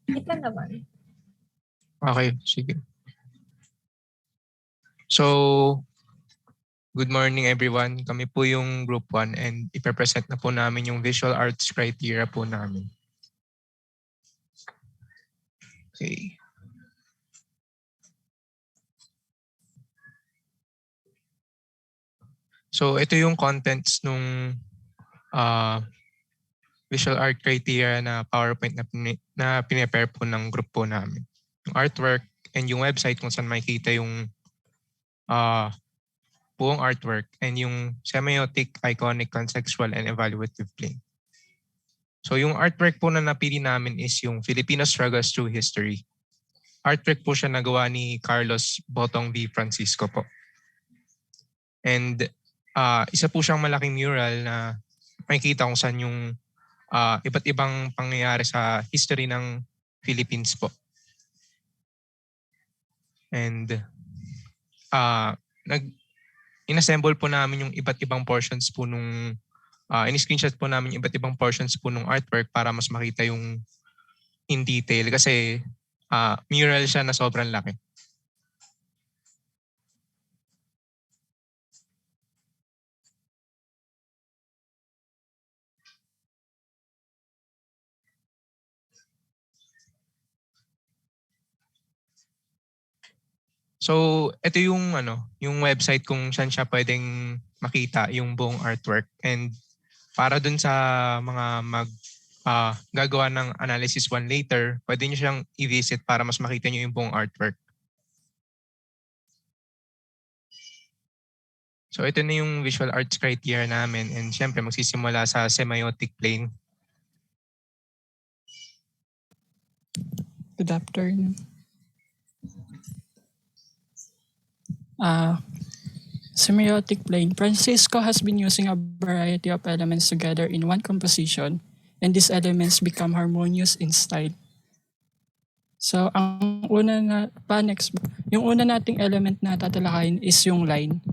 Kita naman. Okay, sige. So, good morning everyone. Kami po yung Group 1 and ipepresent na po namin yung visual arts criteria po namin. Okay. So, ito yung contents nung visual art criteria na PowerPoint na pinipare po ng group po namin. Yung artwork and yung website kung saan makikita yung buong artwork and yung semiotic, iconic, contextual, and evaluative plane. So yung artwork po na napili namin is yung Filipino Struggles Through History. Artwork po siya nagawa ni Carlos Botong V. Francisco po. And isa po siyang malaking mural na makikita kung saan yung iba't ibang pangyayari sa history ng Philippines po. And inassemble po namin yung iba't ibang portions po nung in-screenshot po namin yung iba't ibang portions po nung artwork para mas makita yung in detail kasi mural siya na sobrang laki. So, ito yung yung website kung saan siya pwedeng makita yung buong artwork. And para dun sa mga gagawa ng analysis 1 later, pwede nyo siyang i-visit para mas makita nyo yung buong artwork. So, ito na yung visual arts criteria namin and syempre magsisimula sa semiotic plane. Good afternoon. Semiotic plane. Francisco has been using a variety of elements together in one composition, and these elements become harmonious in style. So, yung una nating element na tatalakayin is yung line.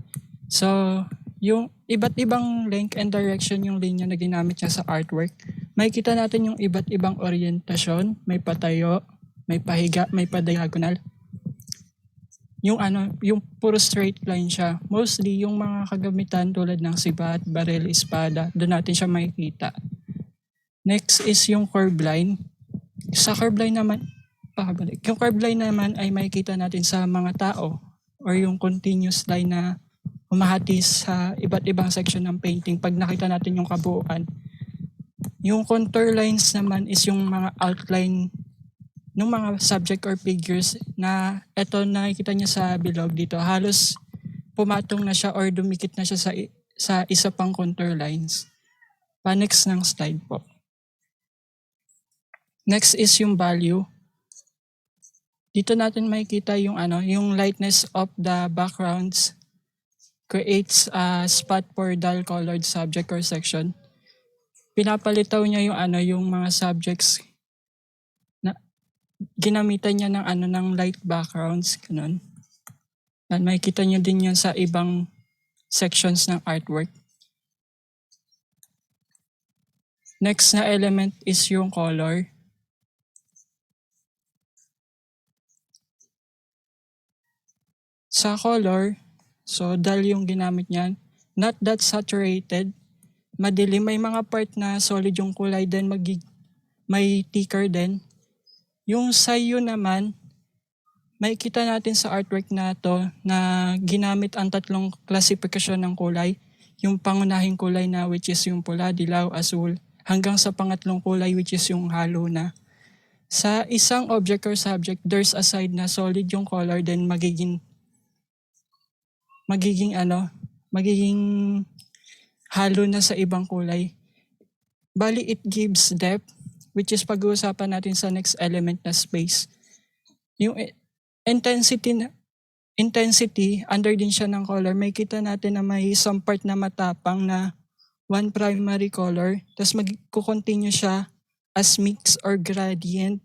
So, yung iba't ibang length and direction yung linya na ginamit niya sa artwork. Makikita natin yung iba't ibang orientasyon, may patayo, may pahiga, may padiagonal. Yung puro straight line siya. Mostly yung mga kagamitan tulad ng sibat, baril, espada, doon natin siya makikita. Next is yung curve line. Sa curve line naman, yung curve line naman ay makikita natin sa mga tao or yung continuous line na humahati sa iba't ibang section ng painting pag nakita natin yung kabuuan. Yung contour lines naman is yung mga outline ng mga subject or figures na eto nakikita niya sa bilog dito, halos pumatong na siya or dumikit na siya sa isa pang contour lines. Next ng slide po. Next is yung value. Dito natin makikita yung yung lightness of the backgrounds creates a spot for dull colored subject or section. Pinapalitaw niya yung mga subjects na ginamitan niya ng light backgrounds, ganun. At makikita niyo din yan sa ibang sections ng artwork. Next na element is yung color. Sa color, so dull yung ginamit niyan. Not that saturated. Madilim, may mga part na solid yung kulay, then may thicker din. Yung sayo naman, makikita natin sa artwork na to na ginamit ang tatlong klasifikasyon ng kulay. Yung pangunahing kulay na which is yung pula, dilaw, asul, hanggang sa pangatlong kulay which is yung halo na. Sa isang object or subject, there's a side na solid yung color, then magiging halo na sa ibang kulay. Bali, it gives depth, which is pag-uusapan natin sa next element na space. Yung intensity, under din siya ng color, may kita natin na may some part na matapang na one primary color, tapos mag-continue siya as mix or gradient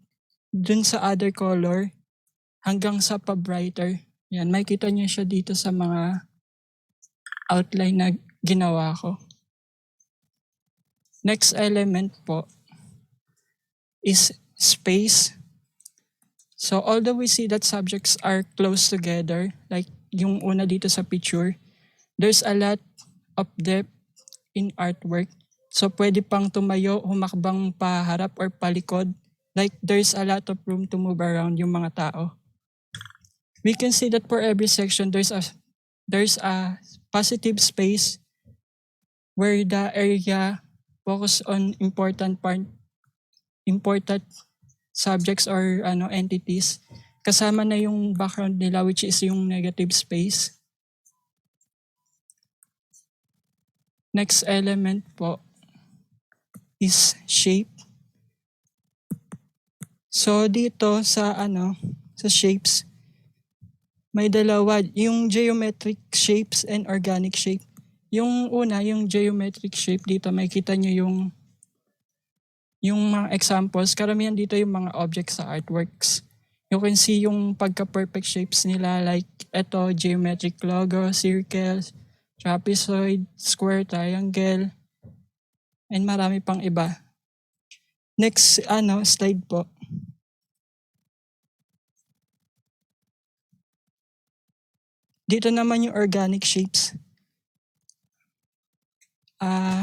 dun sa other color hanggang sa pa-brighter. Yan, may kita niyo siya dito sa mga outline na ginawa ko. Next element po is space. So although we see that subjects are close together, like yung una dito sa picture, there's a lot of depth in artwork. So pwede pang tumayo, humakbang paharap or palikod. Like there's a lot of room to move around yung mga tao. We can see that for every section there's a positive space where the area focus on important subjects or entities. Kasama na yung background nila which is yung negative space. Next element po is shape. So dito sa sa shapes may dalawa, yung geometric shapes and organic shape. Yung una, yung geometric shape dito makita nyo yung mga examples. Karamihan dito yung mga objects sa artworks. You can see yung pagka-perfect shapes nila like ito, geometric logo, circle, trapezoid, square, triangle, and marami pang iba. Next slide po. Dito naman yung organic shapes.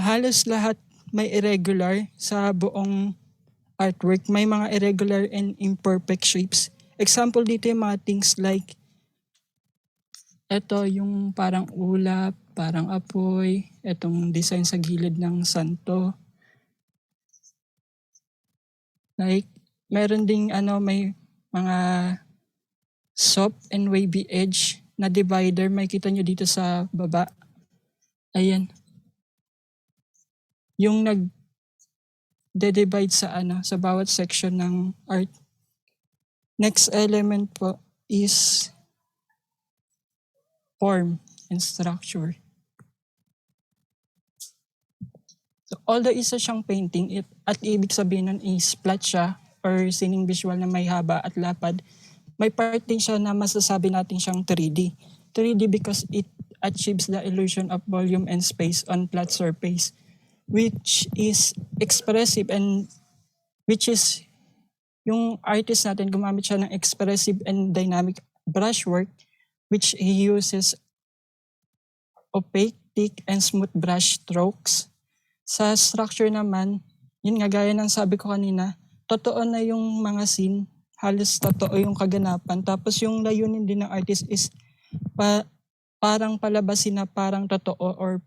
Halos lahat may irregular sa buong artwork. May mga irregular and imperfect shapes. Example dito yung mga things like ito yung parang ulap, parang apoy, itong design sa gilid ng santo. Like meron ding may mga soft and wavy edge na divider, makita nyo dito sa baba. Ayan. Yung nag-divide sa sa bawat section ng art. Next element po is form and structure. So, although isa siyang painting, at ibig sabihin nun is flat siya or sining visual na may haba at lapad, may part din siya na masasabi natin siyang 3D. 3D because it achieves the illusion of volume and space on flat surface, which is expressive and which is yung artist natin gumamit siya ng expressive and dynamic brushwork which he uses opaque, thick, and smooth brush strokes. Sa structure naman, yun nga gaya ng sabi ko kanina, totoo na yung mga scene, halos totoo yung kaganapan. Tapos yung layunin din ng artist is parang palabasin na parang totoo or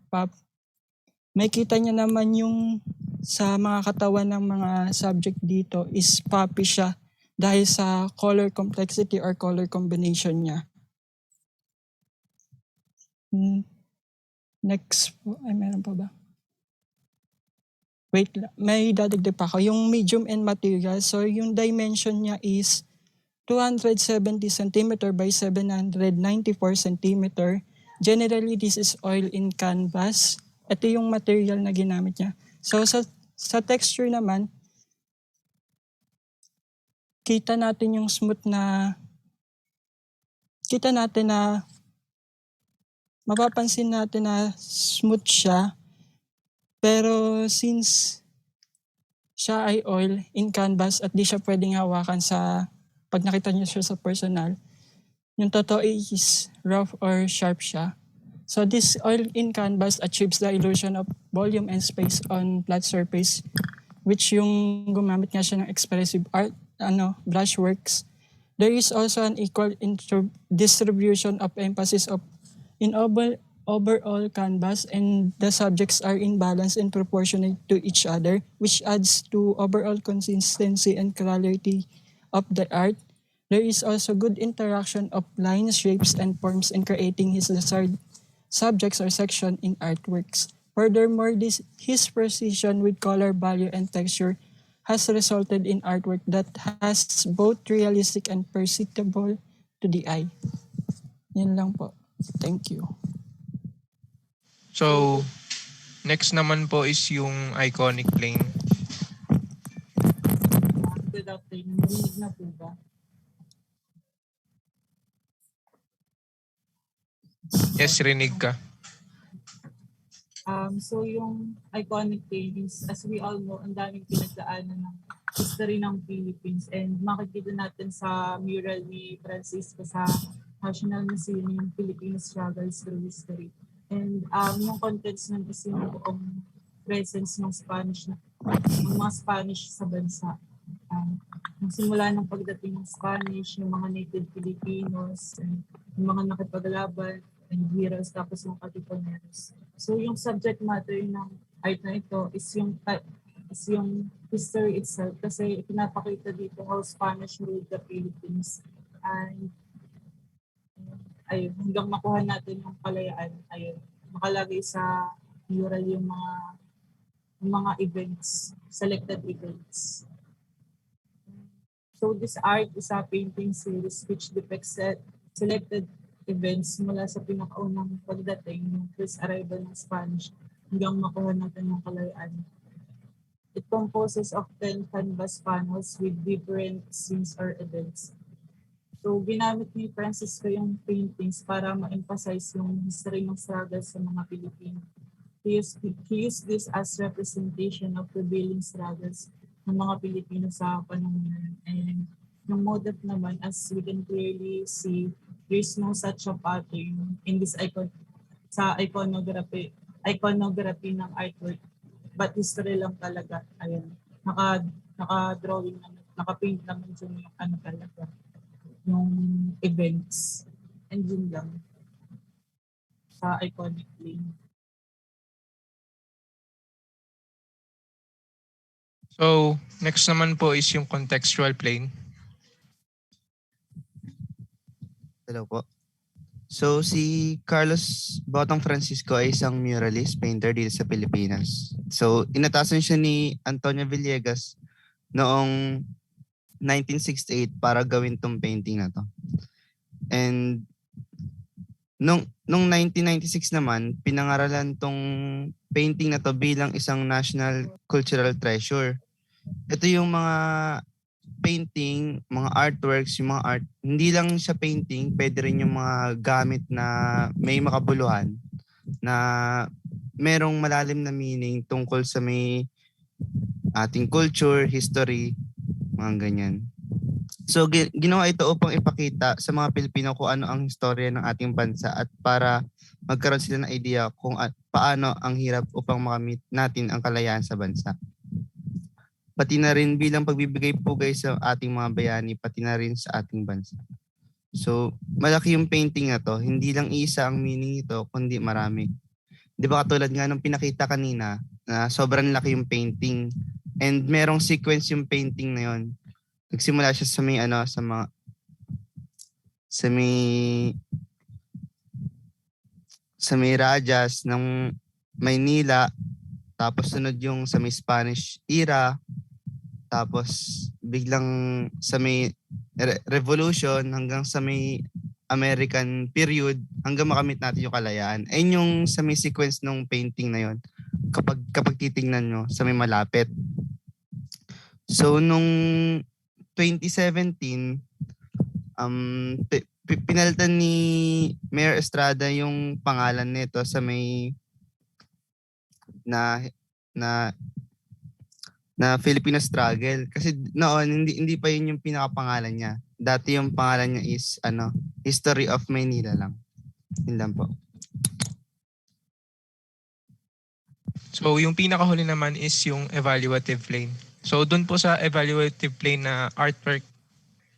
may kita niya naman yung sa mga katawan ng mga subject dito is poppy siya dahil sa color complexity or color combination niya. Next po, ay meron pa ba? Wait, may dadagdag pa ako. Yung medium and material, so yung dimension niya is 270 cm by 794 cm. Generally, this is oil in canvas. Ito yung material na ginamit niya. So sa texture naman, kita natin yung smooth na, mapapansin natin na smooth siya. Pero since siya ay oil in canvas at di siya pwedeng hawakan sa, pag nakita niyo siya sa personal, yung totoo is rough or sharp siya. So this oil in canvas achieves the illusion of volume and space on flat surface, which yung gumamit nga siya ng expressive art, brushworks. There is also an equal distribution of emphasis in overall canvas, and the subjects are in balance and proportionate to each other, which adds to overall consistency and clarity of the art. There is also good interaction of lines, shapes, and forms in creating his desired subjects or section in artworks. Furthermore, his precision with color, value, and texture has resulted in artwork that has both realistic and perceptible to the eye. Yan lang po. Thank you. So, next naman po is yung iconic plane. Without plane, narinig na po ba? Yes, rinig ka. So yung iconic paintings, as we all know, ang daming pinagdaanan ng history ng Philippines, and makikita natin sa mural ni Francisco sa National Museum yung Filipino struggles through history. And yung context nun is yung buong presence ng mga Spanish sa bansa. Nung simula ng pagdating ng Spanish, yung mga native Filipinos, and yung mga nakipaglaban, and heroes, tapos yung Katipuneros. So yung subject matter ng art na ito is yung history itself, kasi pinapakita dito how Spanish ruled the Philippines. And ayun, hanggang makuha natin yung kalayaan, ayun, nakalagay sa mural yung mga events, selected events. So this art is a painting series which depicts selected events mula sa pinakaunang pagdating ng first arrival ng Spanish hanggang makuha natin yung kalayaan. It composes of 10 canvas panels with different scenes or events. So ginamit ni Francisco yung paintings para ma-emphasize yung history ng struggles sa mga Pilipino. He used this as representation of prevailing struggles ng mga Pilipino sa panahon na yun. And yung motive naman, as we can clearly see, there is no such a pattern in this iconography ng artwork, but history lang talaga. Ayun, naka-drawing naman, naka-paint naman yung talaga, yung events. And yun lang sa iconic plane. So, next naman po is yung contextual plane. Hello po. So si Carlos Bautong Francisco ay isang muralist painter dito sa Pilipinas. So inatasan siya ni Antonio Villegas noong 1968 para gawin tong painting na to. And nung 1996 naman, pinangaralan tong painting na to bilang isang national cultural treasure. Ito yung mga painting, mga artworks, yung mga art, hindi lang siya painting, pwede rin yung mga gamit na may makabuluhan na merong malalim na meaning tungkol sa may ating culture, history, mga ganyan. So ginawa ito upang ipakita sa mga Pilipino kung ano ang historya ng ating bansa at para magkaroon sila ng idea kung paano ang hirap upang makamit natin ang kalayaan sa bansa. Pati na rin bilang pagbibigay pugay sa ating mga bayani, pati na rin sa ating bansa. So, malaki yung painting na to. Hindi lang isa ang meaning ito, kundi marami. Di ba katulad nga nung pinakita kanina, na sobrang laki yung painting. And merong sequence yung painting na yon. Nagsimula siya sa may sa may Rajas ng Maynila, tapos sunod yung sa may Spanish era, tapos biglang sa may revolution hanggang sa may American period hanggang makamit natin yung kalayaan. Ayun yung sa may sequence ng painting na yon. Kapag titingnan nyo sa may malapit. So nung 2017, pinalitan ni Mayor Estrada yung pangalan nito sa may na Filipino struggle, kasi noon hindi pa yun yung pinakapangalan niya. Dati yung pangalan niya is History of Maynila lang. Yun lang po. So, yung pinakahuli naman is yung evaluative plane. So, dun po sa evaluative plane na artwork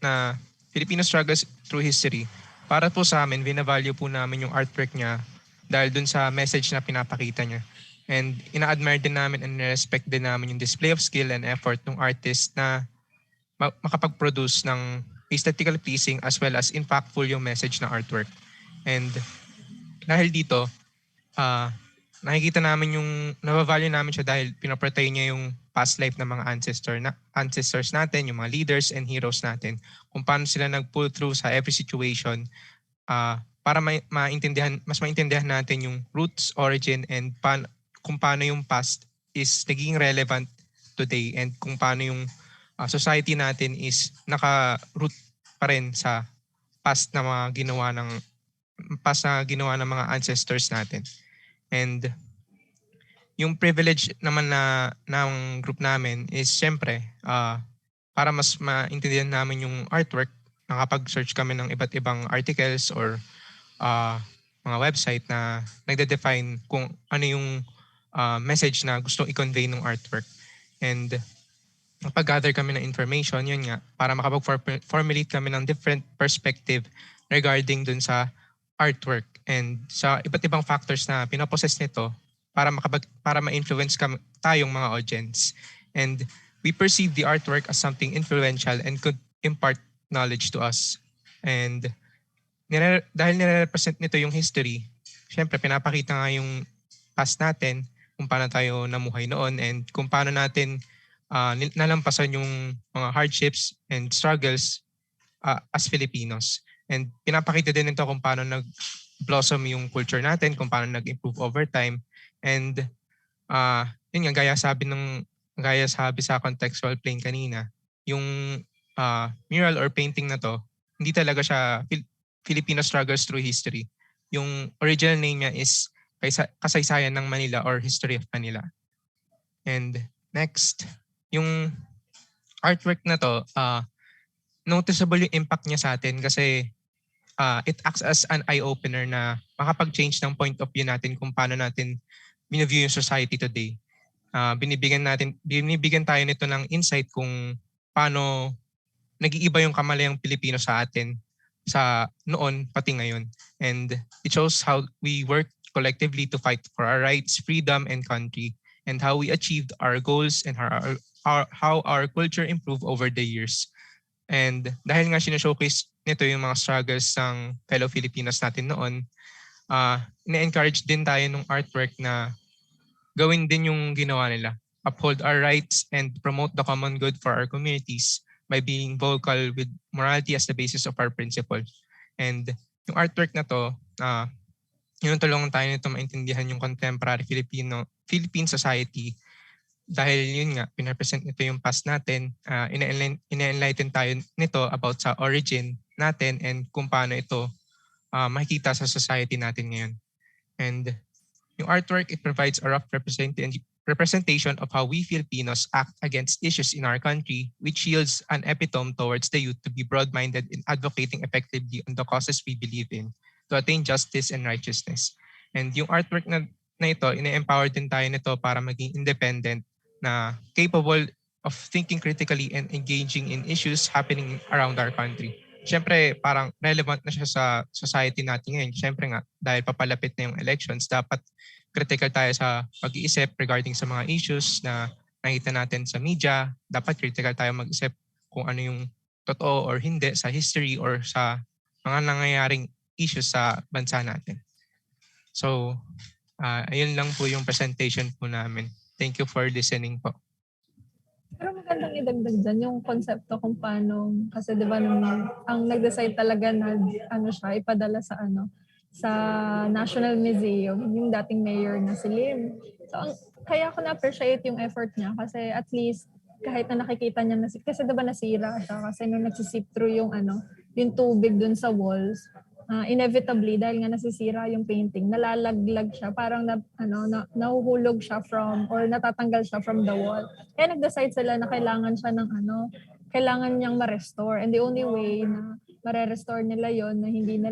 na Filipino Struggles Through History, para po sa amin, binavalue po namin yung artwork niya dahil dun sa message na pinapakita niya. And ina-admire din namin and respect din namin yung display of skill and effort ng artist na makapag-produce ng aesthetically pleasing as well as impactful yung message na artwork. And dahil dito, nakikita namin nabavalue namin siya dahil pinoportray niya yung past life ng mga ancestors natin, yung mga leaders and heroes natin, kung paano sila nag-pull through sa every situation para mas maintindihan natin yung roots, origin, and kung paano yung past is naging relevant today and kung paano yung society natin is naka-root pa rin sa past na ginawa ng mga ancestors natin. And yung privilege naman ng group namin is syempre, para mas maintindihan namin yung artwork, nakapag-search kami ng iba't ibang articles or mga website na nagde-define kung ano yung message na gustong i-convey ng artwork. And pag-gather kami ng information, yun nga, para makapag-formulate kami ng different perspective regarding dun sa artwork and sa iba't ibang factors na pinopossess nito para ma-influence tayong mga audience. And we perceive the artwork as something influential and could impart knowledge to us. And dahil nire-represent nito yung history, syempre pinapakita nga yung past natin, kung paano tayo namuhay noon and kung paano natin nalampasan yung mga hardships and struggles as Filipinos. And pinapakita din ito kung paano nag-blossom yung culture natin, kung paano nag-improve over time. And yun nga, gaya sabi sa contextual plane kanina, yung mural or painting na to, hindi talaga siya Filipino Struggles Through History. Yung original name niya is Kasaysayan ng Manila or History of Manila. And next, yung artwork na to, noticeable yung impact niya sa atin kasi it acts as an eye-opener na makapag-change ng point of view natin kung paano natin biniview yung society today. Binibigyan tayo nito ng insight kung paano nag-iiba yung kamalayang Pilipino sa atin sa noon pati ngayon. And it shows how we work collectively to fight for our rights, freedom, and country, and how we achieved our goals and how our culture improved over the years. And dahil nga sinashowcase nito yung mga struggles ng fellow Filipinos natin noon, ina-encourage din tayo ng artwork na gawin din yung ginawa nila. Uphold our rights and promote the common good for our communities by being vocal with morality as the basis of our principles. And yung artwork na to, yung tulungan tayo nito maintindihan yung contemporary Philippine society dahil yun nga, pinapresent nito yung past natin, ina-enlighten tayo nito about sa origin natin and kung paano ito makikita sa society natin ngayon. And yung artwork, it provides a rough representation of how we Filipinos act against issues in our country, which yields an epitome towards the youth to be broad-minded in advocating effectively on the causes we believe in to attain justice and righteousness. And yung artwork na ito, ina-empower din tayo nito para maging independent na capable of thinking critically and engaging in issues happening around our country. Siyempre, parang relevant na siya sa society natin ngayon. Siyempre nga, dahil papalapit na yung elections, dapat critical tayo sa pag-iisip regarding sa mga issues na nakita natin sa media. Dapat critical tayo mag-isip kung ano yung totoo or hindi sa history or sa mga nangyayaring issues sa bansa natin. So, ayun lang po yung presentation po namin. Thank you for listening po. Pero magandang idagdag dyan yung konsepto kung paano, kasi di ba ang nag-decide talaga na siya, ipadala sa sa National Museum, yung dating mayor na si Lim. So, kaya ko na-appreciate yung effort niya kasi at least kahit na nakikita niya, kasi di ba nasira siya kasi nung nagsisip through yung yung tubig dun sa walls, inevitably dahil nga nasisira yung painting, nalalaglag siya, parang nahuhulog siya or natatanggal siya from the wall. Kaya nag-decide sila na kailangan siya ng kailangan niyang ma-restore. And the only way na mare-restore nila yon na hindi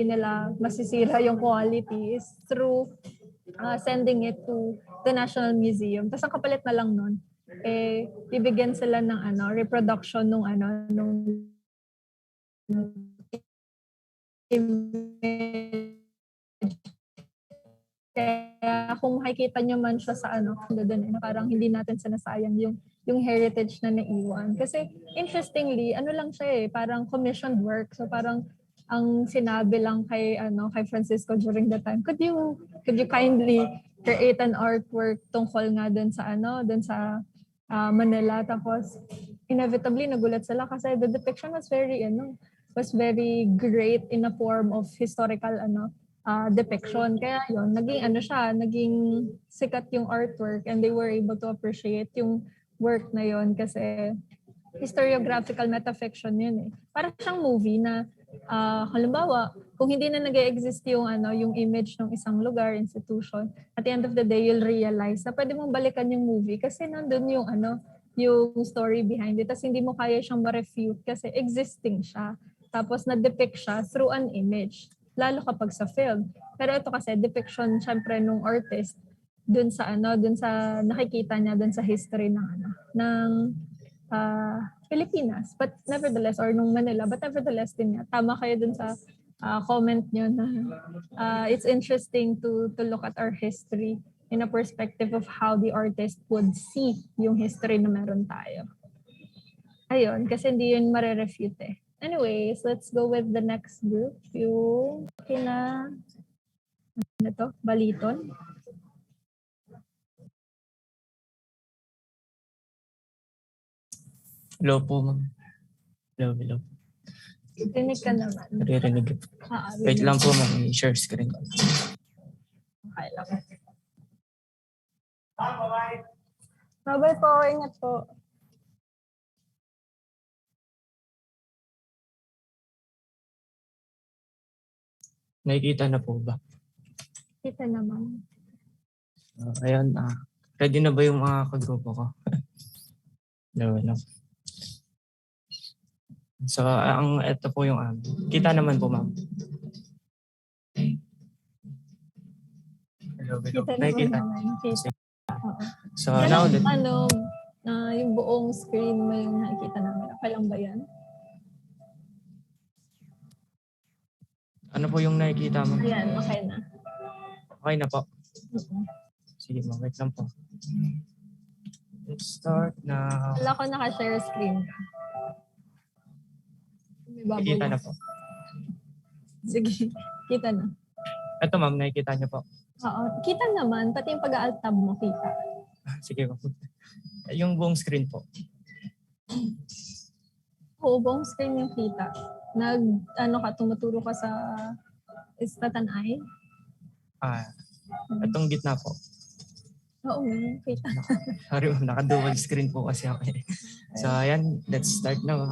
nila masisira yung quality is through sending it to the National Museum. Tapos ang kapalit na lang nun, bibigyan sila ng reproduction nung kaya kung makikita nyo man siya sa parang hindi natin sinasayang yung heritage na naiwan. Kasi interestingly, lang siya parang commissioned work. So parang ang sinabi lang kay Francisco during the time, could you kindly create an artwork tungkol nga dun sa Manila. Tapos inevitably nagulat sila kasi the depiction was very great in a form of historical depiction. Kaya yun, naging sikat yung artwork and they were able to appreciate yung work na yun kasi historiographical metafiction yun . Parang siyang movie na halimbawa, kung hindi na nag-exist yung yung image ng isang lugar, institution, at the end of the day you'll realize na pwede mong balikan yung movie kasi nandun yung yung story behind it. Tapos hindi mo kaya siyang ma-refute kasi existing siya. Tapos na-depict siya through an image, lalo kapag sa film. Pero ito kasi depiction syempre nung artist dun sa nakikita niya dun sa history ng Pilipinas, but nevertheless, or nung Manila, but nevertheless din nga, tama kayo dun sa comment nyo na it's interesting to look at our history in a perspective of how the artist would see yung history na meron tayo. Ayun, kasi hindi yun marerefute eh. Anyways, let's go with the next group. Yung Baliton. Hello po, ma'am. Hello. Rinig ka naman. Naririnig. Wait lang po, ma'am. I-share screen. Okay lang. Bye-bye po. Ingat po. Nakikita na po ba? Kita naman. Ayan. Ready na ba yung mga kagrupo ko? Hello. So, ito po yung kita naman po, ma'am. Hello. Nakikita. Naman. Kita. So, now that yung buong screen mo yung nakikita namin. Okay lang ba yan? ano po yung nakikita mo? Ayan, okay na. Okay na po. Sige, ma'am. Wait lang po. Let's start now. Wala ko naka-share screen ka. May bubble. Nakikita na po. Sige, kita na. Ito, ma'am. Nakikita niyo po. Oo, kita naman. Pati yung pag-alt tab mo, kita. Sige po. Yung buong screen po. Oo, buong screen yung kita. Tumuturo ka sa Tanay? Itong gitna po. Oo, kita. Sorry, naka-dual screen po kasi ako. So, ayan. Let's start now.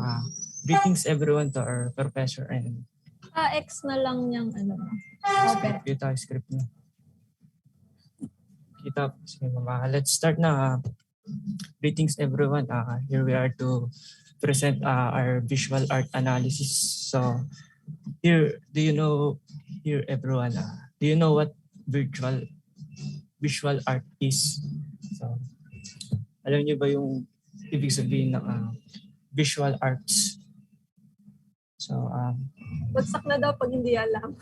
Greetings everyone to our professor and X na lang niyang open. kita script na. Kita. Sige, mama. Let's start na. Greetings everyone. Here we are to present our visual art analysis. So, here everyone, do you know what visual art is? So, alam niyo ba yung ibig sabihin ng visual arts? So, Bagsak na daw pag hindi alam.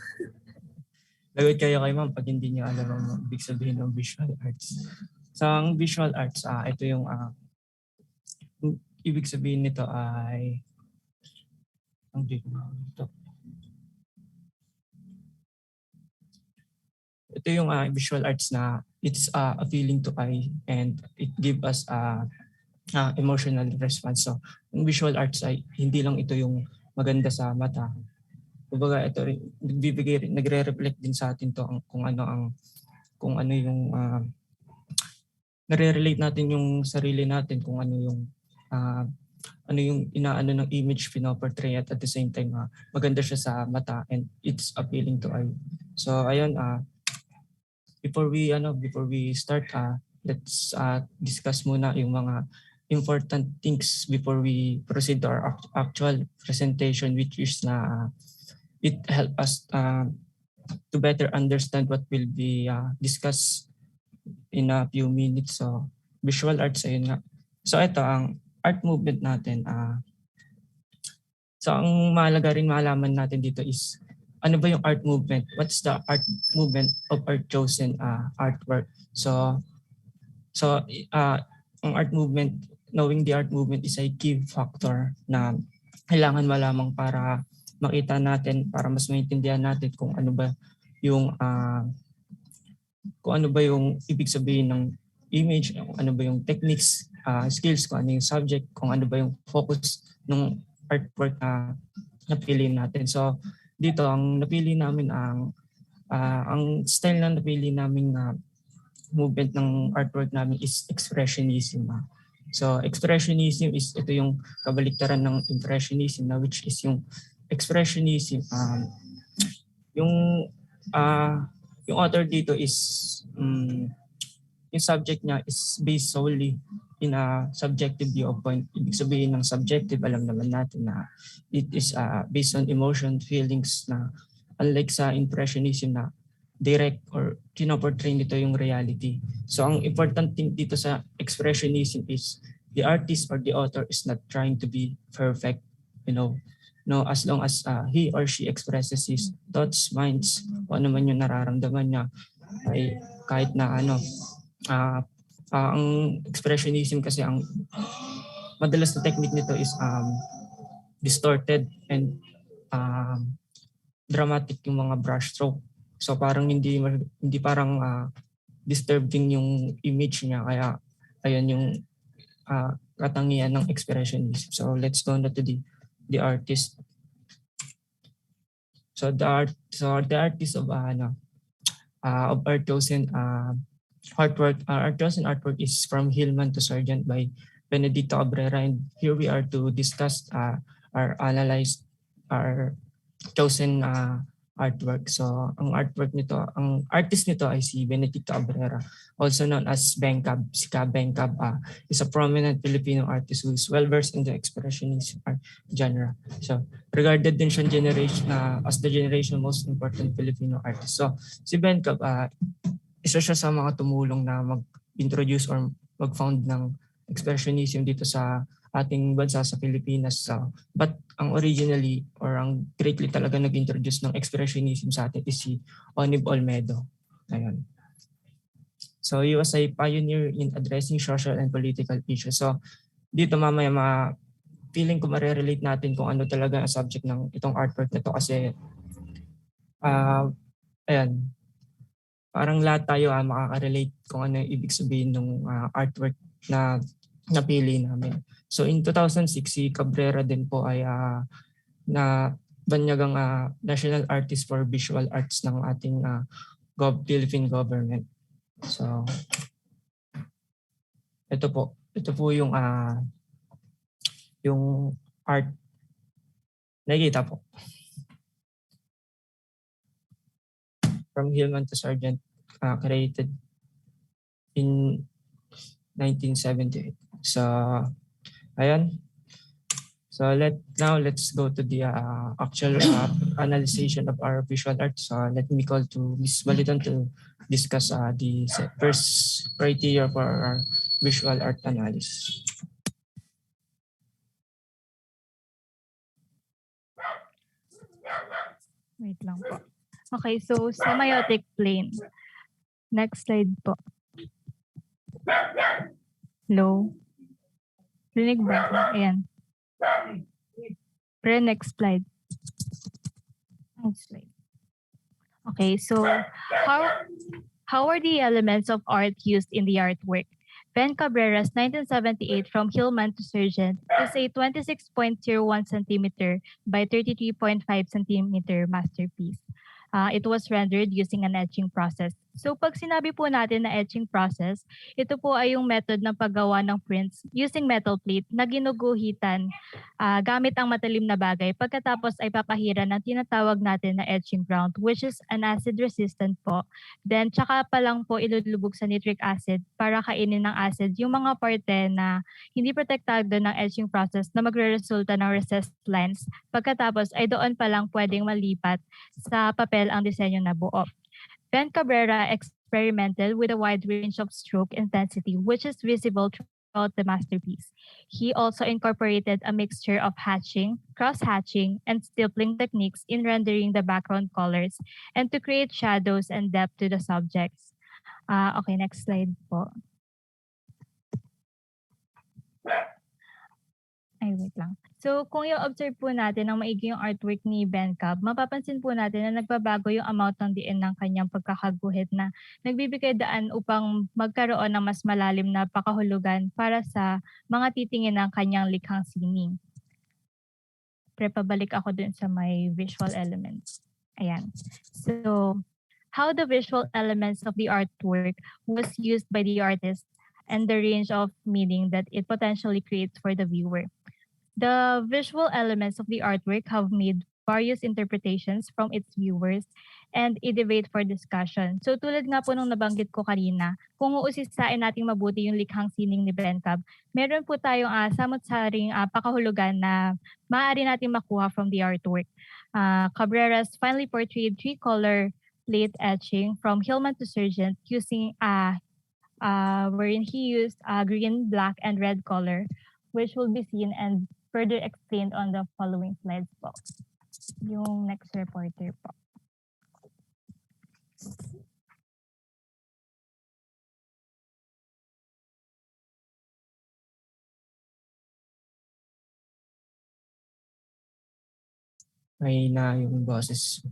lagot kayo kay ma'am pag hindi niyo alam ang ibig sabihin ng visual arts. So, ang visual arts, ito yung ibig sabihin nito ay ito yung visual arts na it's appealing to eye and it give us emotional response. So, yung visual arts ay hindi lang ito yung maganda sa mata. Kumbaga ito nagre-reflect din sa atin to kung ano yung nare-relate natin yung sarili natin kung ano yung inaano ng image pinoportray at the same time maganda siya sa mata and it's appealing to eye. So ayun, before we start, let's discuss muna yung mga important things before we proceed to our actual presentation, which is it help us to better understand what will be discussed in a few minutes. So visual arts, ayun nga. So ito ang art movement natin. So ang mahalaga rin malaman natin dito is ano ba yung art movement? What's the art movement of our chosen artwork? So ang art movement, knowing the art movement is a key factor na kailangan malamang para makita natin, para mas maintindihan natin kung ano ba yung ibig sabihin ng image, kung ano ba yung techniques, skills, kung ano yung subject, kung ano ba yung focus ng artwork na napili natin. So dito ang napili namin ang style na napili namin na movement ng artwork namin is expressionism. So expressionism is ito yung kabaliktaran ng impressionism na which is yung expressionism, yung yung author dito is yung subject niya is based solely in a subjective viewpoint. Ibig sabihin ng subjective, alam naman natin na it is based on emotion, feelings na unlike sa impressionism na direct or pinoportray nito yung reality. So ang important thing dito sa expressionism is the artist or the author is not trying to be perfect, no, as long as he or she expresses his thoughts, minds, kung ano man yung nararamdaman niya, ay kahit na ang expressionism kasi ang madalas na technique nito is distorted and dramatic yung mga brush stroke. So parang hindi parang disturbing yung image niya, kaya ayun yung katangian ng expressionism. So let's go na to the artist. So the artist of Artosian artwork. Artosian artwork is from Hillman to Sargent by Benedicto Cabrera, and here we are to discuss or analyze our chosen artwork. So ang artist nito ay si Benedicto Cabrera, also known as Bencab. Si Bencab is a prominent Filipino artist who is well-versed in the expressionist art genre. So regarded din siyang as the generation most important Filipino artist. So si Bencab, isa siya sa mga tumulong na mag-introduce or mag-found ng expressionism dito sa ating bansa, sa Pilipinas. But ang originally or ang greatly talaga nag-introduce ng expressionism sa atin is si Onib Olmedo. Ayun. So he was a pioneer in addressing social and political issues. So dito mamaya feeling ko marerelate natin kung ano talaga ang subject ng itong artwork na to, kasi ayan, parang lahat tayo makaka-relate kung ano yung ibig sabihin ng artwork na napili namin. So in 2006, si Cabrera din po ay na banyagang National Artist for Visual Arts ng ating Philippine government. So ito po yung art. Nakikita po. From Hillman to Sargent, created in 1978. So ayan. So let's go to the actual analysis of our visual art. So let me call to Ms. Baliton to discuss the first criteria for our visual art analysis. Wait lang po. Okay, so semiotic plane. Next slide po. Low. Rinig ba? Ayan. Next slide. Next slide. Okay, so how are the elements of art used in the artwork? Ben Cabrera's 1978 From Hillman to Sargent is a 26.01 centimeter by 33.5 centimeter masterpiece. It was rendered using an etching process. So pag sinabi po natin na etching process, ito po ay yung method ng paggawa ng prints using metal plate na ginuguhitan gamit ang matalim na bagay. Pagkatapos ay papahiran ng tinatawag natin na etching ground, which is an acid resistant po. Then tsaka pa lang po ilulubog sa nitric acid para kainin ng acid yung mga parte na hindi protektado ng etching process na magre-resulta ng recessed lines. Pagkatapos ay doon pa lang pwedeng malipat sa papel ang disenyo na buo. Ben Cabrera experimented with a wide range of stroke intensity, which is visible throughout the masterpiece. He also incorporated a mixture of hatching, cross-hatching, and stippling techniques in rendering the background colors and to create shadows and depth to the subjects. Okay, next slide po. Ay, wait lang. So, kung i-observe po natin ang maigi yung artwork ni Bencab, mapapansin po natin na nagbabago yung amount ng diin ng kanyang pagkakaguhit na nagbibigay daan upang magkaroon ng mas malalim na pakahulugan para sa mga titingin ng kanyang likhang sining. Pabalik ako dun sa my visual elements. Ayan. So, how the visual elements of the artwork was used by the artist and the range of meaning that it potentially creates for the viewer. The visual elements of the artwork have made various interpretations from its viewers and i-debate for discussion. So tulad nga po nung nabanggit ko kanina, kung uusisain nating mabuti yung likhang sining ni Bencab, meron po tayong samot-saring pakahulugan na maaari natin makuha from the artwork. Cabrera's finely portrayed three-color plate etching from Hillman to Sargent using wherein he used green, black, and red color, which will be seen and further explained on the following slides po. Yung next reporter po. May na yung boses.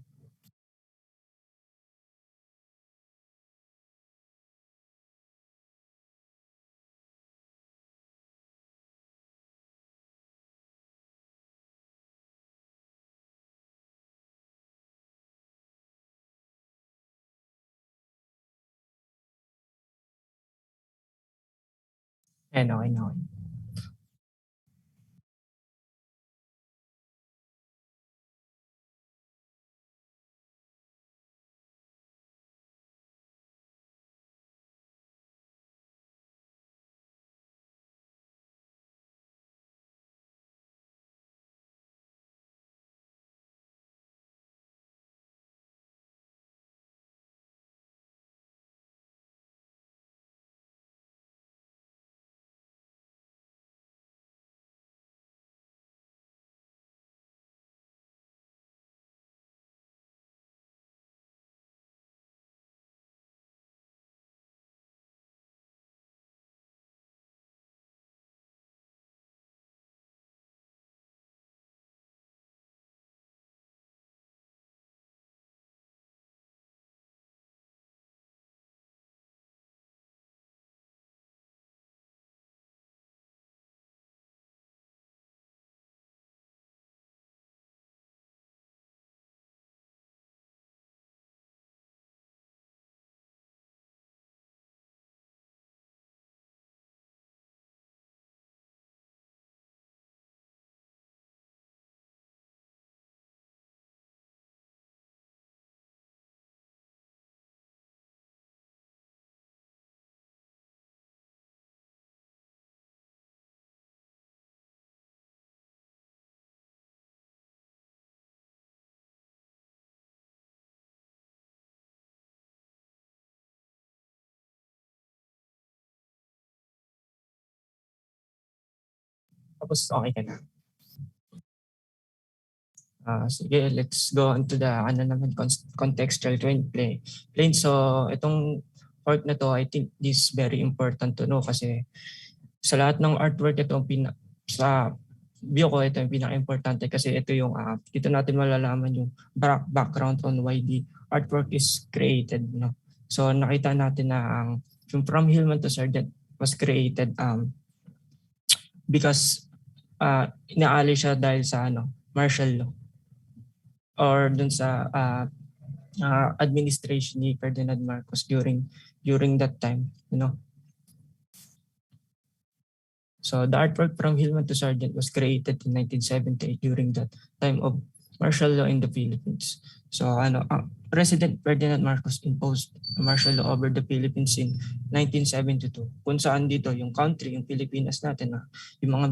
Ayan, okay na. Okay. Tapos okay ka na. Sige, let's go on to the contextual plane. So itong part na to, I think this is very important to know kasi sa lahat ng artwork ito sa view ko ito yung pinaka-importante kasi ito yung dito natin malalaman yung background on why the artwork is created, no. So nakita natin na yung From Hillman to Sargent was created because inaali siya dahil sa martial law or dun sa administration ni Ferdinand Marcos during that time, you know. So the artwork From Hillman to Sargent was created in 1978 during that time of martial law in the Philippines. So President Ferdinand Marcos imposed martial law over the Philippines in 1972 kung saan dito yung country, yung Pilipinas natin, yung mga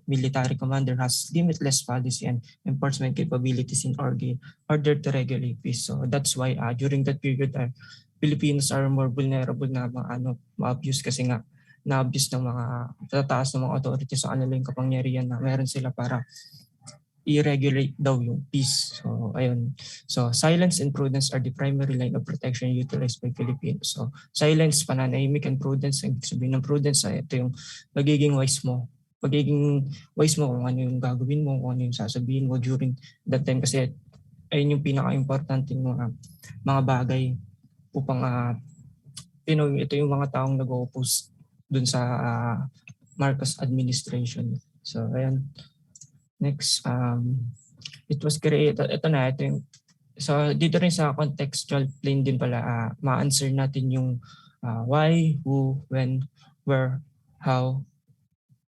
military commander has limitless policy and enforcement capabilities in order to regulate peace. So that's why during that period Filipinos are more vulnerable na ma-abuse kasi nga na-abuse ng mga tataas ng mga authorities sa kanila yung kapangyarihan na meron sila para i-regulate daw yung peace. So, ayun. So, silence and prudence are the primary line of protection utilized by Filipinos. So, silence, pananahimik, and prudence. Ang sabihin ng prudence ay ito yung magiging wise mo. Magiging wise mo kung ano yung gagawin mo, kung ano yung sasabihin mo during that time. Kasi ayun yung pinaka-importante mga bagay upang ito yung mga taong nag-oppose dun sa Marcos administration. So, ayan. Next, it was created, ito yung, so dito rin sa contextual plane din pala, ma-answer natin yung why, who, when, where, how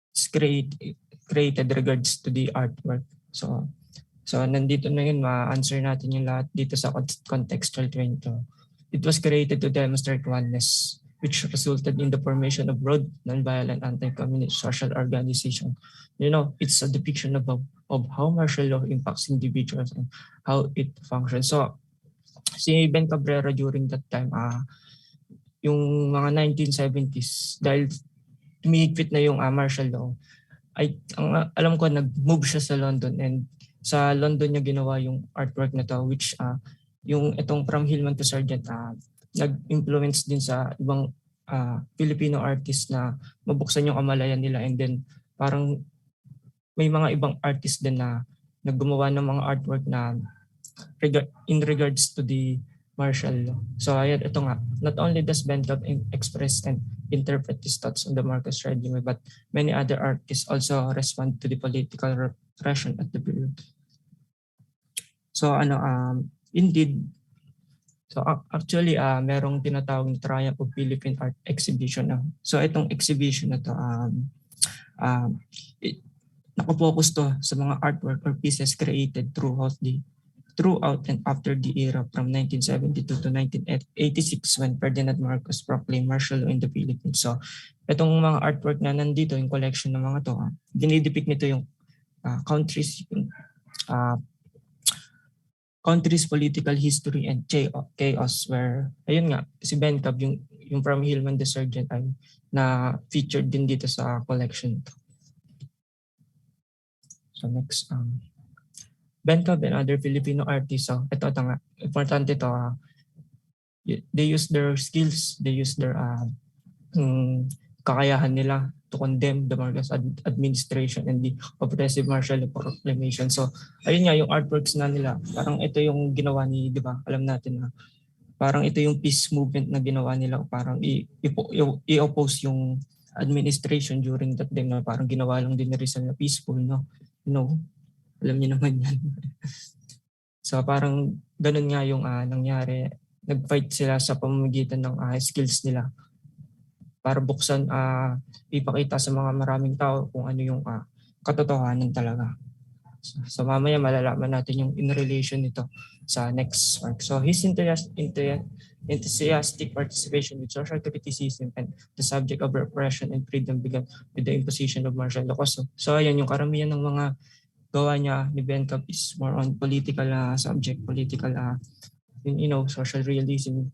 it's created regards to the artwork. So So nandito na yun, ma-answer natin yung lahat dito sa contextual training. It was created to demonstrate oneness, which resulted in the formation of broad, nonviolent, anti-communist social organization. It's a depiction of how martial law impacts individuals and how it functions. So si Ben Cabrera during that time, yung mga 1970s, dahil tumihigpit na yung martial law, alam ko nag-move siya sa London, and sa London niya ginawa yung artwork na to, which yung itong From Hillman to Sergeant, nag-influence din sa ibang Filipino artists na mabuksan yung kamalayan nila, and then parang may mga ibang artists din na naggumawa ng mga artwork na in regards to the martial law. So ayan, ito nga, not only does Ben Cobb express and interpret his thoughts on the Marcos regime, but many other artists also respond to the political repression at the period. So indeed, so actually merong tinatawag na Triumph of Philippine Art Exhibition na. So itong exhibition na to, nakafocus to sa mga artwork or pieces created throughout and after the era from 1972 to 1986 when Ferdinand Marcos proclaimed martial law in the Philippines. So itong mga artwork na nandito, yung collection ng mga to, dinidepict nito yung countries political history and chaos, where ayun nga si Ben Cobb, yung From Hillman the Sergeant ay na featured din dito sa collection to. So next, Ben Cobb and other Filipino artists. So ito nga, importante to. They use their skills, they use their kakayahan nila to condemn the Marcos administration and the oppressive martial law proclamation. So ayun nga, yung artworks na nila, parang ito yung ginawa ni, di ba? Alam natin na parang ito yung peace movement na ginawa nila, parang i-oppose yung administration during that time, na parang ginawa lang din na Rizal na peaceful, no? Alam niyo naman yan. So parang ganun nga yung nangyari. Nag-fight sila sa pamamagitan ng skills nila para buksan, ipakita sa mga maraming tao kung ano yung katotohanan talaga. So mamaya malalaman natin yung in relation nito sa next part. So his enthusiastic participation with social criticism and the subject of repression and freedom began with the imposition of martial law. So ayan, yung karamihan ng mga gawa niya ni Ben Cobb is more on political subject, political, social realism,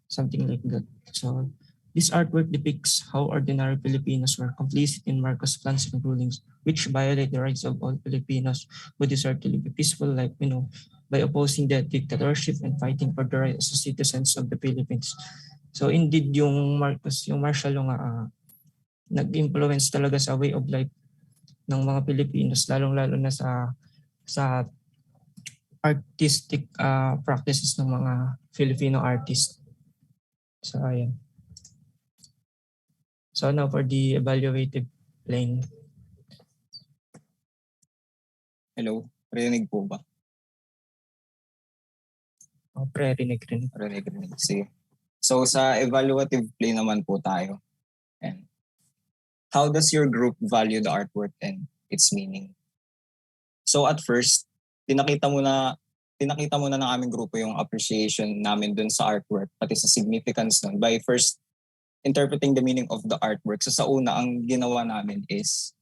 something like that. So this artwork depicts how ordinary Filipinos were complicit in Marcos' plans and rulings, which violate the rights of all Filipinos who deserve to live a peaceful life, by opposing the dictatorship and fighting for the rights of citizens of the Philippines. So indeed, yung martial law nga, nag-influence talaga sa way of life ng mga Pilipinos, lalong-lalo na sa artistic practices ng mga Filipino artists. So ayan. So now for the evaluative plane. Hello, rinig po ba? Rinig. Rinig. Sige. So sa evaluative plane naman po tayo. And how does your group value the artwork and its meaning? So at first, pinakita muna ng aming grupo yung appreciation namin dun sa artwork, pati sa significance nun, by first interpreting the meaning of the artwork. So sa una, ang ginawa namin is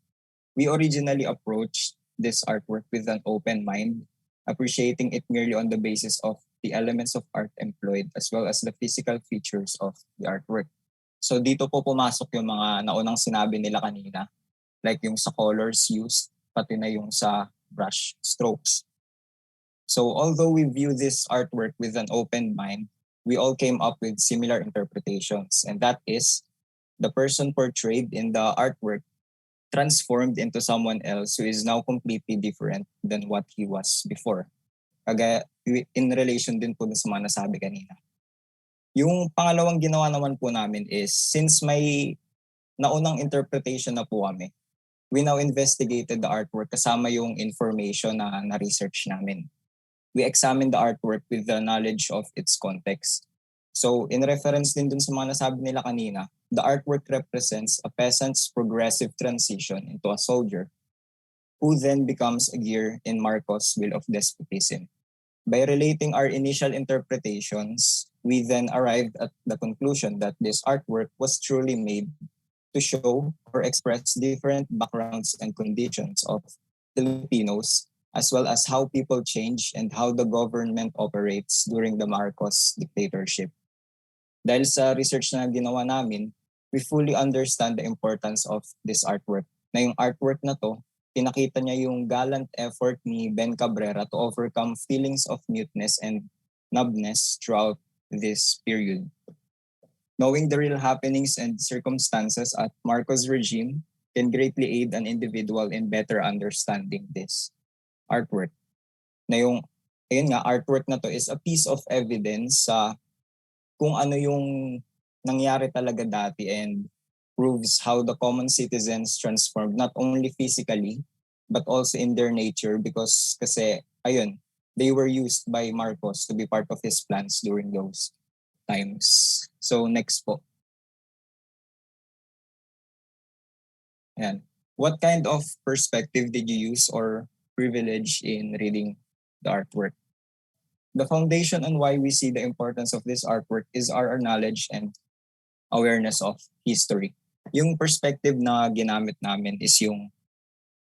we originally approached this artwork with an open mind, appreciating it merely on the basis of the elements of art employed as well as the physical features of the artwork. So dito po pumasok yung mga naunang sinabi nila kanina, like yung sa colors used, pati na yung sa brush strokes. So although we view this artwork with an open mind, we all came up with similar interpretations, and that is the person portrayed in the artwork transformed into someone else who is now completely different than what he was before. Kagaya in relation din po sa mga nasabi kanina. Yung pangalawang ginawa naman po namin is, since may naunang interpretation na po kami, we now investigated the artwork kasama yung information na na-research namin. We examined the artwork with the knowledge of its context. So in reference din dun sa mga nasabi nila kanina, the artwork represents a peasant's progressive transition into a soldier. who then becomes a gear in Marcos' will of despotism. By relating our initial interpretations, we then arrived at the conclusion that this artwork was truly made to show or express different backgrounds and conditions of Filipinos, as well as how people change and how the government operates during the Marcos dictatorship. Dahil sa research na ginawa namin, we fully understand the importance of this artwork. Na yung artwork na to, pinakita niya yung gallant effort ni Ben Cabrera to overcome feelings of muteness and numbness throughout this period. Knowing the real happenings and circumstances at Marcos regime can greatly aid an individual in better understanding this artwork. Na yung, ayun nga, artwork na to is a piece of evidence sa kung ano yung nangyari talaga dati and proves how the common citizens transformed not only physically but also in their nature because kasi ayun, they were used by Marcos to be part of his plans during those times. So next po. Ayan. What kind of perspective did you use or privilege in reading the artwork? The foundation on why we see the importance of this artwork is our knowledge and awareness of history. Yung perspective na ginamit namin is yung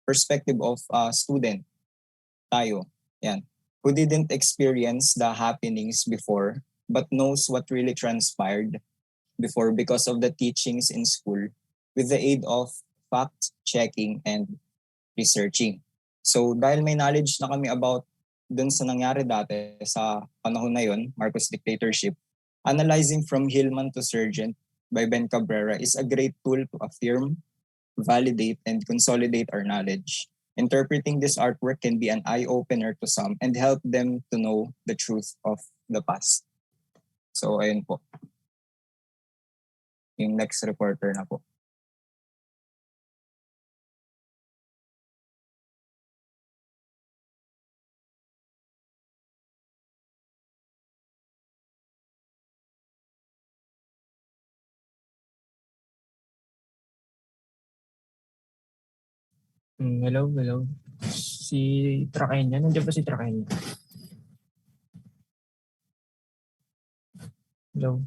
perspective of a student, tayo, yan, who didn't experience the happenings before but knows what really transpired before because of the teachings in school with the aid of fact-checking and researching. So dahil may knowledge na kami about dun sa nangyari dati sa panahon na yon, Marcos dictatorship, analyzing from Hillman to Sergeant by Ben Cabrera is a great tool to affirm, validate, and consolidate our knowledge. Interpreting this artwork can be an eye-opener to some and help them to know the truth of the past. So ayun po. Yung next reporter na po. Hello. Si Trakenya. Nandiyan ba si Trakenya? Hello.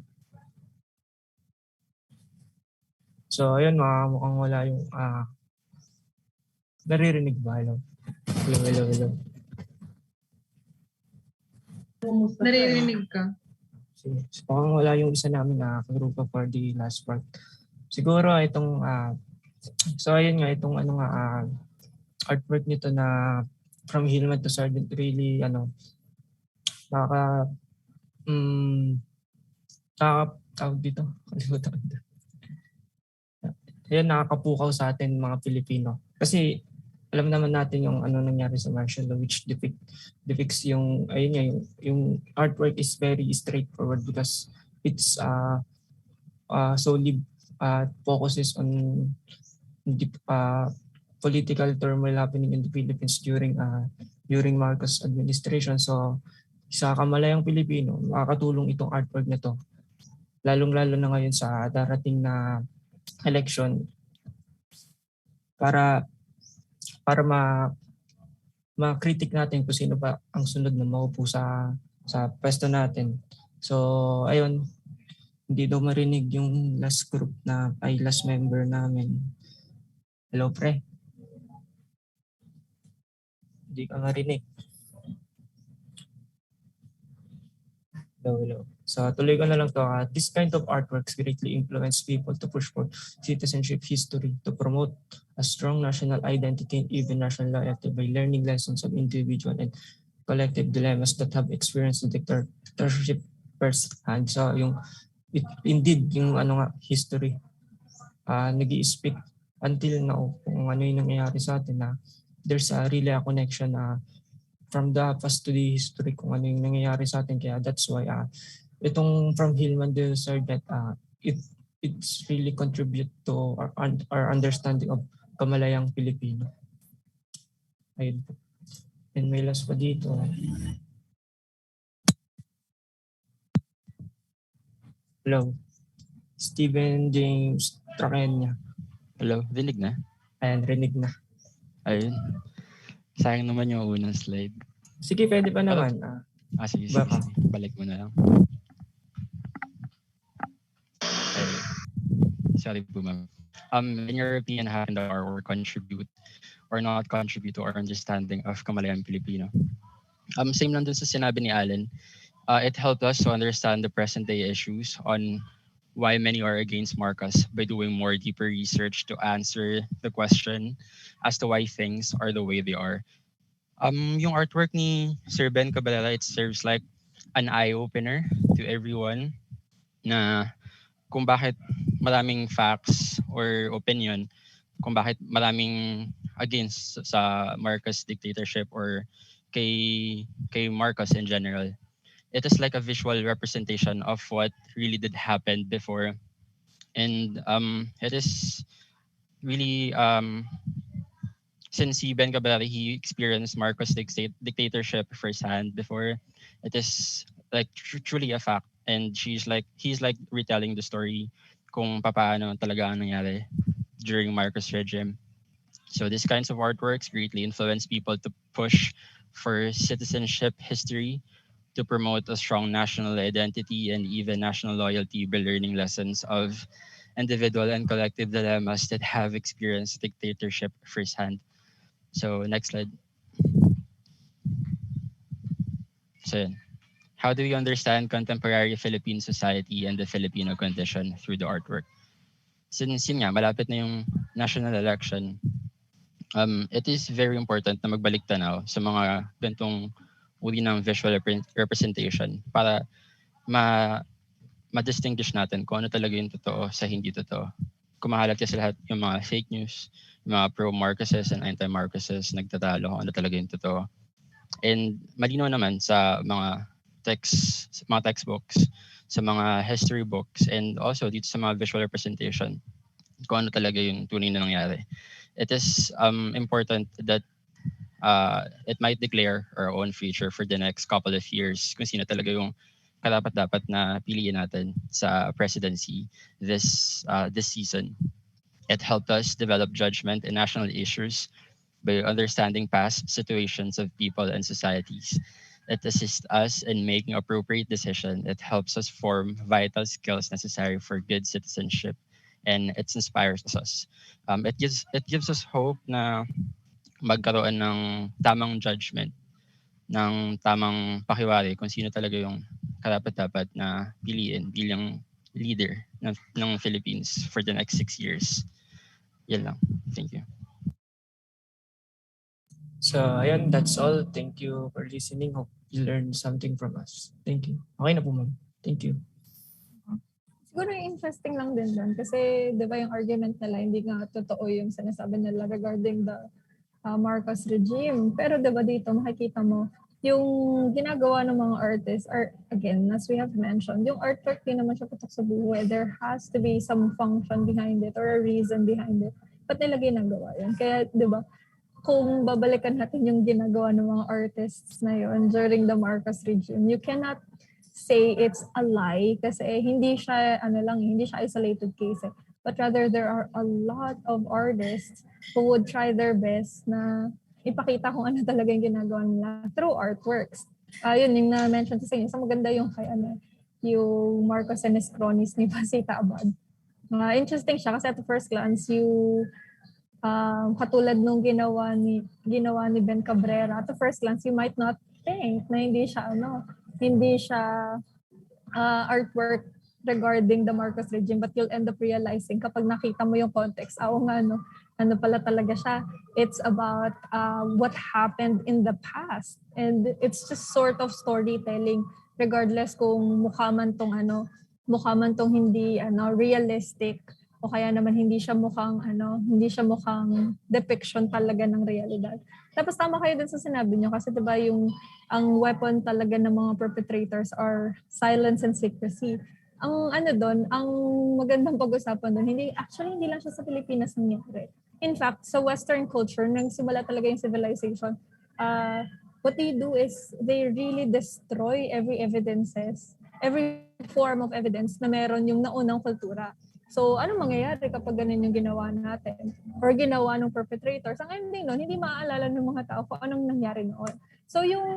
So, ayun, mukhang wala yung... naririnig ba? Hello. Naririnig ka. Sige. So, mukhang wala yung isa namin na kagrupo for the last part. Siguro, itong... so, ayun nga, itong artwork nito na from Hillman to Sergeant really tawag dito. Ayun, nakakapukaw sa atin mga Pilipino. Kasi alam naman natin yung nangyari sa martial law which depicts yung yung artwork is very straightforward because it's solely focuses on political turmoil happening in the Philippines during Marcos administration. So sa kamalayang Pilipino, makakatulong itong artwork na to. Lalong-lalo na ngayon sa darating na election para ma-critic natin kung sino pa ang sunod na maupo sa pwesto natin. So ayun, hindi daw marinig yung last member namin. Hello, pre. Hindi ka marinig. Hello. So tuloy ko na lang to. This kind of artworks greatly influence people to push for citizenship history, to promote a strong national identity and even national loyalty by learning lessons of individual and collective dilemmas that have experienced the dictatorship firsthand. So indeed yung history nag-i-speak until now kung ano yung nangyayari sa atin na there's really a connection from the past to the history kung ano yung nangyayari sa atin. Kaya that's why itong from Hillman to Sergeant, it's really contribute to our understanding of kamalayang Pilipino. Ayun po. And may last pa dito. Hello. Steven James Trakenya. Hello, rinig na? Ayan, rinig na. Ayun. Sayang naman yung unang slide. Sige, pwede pa naman. Sige, Baka. balik mo na lang. Ayun. Sorry po, ma'am. In your opinion, how can the artwork contribute or not contribute to our understanding of Kamalayan Filipino? Same lang dun sa sinabi ni Allen. It helped us to understand the present day issues on why many are against Marcos by doing more deeper research to answer the question as to why things are the way they are. Yung artwork ni Sir Ben Cabrera, it serves like an eye-opener to everyone na kung bakit maraming facts or opinion, kung bakit maraming against sa Marcos dictatorship or kay Marcos in general. It is like a visual representation of what really did happen before. And it is really since si Ben Cabrera, he experienced Marcos dictatorship firsthand before. It is like truly a fact, and he's like retelling the story kung paano talaga ang nangyari during Marcos regime. So these kinds of artworks greatly influence people to push for citizenship history, to promote a strong national identity and even national loyalty by learning lessons of individual and collective dilemmas that have experienced dictatorship firsthand. So next slide. So yun. How do we understand contemporary Philippine society and the Filipino condition through the artwork? Since yun nga, malapit na yung national election, it is very important na magbalik tanaw sa mga gantong uri ng visual representation para ma-distinguish natin kung ano talaga yung totoo sa hindi totoo. Kumahalat kasi lahat yung mga fake news, yung mga pro-Marcoses and anti-Marcoses nagtatalo kung ano talaga yung totoo. And malinaw naman sa mga textbooks, sa mga history books, and also dito sa mga visual representation kung ano talaga yung tunay na nangyari. It is important that it might declare our own future for the next couple of years kung sino talaga yung karapat-dapat na piliin natin sa presidency this season. It helped us develop judgment in national issues by understanding past situations of people and societies. It assists us in making appropriate decisions. It helps us form vital skills necessary for good citizenship, and it inspires us. It gives us hope na magkaroon ng tamang judgment, ng tamang pakiwari kung sino talaga yung karapat-dapat na piliin bilang leader ng Philippines for the next 6 years. Yan lang. Thank you. So, ayan, that's all. Thank you for listening. Hope you learned something from us. Thank you. Okay na po, ma'am. Thank you. Siguro interesting lang din doon kasi di ba yung argument nila hindi nga totoo yung sinasabi nila regarding the Marcos regime. Pero di ba dito makikita mo yung ginagawa ng mga artists are, again, as we have mentioned, yung artwork din naman siya patok sa buhay. There has to be some function behind it or a reason behind it. Ba't nila ginagawa yun? Kaya di ba, kung babalikan natin yung ginagawa ng mga artists na yun during the Marcos regime, you cannot say it's a lie kasi hindi siya hindi siya isolated case but rather there are a lot of artists who would try their best na ipakita kung ano talaga yung ginagawa nila through artworks. Yun yung na-mention ko sa inyo. So maganda yung kay yung Marcos and his cronies ni Pasita Abad. Interesting siya kasi at the first glance yung katulad nung ginawa ni Ben Cabrera, at the first glance you might not think na hindi siya artwork regarding the Marcos regime, but you'll end up realizing kapag nakita mo yung context, ano pala talaga siya. It's about what happened in the past, and it's just sort of storytelling regardless kung mukha man tong hindi realistic o kaya naman hindi siya mukhang depiction talaga ng realidad. Tapos tama kayo dun sa sinabi niyo kasi 'di ba yung ang weapon talaga ng mga perpetrators are silence and secrecy. Ang ang magandang pag-usapan doon, hindi lang siya sa Pilipinas nangyari. In fact, sa Western culture, nang simula talaga yung civilization, what they do is they really destroy every form of evidence na meron yung naunang kultura. So, ano mangyayari kapag ganun yung ginawa natin or ginawa ng perpetrator? Sa ngayon din nun, hindi maaalala ng mga tao kung anong nangyari noon. So, yung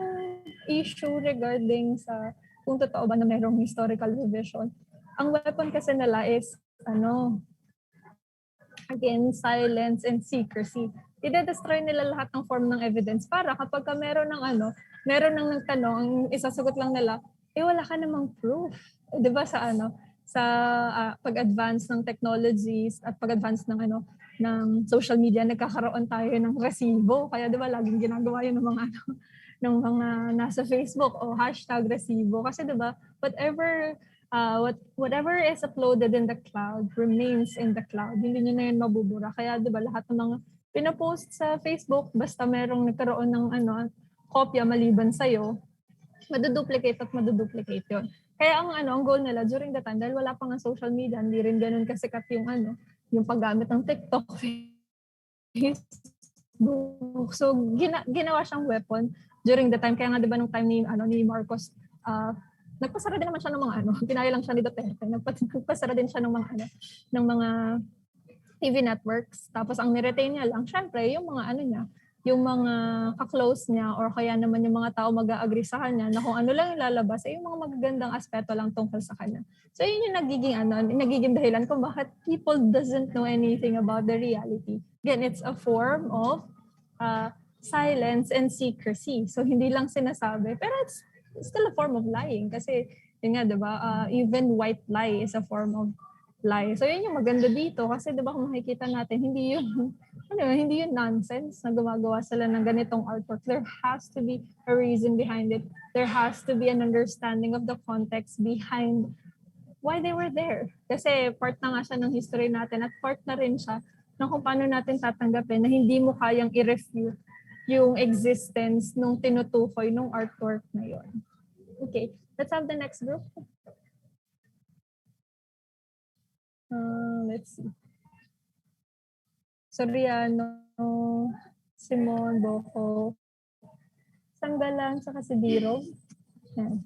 issue regarding sa kung totoo ba na mayroong historical revision, ang weapon kasi nila is, again, silence and secrecy. I-destroy nila lahat ng form ng evidence para kapag ka meron ng nagtanong, ang isasagot lang nila, wala ka namang proof. 'Di ba sa pag-advance ng technologies at pag-advance ng social media, nagkakaroon tayo ng resibo. Kaya 'di ba laging ginagawa 'yun ng mga ng mga nasa Facebook o #resibo kasi 'di ba whatever is uploaded in the cloud remains in the cloud. Hindi niyo na 'yun mabubura. Kaya 'di ba lahat ng mga pinopost sa Facebook basta merong nagkaroon ng kopya maliban sa iyo, maduduplicate 'yon. Kaya ang goal nila during the time, dahil wala pa nga social media, hindi rin ganun kasikat yung paggamit ng TikTok, Facebook. So, ginawa siyang weapon during the time. Kaya nga, di ba, nung time ni Marcos, nagpasara din naman siya ng mga pinaya lang siya ni Duterte. Nagpasara din siya ng mga TV networks. Tapos, ang niretain niya lang, syempre, yung mga yung mga ka-close niya or kaya naman yung mga tao mag-a-agree sa kanya na kung ano lang ilalabas ay yung mga magagandang aspeto lang tungkol sa kanya. So yun yung nagiging dahilan kung bakit people doesn't know anything about the reality. Again, it's a form of silence and secrecy. So hindi lang sinasabi, pero it's still a form of lying kasi yun nga, diba, even white lie is a form of lie. So yun yung maganda dito kasi diba kung makikita natin, hindi yun nonsense na gumagawa sila ng ganitong artwork. There has to be a reason behind it. There has to be an understanding of the context behind why they were there. Kasi part na nga siya ng history natin at part na rin siya ng kung paano natin tatanggapin na hindi mo kayang i-refute yung existence nung tinutukoy nung artwork na yon. Okay, let's have the next group. Let's see. Soriano, Simon, Boko, Sanggalang, saka si Biro. Yan.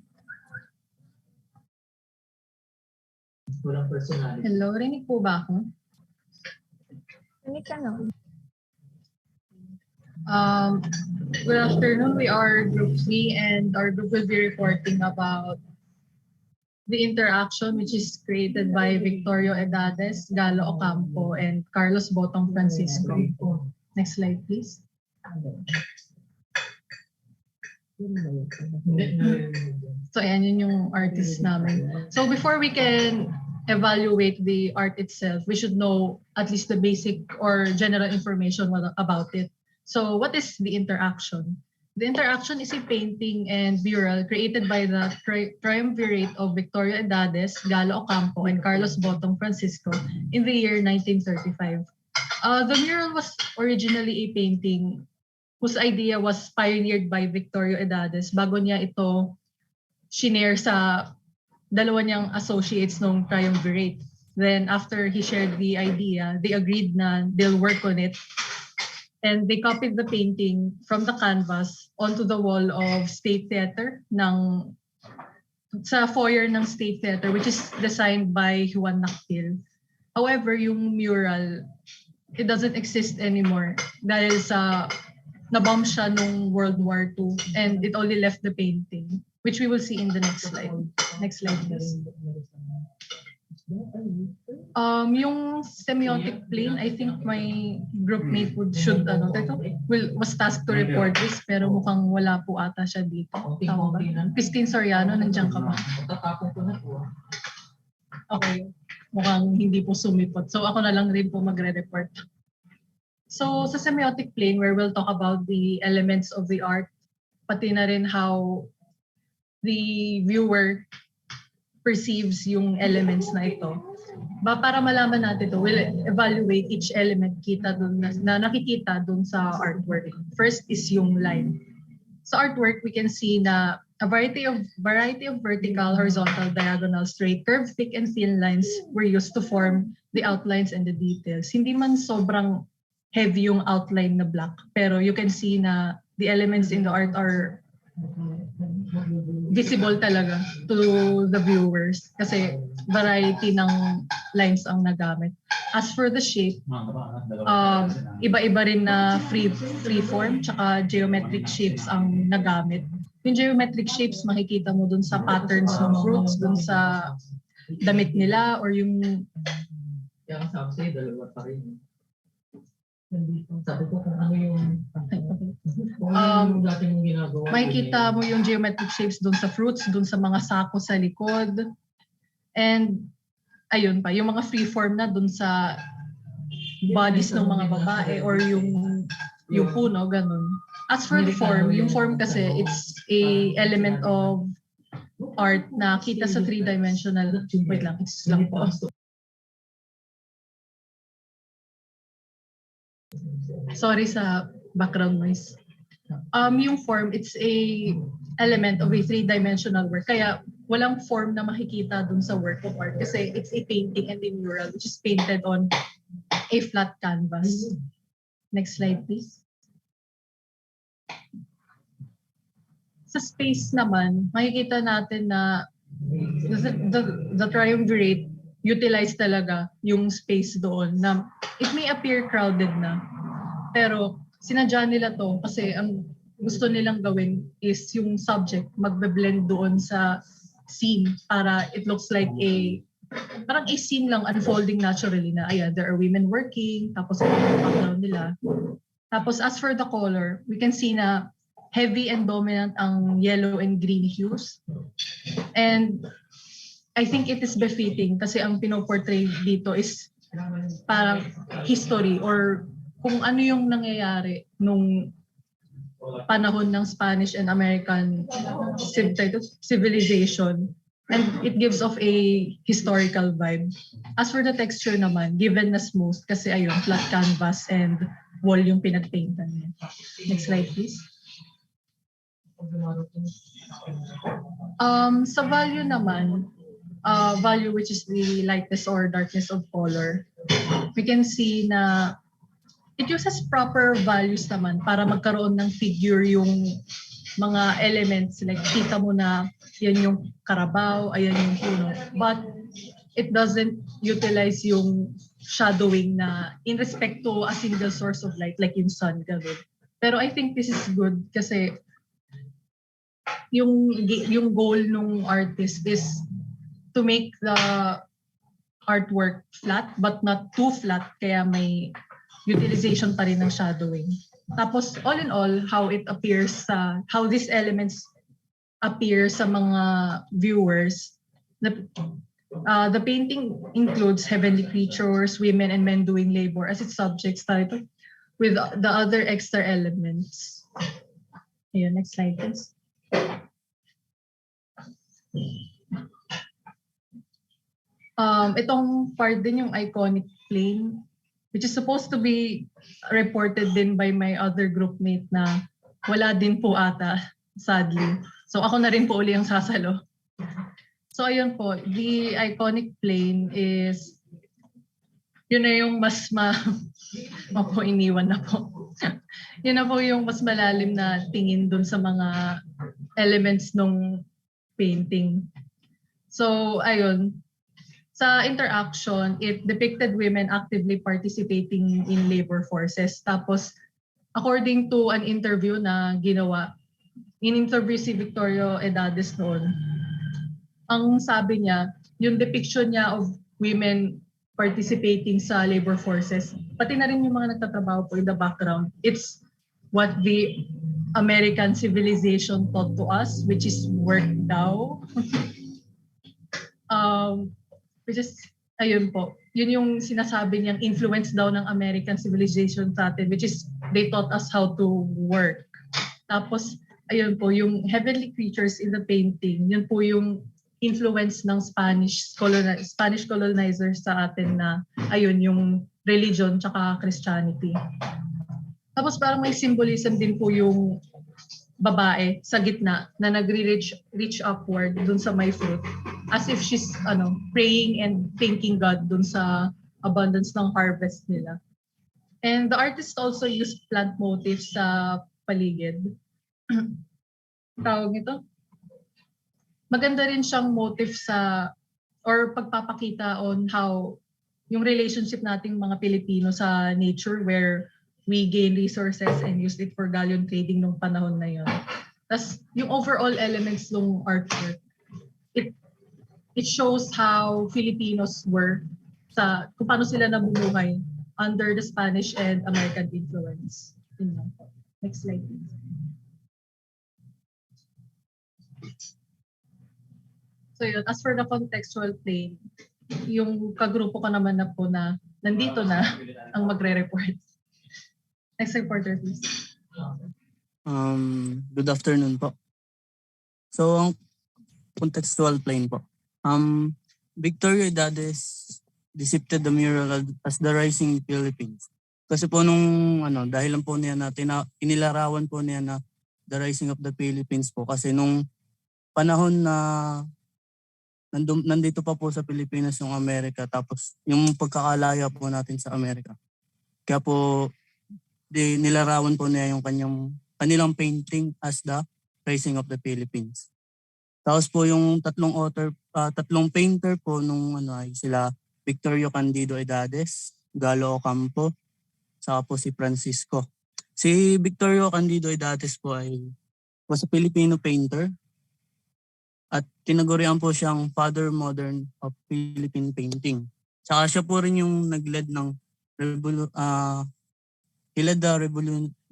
Hello, rinig po ba ako? Rinig ka na. Good afternoon. We are Group 3 and our group will be reporting about the interaction which is created by Victorio Edades, Galo Ocampo, and Carlos Botong Francisco. Next slide, please. So, ayan yun yung artist namin. So, before we can evaluate the art itself, we should know at least the basic or general information about it. So, what is the interaction? The interaction is a painting and mural created by the triumvirate of Victorio Edades, Galo Ocampo, and Carlos Botong Francisco in the year 1935. The mural was originally a painting whose idea was pioneered by Victorio Edades bago niya ito shinare sa dalawa niyang associates nung triumvirate. Then after he shared the idea, they agreed na they'll work on it. And they copied the painting from the canvas onto the wall of State Theater sa foyer ng State Theater, which is designed by Juan Nakpil. However, yung mural, it doesn't exist anymore dahil sa nabomb siya nung World War II and it only left the painting, which we will see in the next slide. Next slide, please. Yung semiotic plane, I think my groupmate was tasked to report this, pero mukhang wala po ata siya dito. Tama ba? Christine Soriano, nandiyan ka ba? Okay, mukhang hindi po sumipot. So ako na lang rin po magre-report. So sa semiotic plane, where we'll talk about the elements of the art, pati na rin how the viewer perceives yung elements na ito. Para malaman natin ito, we'll evaluate each element na nakikita dun sa artwork. First is yung line. Sa artwork, we can see na a variety of vertical, horizontal, diagonal, straight, curved, thick, and thin lines were used to form the outlines and the details. Hindi man sobrang heavy yung outline na black, pero you can see na the elements in the art are visible talaga to the viewers kasi variety ng lines ang nagamit. As for the shape, iba-iba rin na free form tsaka geometric shapes ang nagamit. Yung geometric shapes makikita mo dun sa patterns ng fruits, dun sa damit nila or yung sabi ko kung ano yung dati mong ginagawa. makikita mo yung geometric shapes dun sa fruits, dun sa mga sako sa likod. And ayun pa, yung mga free form na dun sa bodies ng mga babae or yung puno, ganun. As for the form, yung form kasi it's a element of art na kita sa three-dimensional. Wait lang, it's lang po. Sorry sa background noise. Yung form, it's a element of a three-dimensional work. Kaya walang form na makikita dun sa work of art kasi it's a painting and a mural which is painted on a flat canvas. Next slide, please. Sa space naman, makikita natin na the triumvirate utilize talaga yung space doon na it may appear crowded na. Pero sinadya nila to kasi ang gusto nilang gawin is yung subject magbe-blend doon sa scene para it looks like parang a scene lang unfolding naturally na ayan, there are women working, tapos yung background nila. Tapos as for the color, we can see na heavy and dominant ang yellow and green hues. And I think it is befitting kasi ang pinoportray dito is parang history or kung ano yung nangyayari nung panahon ng Spanish and American civilization, and it gives off a historical vibe. As for the texture naman, given na smooth kasi ayun, flat canvas and wall yung pinagpaintan niya. Next slide, please. Sa value naman, value which is the lightness or darkness of color, we can see na it uses proper values naman para magkaroon ng figure yung mga elements. Like, kita mo na yan yung karabaw, ayan yung puno. But it doesn't utilize yung shadowing na in respect to a single source of light, like yung sun, gano'n. Pero I think this is good kasi yung goal ng artist is to make the artwork flat but not too flat, kaya may utilization pa rin ng shadowing. Tapos all in all, how it appears how these elements appear sa mga viewers. The painting includes heavenly creatures, women and men doing labor as its subjects title with the other extra elements. Ayun, next slide please. Itong part din yung iconic plane, which is supposed to be reported din by my other groupmate na wala din po ata, sadly. So ako na rin po uli ang sasalo. So ayun po, the iconic plane is, yun na yung mas Opo, iniwan na po. Yun na po yung mas malalim na tingin dun sa mga elements ng painting. So ayun, sa interaction, it depicted women actively participating in labor forces. Tapos, according to an interview na ginawa, in-interview si Victorio Edades noon, ang sabi niya, yung depiction niya of women participating sa labor forces, pati na rin yung mga nagtatrabaho po in the background, it's what the American civilization taught to us, which is work daw. Which is, ayun po, yun yung sinasabi niyang influence daw ng American civilization sa atin, which is they taught us how to work. Tapos, ayun po, yung heavenly creatures in the painting, yun po yung influence ng Spanish colonizers sa atin na, ayun, yung religion tsaka Christianity. Tapos parang may symbolism din po yung babae sa gitna na nagre-reach upward dun sa may fruit, as if she's praying and thanking God dun sa abundance ng harvest nila. And the artist also used plant motifs sa paligid. Tawag nito? maganda rin siyang motive sa or pagpapakita on how yung relationship nating mga Pilipino sa nature where we gain resources and use it for galleon trading nung panahon na yun. Tapos yung overall elements ng artwork, it shows how Filipinos were kung paano sila nabubuhay under the Spanish and American influence. Yun lang po. Next slide please. So yun, as for the contextual plane, yung kagrupo ko naman na po na nandito na ang magre-report. Next reporter please. Good afternoon po. So, ang contextual plane po. Victoria Edades depicted the mural as the rising Philippines. Kasi po nung dahil lang po niya inilarawan po niya na the rising of the Philippines po kasi nung panahon na nandito pa po sa Pilipinas yung Amerika tapos yung pagkakalaya po natin sa Amerika. Kaya po nilarawan po niya yung kanilang painting as the rising of the Philippines. Tapos po yung tatlong painter po nung ay sila Victorio Candido Edades, Galo Ocampo, saka po si Francisco. Si Victorio Candido Edades po was a Filipino painter at tinagurian po siyang father modern of Philippine painting. Saka siya po rin yung nag-lead ng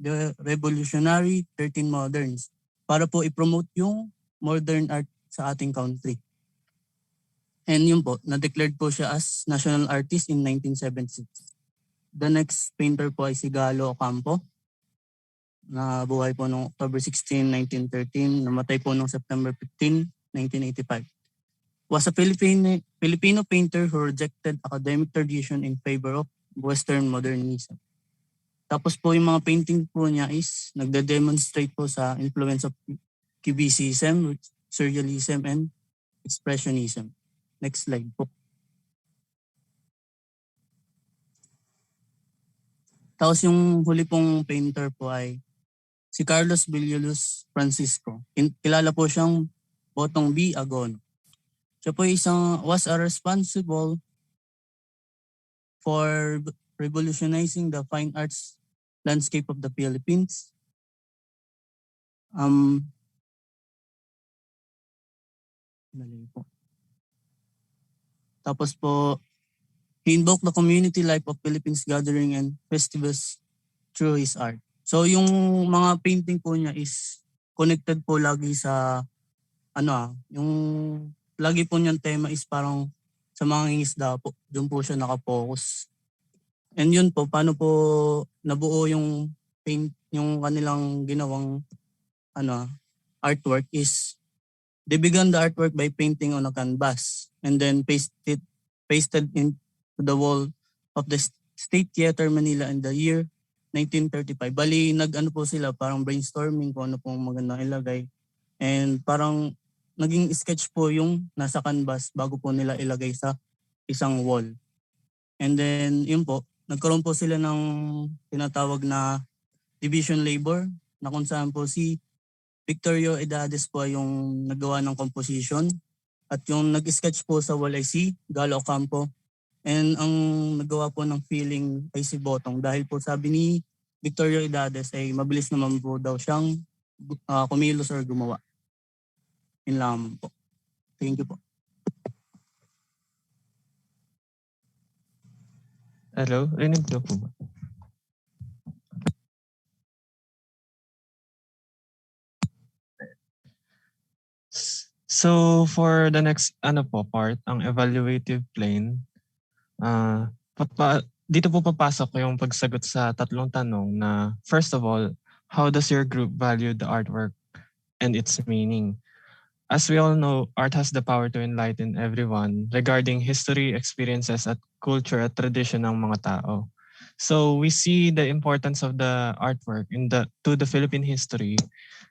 the Revolutionary 13 Moderns para po i-promote yung modern art sa ating country. And yun po, na-declared po siya as national artist in 1976. The next painter po ay si Galo Ocampo, na buhay po noong October 16, 1913, namatay po noong September 15, 1985. Was a Filipino painter who rejected academic tradition in favor of Western modernism. Tapos po yung mga painting po niya is nagde-demonstrate po sa influence of Cubicism, Surrealism, and Expressionism. Next slide po. Tapos yung huli pong painter po ay si Carlos Villulus Francisco. Kilala po siyang Botong B. Agono. Siya po was responsible for revolutionizing the fine arts landscape of the Philippines. Tapos po, he invoked the community life of Philippines gathering and festivals through his art. So yung mga painting po niya is connected po lagi sa yung lagi po niyang tema is parang sa mga ngingisda po. Doon po siya nakapokus. And yun po, paano po nabuo yung kanilang ginawang artwork is they began the artwork by painting on a canvas and then pasted into the wall of the State Theater Manila in the year 1935. Bali, po sila, parang brainstorming kung ano pong magandang ilagay. And parang naging sketch po yung nasa canvas bago po nila ilagay sa isang wall. And then, yun po, nagkaroon po sila ng tinatawag na division labor na kung saan po si Victorio Edades po yung nagawa ng composition at yung nag-sketch po sa wall ay si Galo Ocampo and ang nagawa po ng feeling ay si Botong dahil po sabi ni Victorio Edades ay mabilis naman po daw siyang kumilos or gumawa. Yun lang po. Thank you po. Hello, rinig niyo po ba? So for the next part, ang evaluative plane, dito po papasok yung pagsagot sa tatlong tanong na first of all, how does your group value the artwork and its meaning? As we all know, art has the power to enlighten everyone regarding history, experiences, at culture at tradition ng mga tao. So we see the importance of the artwork to the Philippine history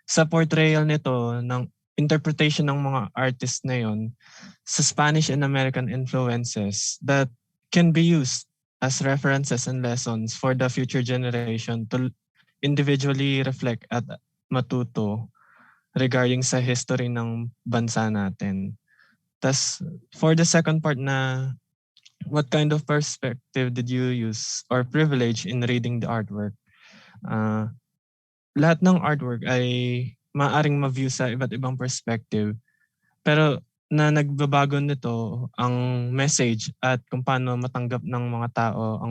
sa portrayal nito ng interpretation ng mga artists na yon sa Spanish and American influences that can be used as references and lessons for the future generation to individually reflect at matuto regarding sa history ng bansa natin. Tas for the second part na what kind of perspective did you use or privilege in reading the artwork? Lahat ng artwork ay maaring ma-view sa iba't ibang perspective. Pero na nagbabago nito ang message at kung paano matanggap ng mga tao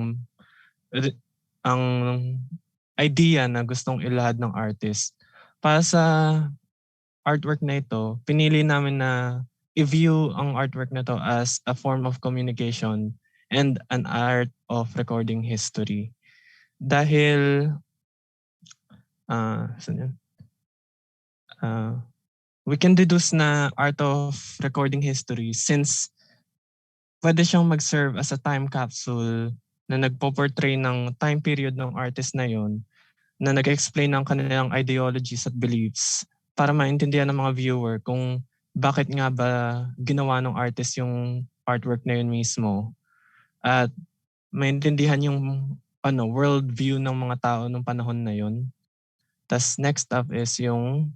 ang idea na gustong ilahad ng artist. Para sa artwork na ito, pinili namin na i-view ang artwork na to as a form of communication and an art of recording history. Dahil we can deduce na art of recording history since pwede siyang mag-serve as a time capsule na nagpo-portray ng time period ng artist na yon, na nag-explain ng kanilang ideologies at beliefs para maintindihan ng mga viewer kung bakit nga ba ginawa ng artist yung artwork na yun mismo. At maintindihan yung world view ng mga tao nung panahon na yun. Tas next up is yung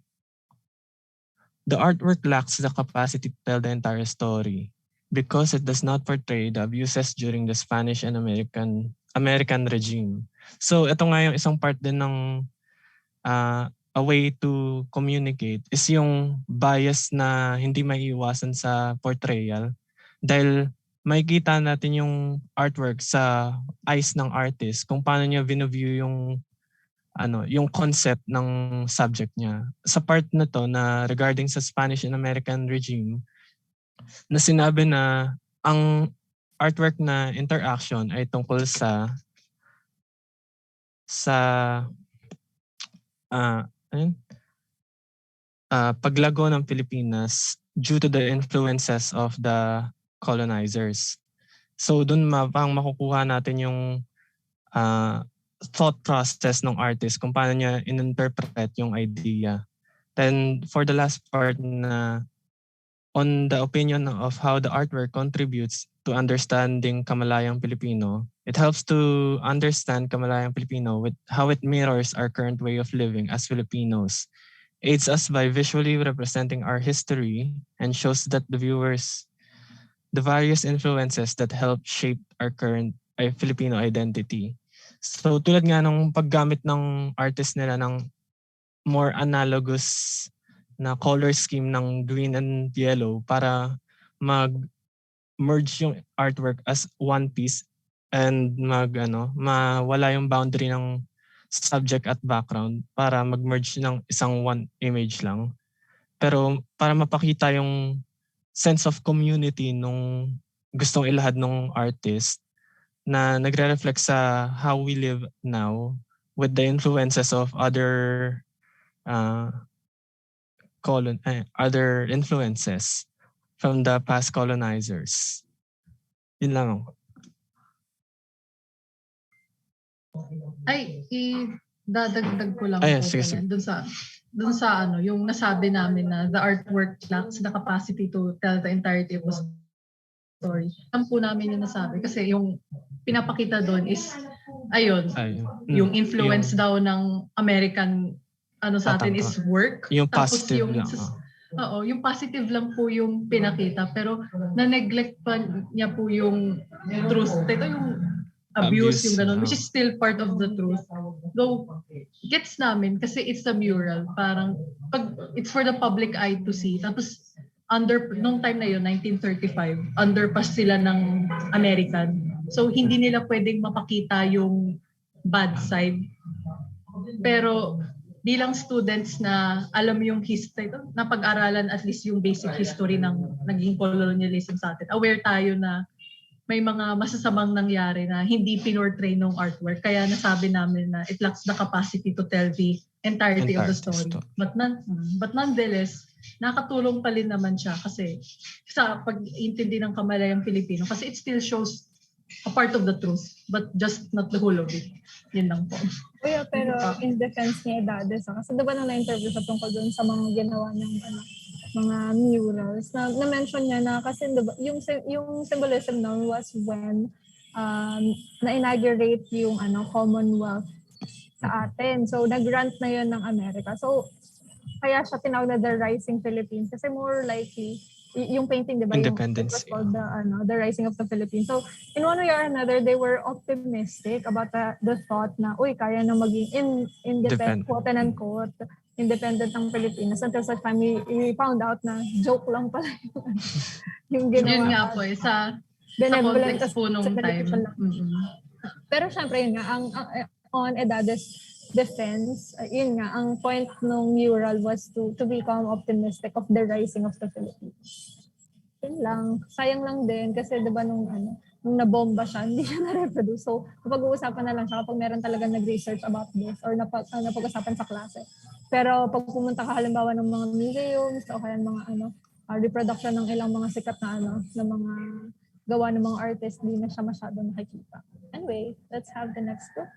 the artwork lacks the capacity to tell the entire story because it does not portray the abuses during the Spanish and American regime. So ito nga yung isang part din ng a way to communicate is yung bias na hindi maiiwasan sa portrayal. Dahil makikita natin yung artwork sa eyes ng artist kung paano niya view yung concept ng subject niya. Sa part na to na regarding sa Spanish and American regime, na sinabi na ang artwork na interaction ay tungkol sa paglago ng Pilipinas due to the influences of the colonizers. So doon makukuha natin yung thought process ng artist kung paano niya in-interpret yung idea. Then for the last part na on the opinion of how the artwork contributes to understanding Kamalayang Pilipino, it helps to understand Kamalayang Filipino with how it mirrors our current way of living as Filipinos, aids us by visually representing our history, and shows that the viewers the various influences that help shape our current Filipino identity. So tulad nga ng paggamit ng artist nila ng more analogous na color scheme ng green and yellow para mag-merge yung artwork as one piece and mawala yung boundary ng subject at background para mag-merge ng isang one image lang. Pero para mapakita yung sense of community nung gustong ilahad ng artist na nagre-reflect sa how we live now with the influences of other other influences from the past colonizers. Yun lang ako. Ay, dadagdag ko lang sige. dun sa yung nasabi namin na the artwork lacks the capacity to tell the entirety of the story. Alam po namin yung nasabi kasi yung pinapakita doon is yung influence daw ng American sa atin is work. Yung Tapos positive lang. Yung positive lang po yung pinakita pero na-neglect pa niya po yung truth. Ito yung abuse yung ganun, which is still part of the truth. Though, gets namin kasi it's a mural. Parang, it's for the public eye to see. Tapos, nung time na yun, 1935, underpass sila ng American. So, hindi nila pwedeng mapakita yung bad side. Pero, bilang students na alam yung history, napag-aralan at least yung basic history ng naging colonialism sa atin. Aware tayo na may mga masasamang nangyari na hindi pinortray ng artwork. Kaya nasabi namin na it lacks the capacity to tell the entirety of the story. But nonetheless, nakatulong pa rin naman siya kasi sa pag-intindi ng Kamalayang Pilipino kasi it still shows a part of the truth but just not the whole of it. Yun lang po. Pero in defense ni Edades, kasi diba nang na-interview sa tungkol doon sa mga ginawa ng mga murals, na-mention niya na kasi diba, yung symbolism noon was when na-inaugurate yung Commonwealth sa atin. So nag-grant na yun ng Amerika. So kaya siya tinawag na The Rising Philippines kasi more likely yung painting, di ba? It was Independence. called the Rising of the Philippines. So, in one way or another, they were optimistic about the thought na, uy, kaya na maging independent, quote and unquote, independent ng Pilipinas. Until such time, we found out na joke lang pala yung ginawa. Yun nga po, sa context po nung time. Pero syempre, yun nga, on Edades defense, yun nga, ang point ng mural was to become optimistic of the rising of the Philippines. Yun lang. Sayang lang din kasi diba nung nabomba siya, hindi siya na-reproduce. So, napag-uusapan na lang siya kapag meron talaga nag-research about this or napag-usapan sa klase. Pero pag pumunta ka halimbawa ng mga museums o kaya mga reproduction ng ilang mga sikat na ng mga gawa ng mga artist, hindi na siya masyado nakikita. Anyway, let's have the next book.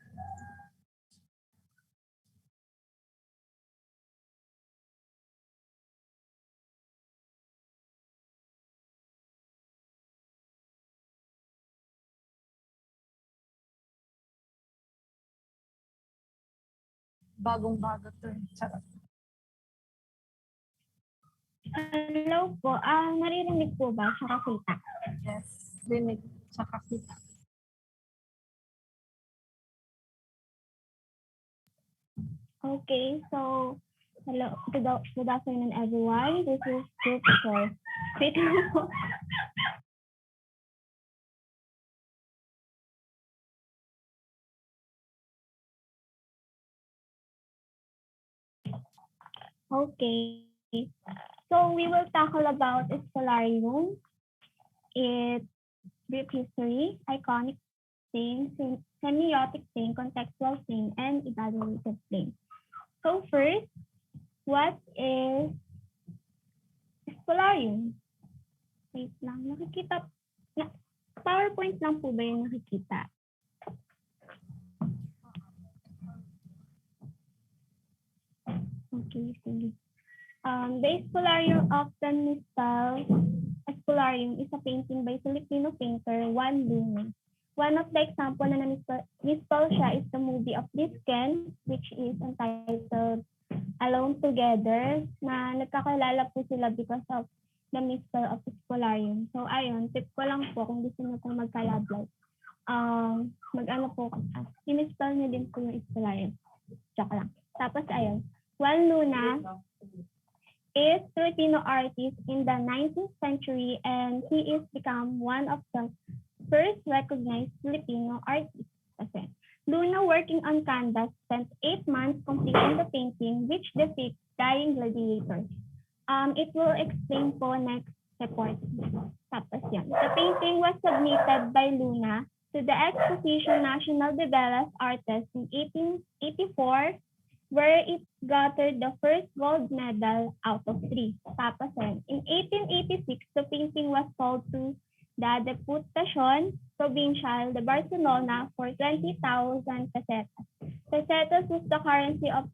Bagong-bago to. Charot. Hello po. Naririnig po ba? Tsaka kita? Yes. Rinig. Tsaka kita. Okay. So, hello. Good afternoon, everyone. This is Group 4. Wait lang po. Okay. So we will tackle about Spolarium, its brief history, iconic thing, semiotic thing, contextual thing, and evaluative thing. So first, what is Spolarium? Wait lang, nakikita, PowerPoint lang po ba yung nakikita? Okay, sige. The Spolarium, often misspelled Spolarium, is a painting by Filipino painter Juan Luna. One of the examples na misspell siya is the movie of Disken, which is entitled Alone Together, na nagkakilala po sila because of the misspell of Spolarium. So ayun, tip ko lang po kung gusto niyo pong magka-love mag-ano po, i-misspell niyo din po yung Spolarium. Joke lang. Tapos ayun, Juan Luna is Filipino artist in the 19th century, and he is become one of the first recognized Filipino artists. Kasi Luna, working on canvas, spent 8 months completing the painting, which depicts dying gladiators. It will explain po next report. Tapos yan. The painting was submitted by Luna to the Exposition Nacional de Bellas Artes in 1884, where it gathered the first gold medal out of 3. Tapos in 1886, the painting was sold to the Deputación Provincial de Barcelona for 20,000 pesetas. Pesetas was the currency of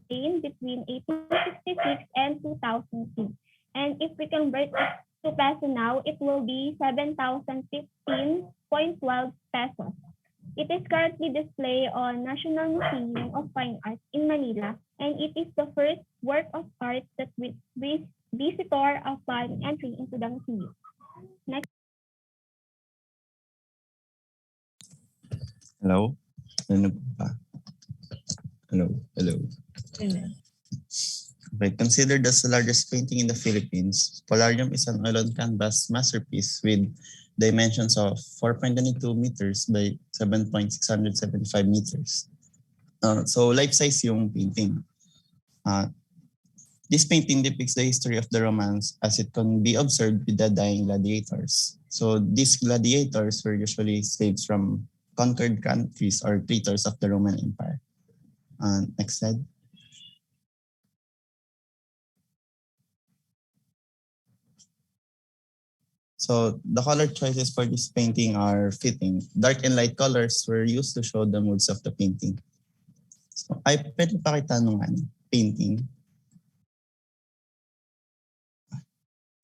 Spain between 1866 and 2003. And if we convert it to peso now, it will be 7,015.12 pesos. It is currently displayed on National Museum of Fine Arts in Manila, and it is the first work of art that visitor upon entry into the museum. Next. Hello? Ano pa? Hello? Okay, considered as the largest painting in the Philippines, Spolarium is an oil on canvas masterpiece with dimensions of 4.22 meters by 7.675 meters. So life-size yung painting. This painting depicts the history of the Romans as it can be observed with the dying gladiators. So these gladiators were usually slaves from conquered countries or traitors of the Roman Empire. Next slide. So the color choices for this painting are fitting. Dark and light colors were used to show the moods of the painting. So, pwede pakita nung painting.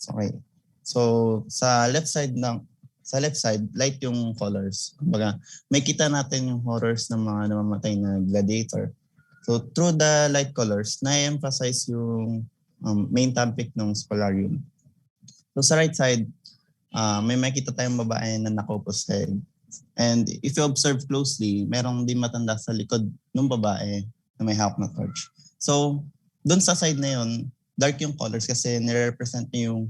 Okay. So sa left side, light yung colors. Kumbaga, may kita natin yung horrors ng mga namamatay na gladiator. So through the light colors, na-emphasize yung main topic ng spolarium. So sa right side, may makita tayong babae na nakaupo sa head. And if you observe closely, merong di matanda sa likod ng babae na may hawak na torch. So doon sa side na yun, dark yung colors kasi nire-represent niya yung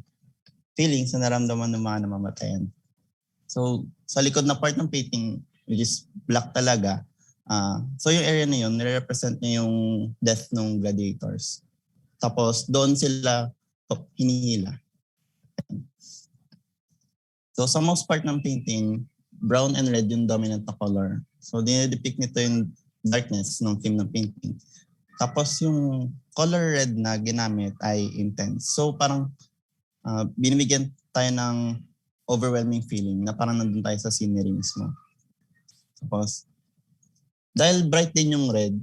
feelings na naramdaman ng mga namamatayan. So sa likod na part ng painting, which is black talaga, so yung area na yun, nire-represent niya yung death ng gladiators. Tapos doon sila hinihila. So sa most part ng painting, brown and red yung dominant na color. So dinidepict nito yung darkness ng theme ng painting. Tapos yung color red na ginamit ay intense. So parang binibigyan tayo ng overwhelming feeling na parang nandun tayo sa scenery mismo. Tapos dahil bright din yung red,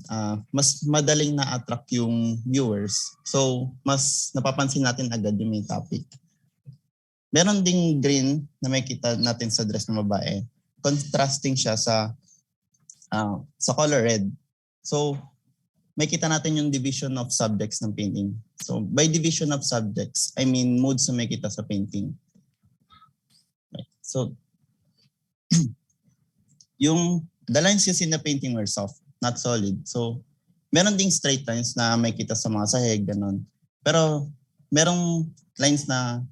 mas madaling na-attract yung viewers. So mas napapansin natin agad yung main topic. Meron ding green na may kita natin sa dress ng babae. Contrasting siya sa color red. So, may kita natin yung division of subjects ng painting. So, by division of subjects, I mean moods na may kita sa painting. So, the lines you see na painting were soft, not solid. So, meron ding straight lines na may kita sa mga sahig, ganon. Pero, merong lines na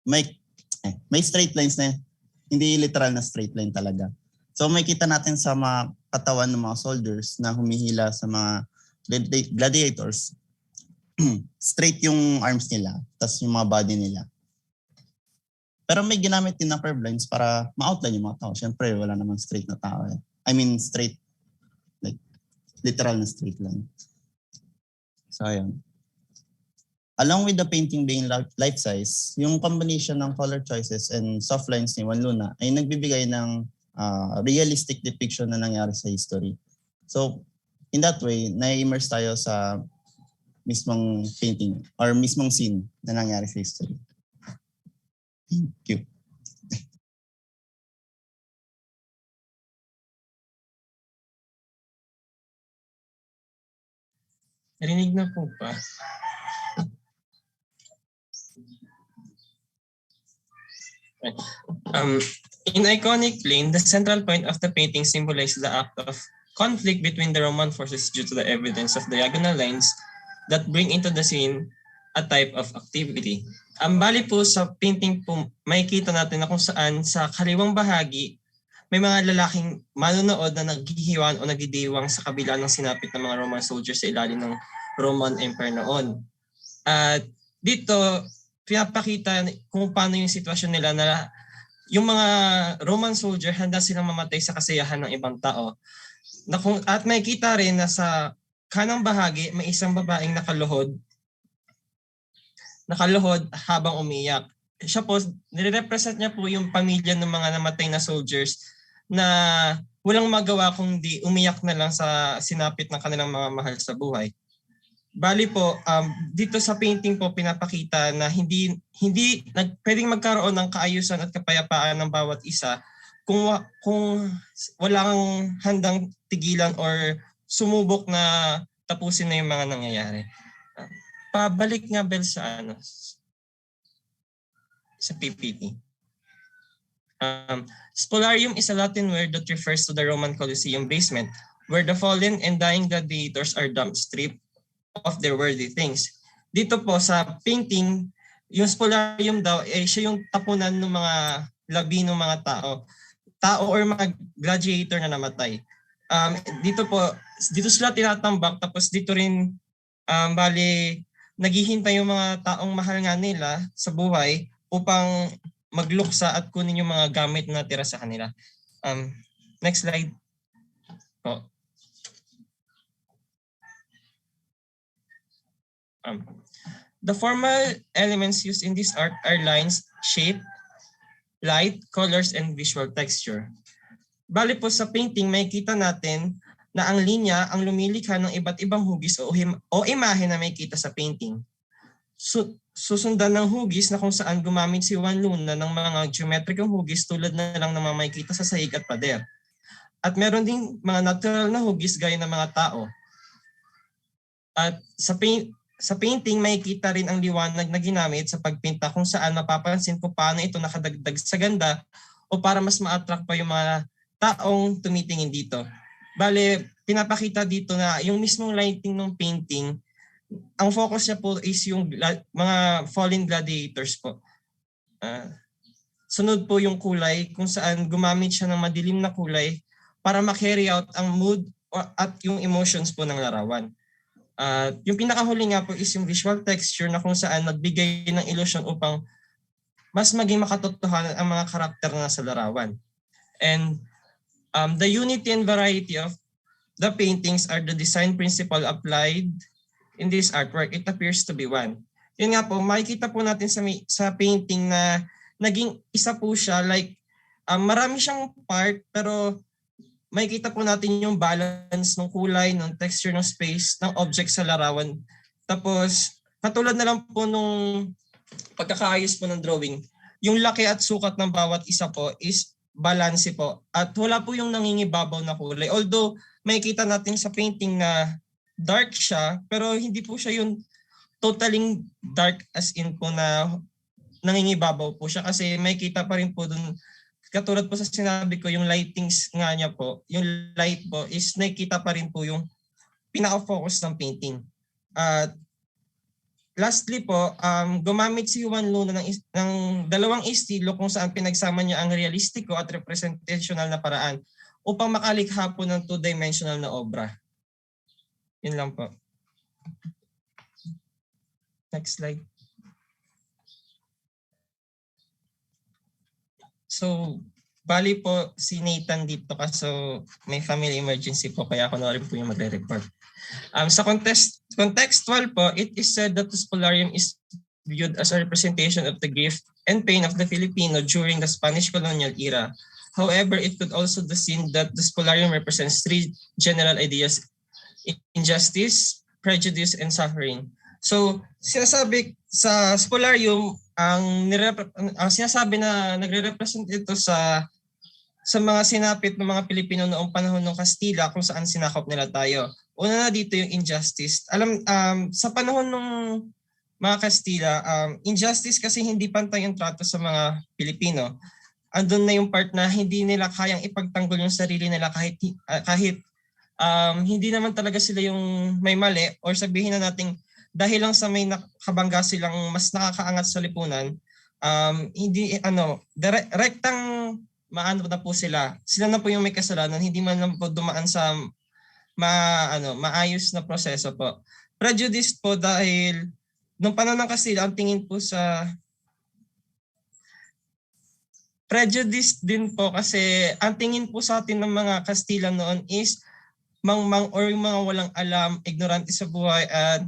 may straight lines na hindi literal na straight line talaga. So may kita natin sa mga katawan ng mga soldiers na humihila sa mga gladiators. Straight yung arms nila, tas yung mga body nila. Pero may ginamit din na curve lines para ma-outline yung mga tao. Siyempre, wala namang straight na tao. I mean straight, like literal na straight line. So ayun. Along with the painting being life-size, yung combination ng color choices and soft lines ni Juan Luna ay nagbibigay ng realistic depiction na nangyari sa history. So, in that way, na-immerse tayo sa mismong painting or mismong scene na nangyari sa history. Thank you. Narinig na po ba? In iconic plane, the central point of the painting symbolizes the act of conflict between the Roman forces due to the evidence of diagonal lines that bring into the scene a type of activity. Bali po sa painting po, makikita natin na kung saan sa kaliwang bahagi, may mga lalaking manonood na naghihiwan o nagidiwang sa kabila ng sinapit ng mga Roman soldiers sa ilalim ng Roman Empire noon. At dito, pinapakita kung paano yung sitwasyon nila na yung mga Roman soldier handa silang mamatay sa kasiyahan ng ibang tao. At makikita rin na sa kanang bahagi may isang babaeng nakaluhod habang umiyak. Siya po, nire-represent niya po yung pamilya ng mga namatay na soldiers na walang magawa kundi umiyak na lang sa sinapit ng kanilang mga mahal sa buhay. Bali po, dito sa painting po pinapakita na hindi pwedeng magkaroon ng kaayusan at kapayapaan ng bawat isa kung walang handang tigilan or sumubok na tapusin na yung mga nangyayari. Pabalik nga Bel sa PPT. Spolarium is a Latin word that refers to the Roman Colosseum basement where the fallen and dying gladiators are dumped-stripped of their worthy things. Dito po sa painting, yung spolarium daw siya yung tapunan ng mga labi ng mga tao or mga gladiator na namatay. Dito sila tinatambak tapos dito rin bali naghihintay yung mga taong mahal nga nila sa buhay upang magluksa at kunin yung mga gamit na tira sa kanila. Next slide. Oh. The formal elements used in this art are lines, shape, light, colors, and visual texture. Bali po sa painting, makikita natin na ang linya ang lumilikha ng iba't ibang hugis o imahe na makikita sa painting. Susundan ng hugis na kung saan gumamit si Juan Luna ng mga geometricong hugis tulad na lang ng mga makikita sa sahig at pader. At meron din mga natural na hugis gaya ng mga tao. At sa painting, makikita rin ang liwanag na ginamit sa pagpinta kung saan mapapansin kung paano ito nakadagdag sa ganda o para mas ma-attract pa yung mga taong tumitingin dito. Bale, pinapakita dito na yung mismong lighting ng painting, ang focus niya po is yung mga fallen gladiators po. Sunod po yung kulay kung saan gumamit siya ng madilim na kulay para ma-carry out ang mood at yung emotions po ng larawan. Yung pinakahuli nga po is yung visual texture na kung saan nagbigay ng illusion upang mas maging makatotohanan ang mga karakter na sa larawan. And the unity and variety of the paintings are the design principle applied in this artwork. It appears to be one. Yun nga po, makikita po natin sa painting na naging isa po siya, like marami siyang part pero makikita po natin yung balance ng kulay, ng texture, ng space, ng object sa larawan. Tapos, katulad na lang po nung pagkakaayos po ng drawing, yung laki at sukat ng bawat isa po is balance po. At wala po yung nangingibabaw na kulay. Although, makikita natin sa painting na dark siya, pero hindi po siya yung totally dark as in po na nangingibabaw po siya. Kasi makikita pa rin po dun, katulad po sa sinabi ko, yung lightings nga niya po, yung light po is nakikita pa rin po yung pinaka-focus ng painting. At lastly po, gumamit si Juan Luna ng dalawang estilo kung saan pinagsama niya ang realistiko at representational na paraan upang makalikha po ng two-dimensional na obra. Yun lang po. Next slide. So, bali po si Nathan dito kaso may family emergency po kaya ako na rin po yung magre-report. Sa contextual po, it is said that the Spolarium is viewed as a representation of the grief and pain of the Filipino during the Spanish colonial era. However, it could also be seen that the Spolarium represents three general ideas: injustice, prejudice, and suffering. So, sinasabi sa Spolarium, ang sinasabi na nagre-represent ito sa mga sinapit ng mga Pilipino noong panahon ng Kastila kung saan sinakop nila tayo. Una na dito yung injustice. Sa panahon ng mga Kastila, injustice kasi hindi pantay yung trato sa mga Pilipino. Andun na yung part na hindi nila kayang ipagtanggol yung sarili nila kahit hindi naman talaga sila yung may mali, or sabihin na natin dahil lang sa may nakabangga silang mas nakakaangat sa lipunan, direktang maano na po sila. Sila na po yung may kasalanan, hindi man lang po dumaan sa maayos na proseso po. Prejudice po dahil nung panahon ng Kastila, ang tingin po sa prejudice din po kasi ang tingin po sa atin ng mga Kastila noon is mangmang or yung mga walang alam, ignorante sa buhay, at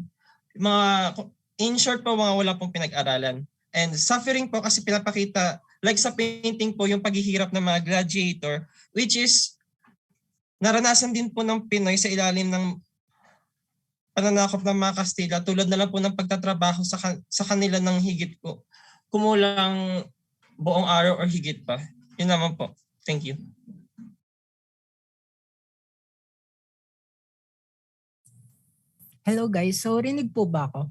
in short po, mga wala pong pinag-aralan. And suffering po kasi pinapakita, like sa painting po, yung paghihirap ng mga gladiator, which is naranasan din po ng Pinoy sa ilalim ng pananakop ng mga Kastila, tulad na lang po ng pagtatrabaho sa kanila ng higit po. Kumulang buong araw or higit pa. Yun naman po. Thank you. Hello guys, so rinig po ba ako?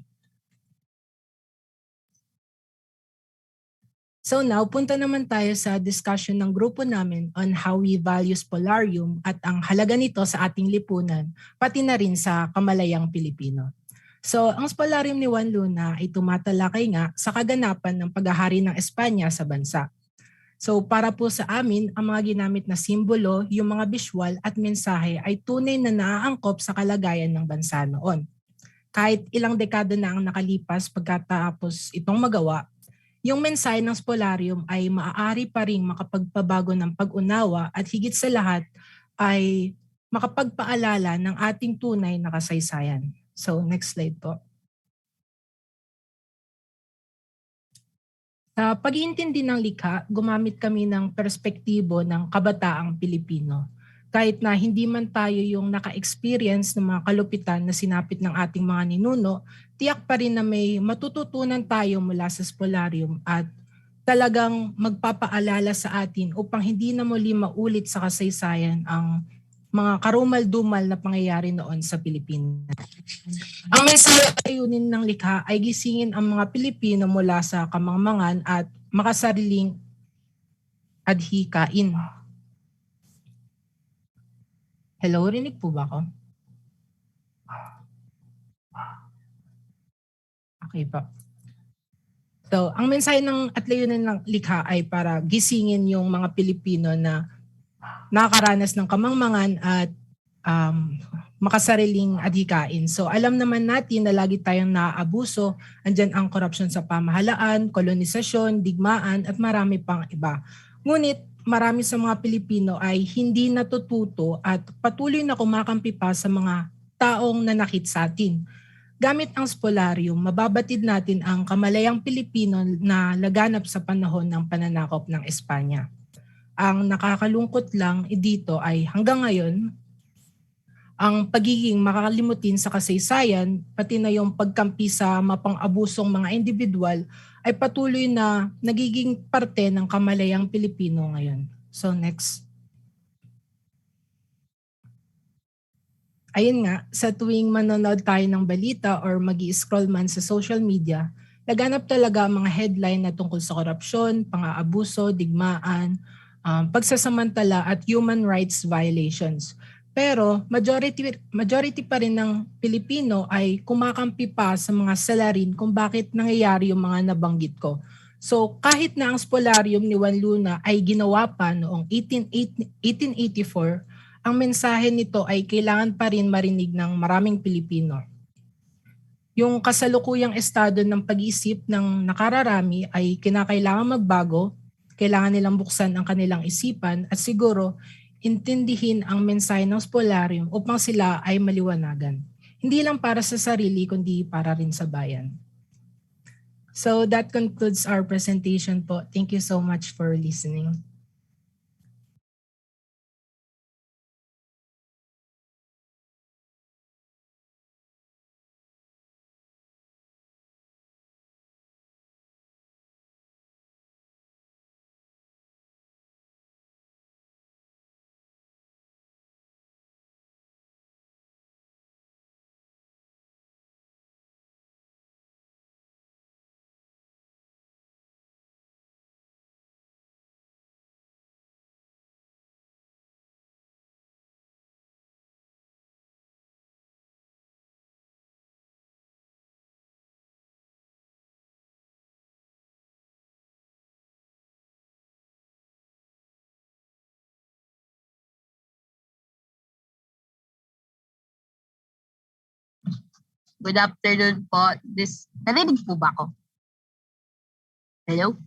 So now, punta naman tayo sa discussion ng grupo namin on how we value Spolarium at ang halaga nito sa ating lipunan, pati na rin sa kamalayang Pilipino. So ang Spolarium ni Juan Luna ay tumatalakay nga sa kaganapan ng paghahari ng Espanya sa bansa. So para po sa amin, ang mga ginamit na simbolo, yung mga visual at mensahe ay tunay na naaangkop sa kalagayan ng bansa noon. Kahit ilang dekada na ang nakalipas pagkatapos itong magawa, yung mensahe ng Spolarium ay maaari pa ring makapagpabago ng pag-unawa at higit sa lahat ay makapagpaalala ng ating tunay na kasaysayan. So next slide po. Sa pag-iintindi ng likha, gumamit kami ng perspektibo ng kabataang Pilipino. Kahit na hindi man tayo yung naka-experience ng mga kalupitan na sinapit ng ating mga ninuno, tiyak pa rin na may matututunan tayo mula sa Spolarium at talagang magpapaalala sa atin upang hindi na muli maulit sa kasaysayan ang mga karumal-dumal na pangyayari noon sa Pilipinas. Ang mensahe at layunin ng likha ay gisingin ang mga Pilipino mula sa kamangmangan at makasariling adhikain. Hello, rinig po ba ako? Okay pa. So, ang mensahe ng at layunin ng likha ay para gisingin yung mga Pilipino na nakakaranas ng kamangmangan at makasariling adhikain. So, alam naman natin na lagi tayong naaabuso. Andyan ang korupsyon sa pamahalaan, kolonisasyon, digmaan, at marami pang iba. Ngunit, marami sa mga Pilipino ay hindi natututo at patuloy na kumakampi pa sa mga taong nanakit sa atin. Gamit ang spolarium, mababatid natin ang kamalayang Pilipino na laganap sa panahon ng pananakop ng Espanya. Ang nakakalungkot lang dito ay hanggang ngayon, ang pagiging makakalimutin sa kasaysayan, pati na yung pagkampi sa mapang-abusong mga individual ay patuloy na nagiging parte ng kamalayang Pilipino ngayon. So next. Ayun nga, sa tuwing manonood tayo ng balita or magi-scroll man sa social media, laganap talaga ang mga headline na tungkol sa korupsyon, pang-aabuso, digmaan, pagsasamantala at human rights violations. Pero majority pa rin ng Pilipino ay kumakampi pa sa mga salarin kung bakit nangyayari yung mga nabanggit ko. So kahit na ang spolarium ni Juan Luna ay ginawa pa noong 1884, ang mensahe nito ay kailangan pa rin marinig ng maraming Pilipino. Yung kasalukuyang estado ng pag-iisip ng nakararami ay kinakailangan magbago, kailangan nilang buksan ang kanilang isipan at siguro intindihin ang mensahe ng spolarium upang sila ay maliwanagan. Hindi lang para sa sarili kundi para rin sa bayan. So that concludes our presentation po. Thank you so much for listening. Good afternoon po. Narinig po ba ako? Hello?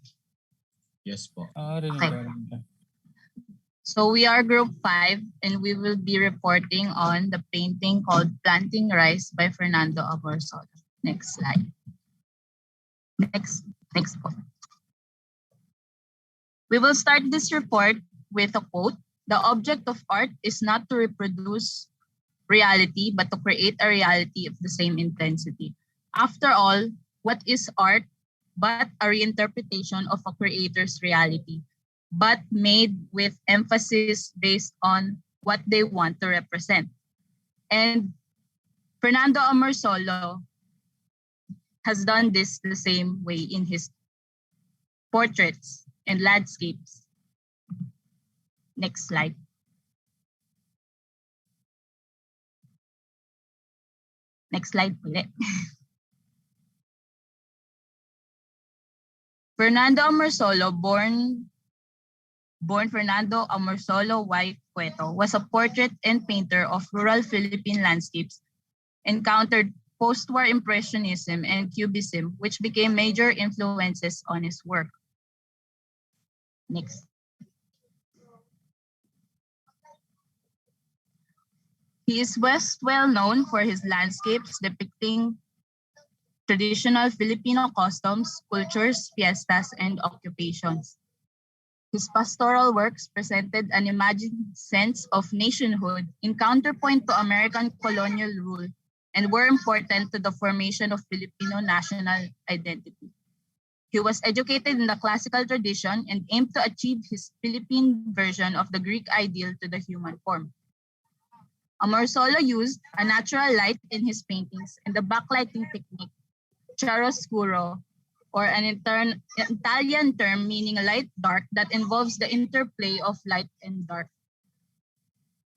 Yes po. Okay. So we are group 5 and we will be reporting on the painting called Planting Rice by Fernando Amorsolo. Next slide. Next po. We will start this report with a quote. The object of art is not to reproduce reality, but to create a reality of the same intensity. After all, what is art but a reinterpretation of a creator's reality, but made with emphasis based on what they want to represent? And Fernando Amorsolo has done this the same way in his portraits and landscapes. Next slide. Next slide ulit. Fernando Amorsolo, born Fernando Amorsolo Y. Cueto, was a portrait and painter of rural Philippine landscapes, encountered post-war Impressionism and Cubism, which became major influences on his work. Next. He is best well known for his landscapes depicting traditional Filipino customs, cultures, fiestas, and occupations. His pastoral works presented an imagined sense of nationhood in counterpoint to American colonial rule and were important to the formation of Filipino national identity. He was educated in the classical tradition and aimed to achieve his Philippine version of the Greek ideal to the human form. Amorsolo used a natural light in his paintings and the backlighting technique, chiaroscuro, or an Italian term meaning light-dark that involves the interplay of light and dark.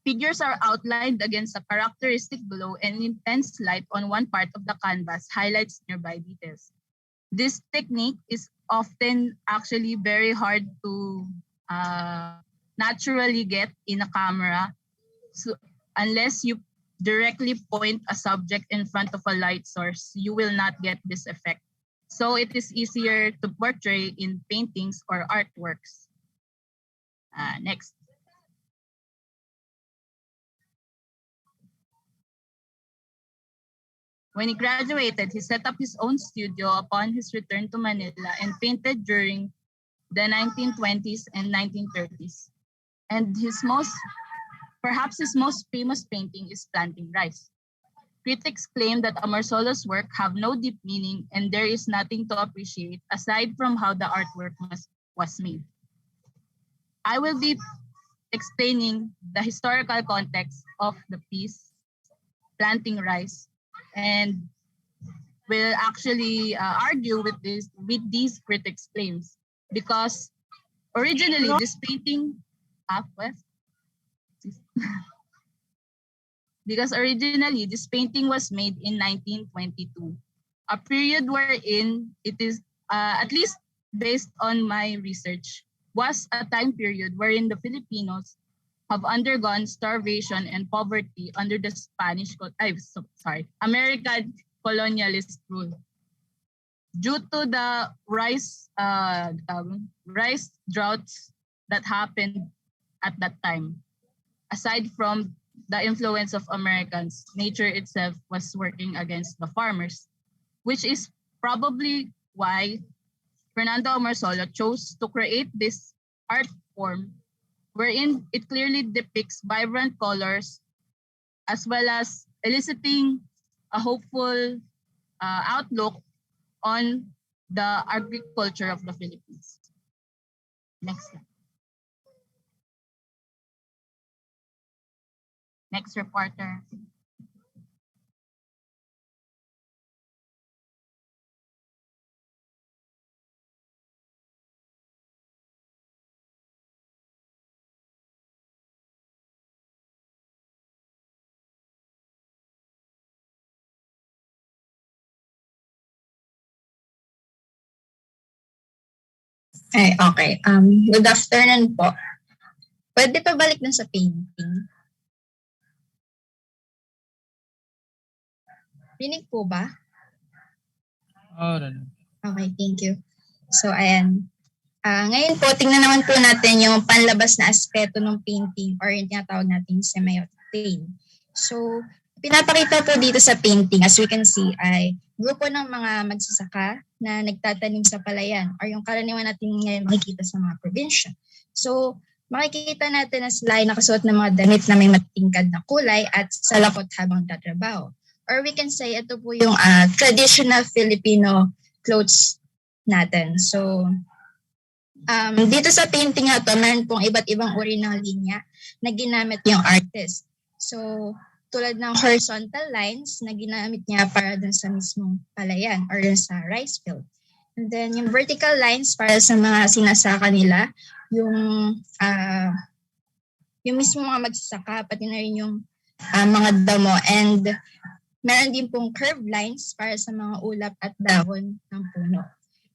Figures are outlined against a characteristic glow and intense light on one part of the canvas highlights nearby details. This technique is often actually very hard to naturally get in a camera, so unless you directly point a subject in front of a light source, you will not get this effect. So it is easier to portray in paintings or artworks. Next. When he graduated, he set up his own studio upon his return to Manila and painted during the 1920s and 1930s. And perhaps his most famous painting is Planting Rice. Critics claim that Amorsolo's work have no deep meaning and there is nothing to appreciate aside from how the artwork was made. I will be explaining the historical context of the piece, Planting Rice, and will actually argue with these critics' claims because originally this painting, because originally this painting was made in 1922, a period wherein it is, at least based on my research, was a time period wherein the Filipinos have undergone starvation and poverty under the American colonialist rule. Due to the rice droughts that happened at that time, aside from the influence of Americans, nature itself was working against the farmers, which is probably why Fernando Amorsolo chose to create this art form wherein it clearly depicts vibrant colors as well as eliciting a hopeful outlook on the agriculture of the Philippines. Next slide. Next reporter. Ay, okay. Good afternoon po. Pwede pa balik na sa painting? Rinig po ba? Okay, thank you. So, ayan. Ngayon po, tingnan naman po natin yung panlabas na aspeto ng painting or yung tinatawag natin semiotic plane. So, pinapakita po dito sa painting, as we can see, ay grupo ng mga magsasaka na nagtatanim sa palayan or yung karaniwan natin ngayon makikita sa mga probinsya. So, makikita natin na sila ay nakasuot ng mga damit na may matitingkad na kulay at salakot habang tatrabaho. Or we can say, ito po yung traditional Filipino clothes natin. So, dito sa painting na ito, meron pong iba't ibang uri ng linya na ginamit yung artist. So, tulad ng horizontal lines na ginamit niya para dun sa mismong palayan or dun sa rice field. And then, yung vertical lines para sa mga sinasaka nila, yung mismo mga magsasaka, pati na rin yung mga damo. And meron din pong curved lines para sa mga ulap at dahon ng puno.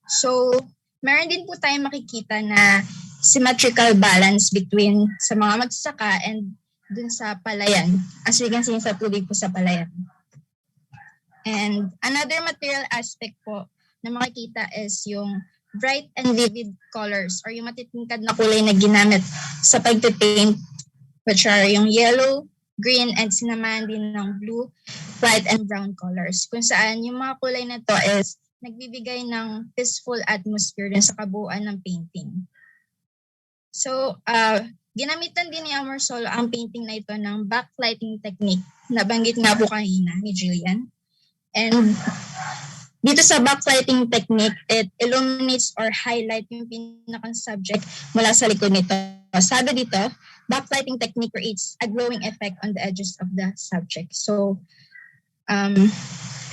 So, meron din po tayong makikita na symmetrical balance between sa mga magsasaka and dun sa palayan. As we can see sa tubig po sa palayan. And another material aspect po na makikita is yung bright and vivid colors or yung matitingkad na kulay na ginamit sa pagpipaint, which are yung yellow, green, and sinamahan din ng blue, white, and brown colors. Kung saan yung mga kulay na to is nagbibigay ng peaceful atmosphere din sa kabuuan ng painting. So, ginamitan din ni Amorsolo ang painting na ito ng backlighting technique na banggit nga po kanina ni Jillian. And dito sa backlighting technique, it illuminates or highlight yung pinakang subject mula sa likod nito. Sabi dito, backlighting technique creates a glowing effect on the edges of the subject. So,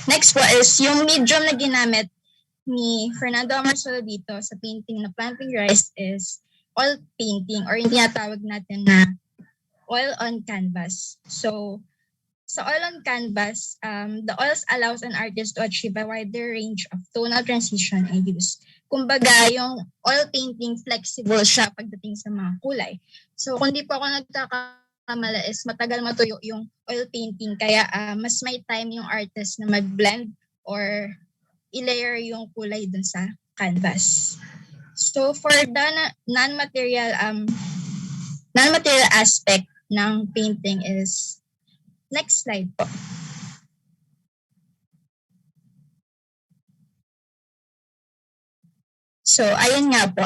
next po is yung medium na ginamit ni Fernando Amorsolo dito sa painting na Planting Rice is oil painting or yung tinatawag natin na oil on canvas. So, sa oil on canvas, the oils allows an artist to achieve a wider range of tonal transition and use. Kumbaga, yung oil painting flexible siya pagdating sa mga kulay. So, kung di po ako nagkakamala is matagal matuyo yung oil painting kaya mas may time yung artist na mag-blend or i-layer yung kulay dun sa canvas. So, for the non-material aspect ng painting is next slide po. So, ayun nga po.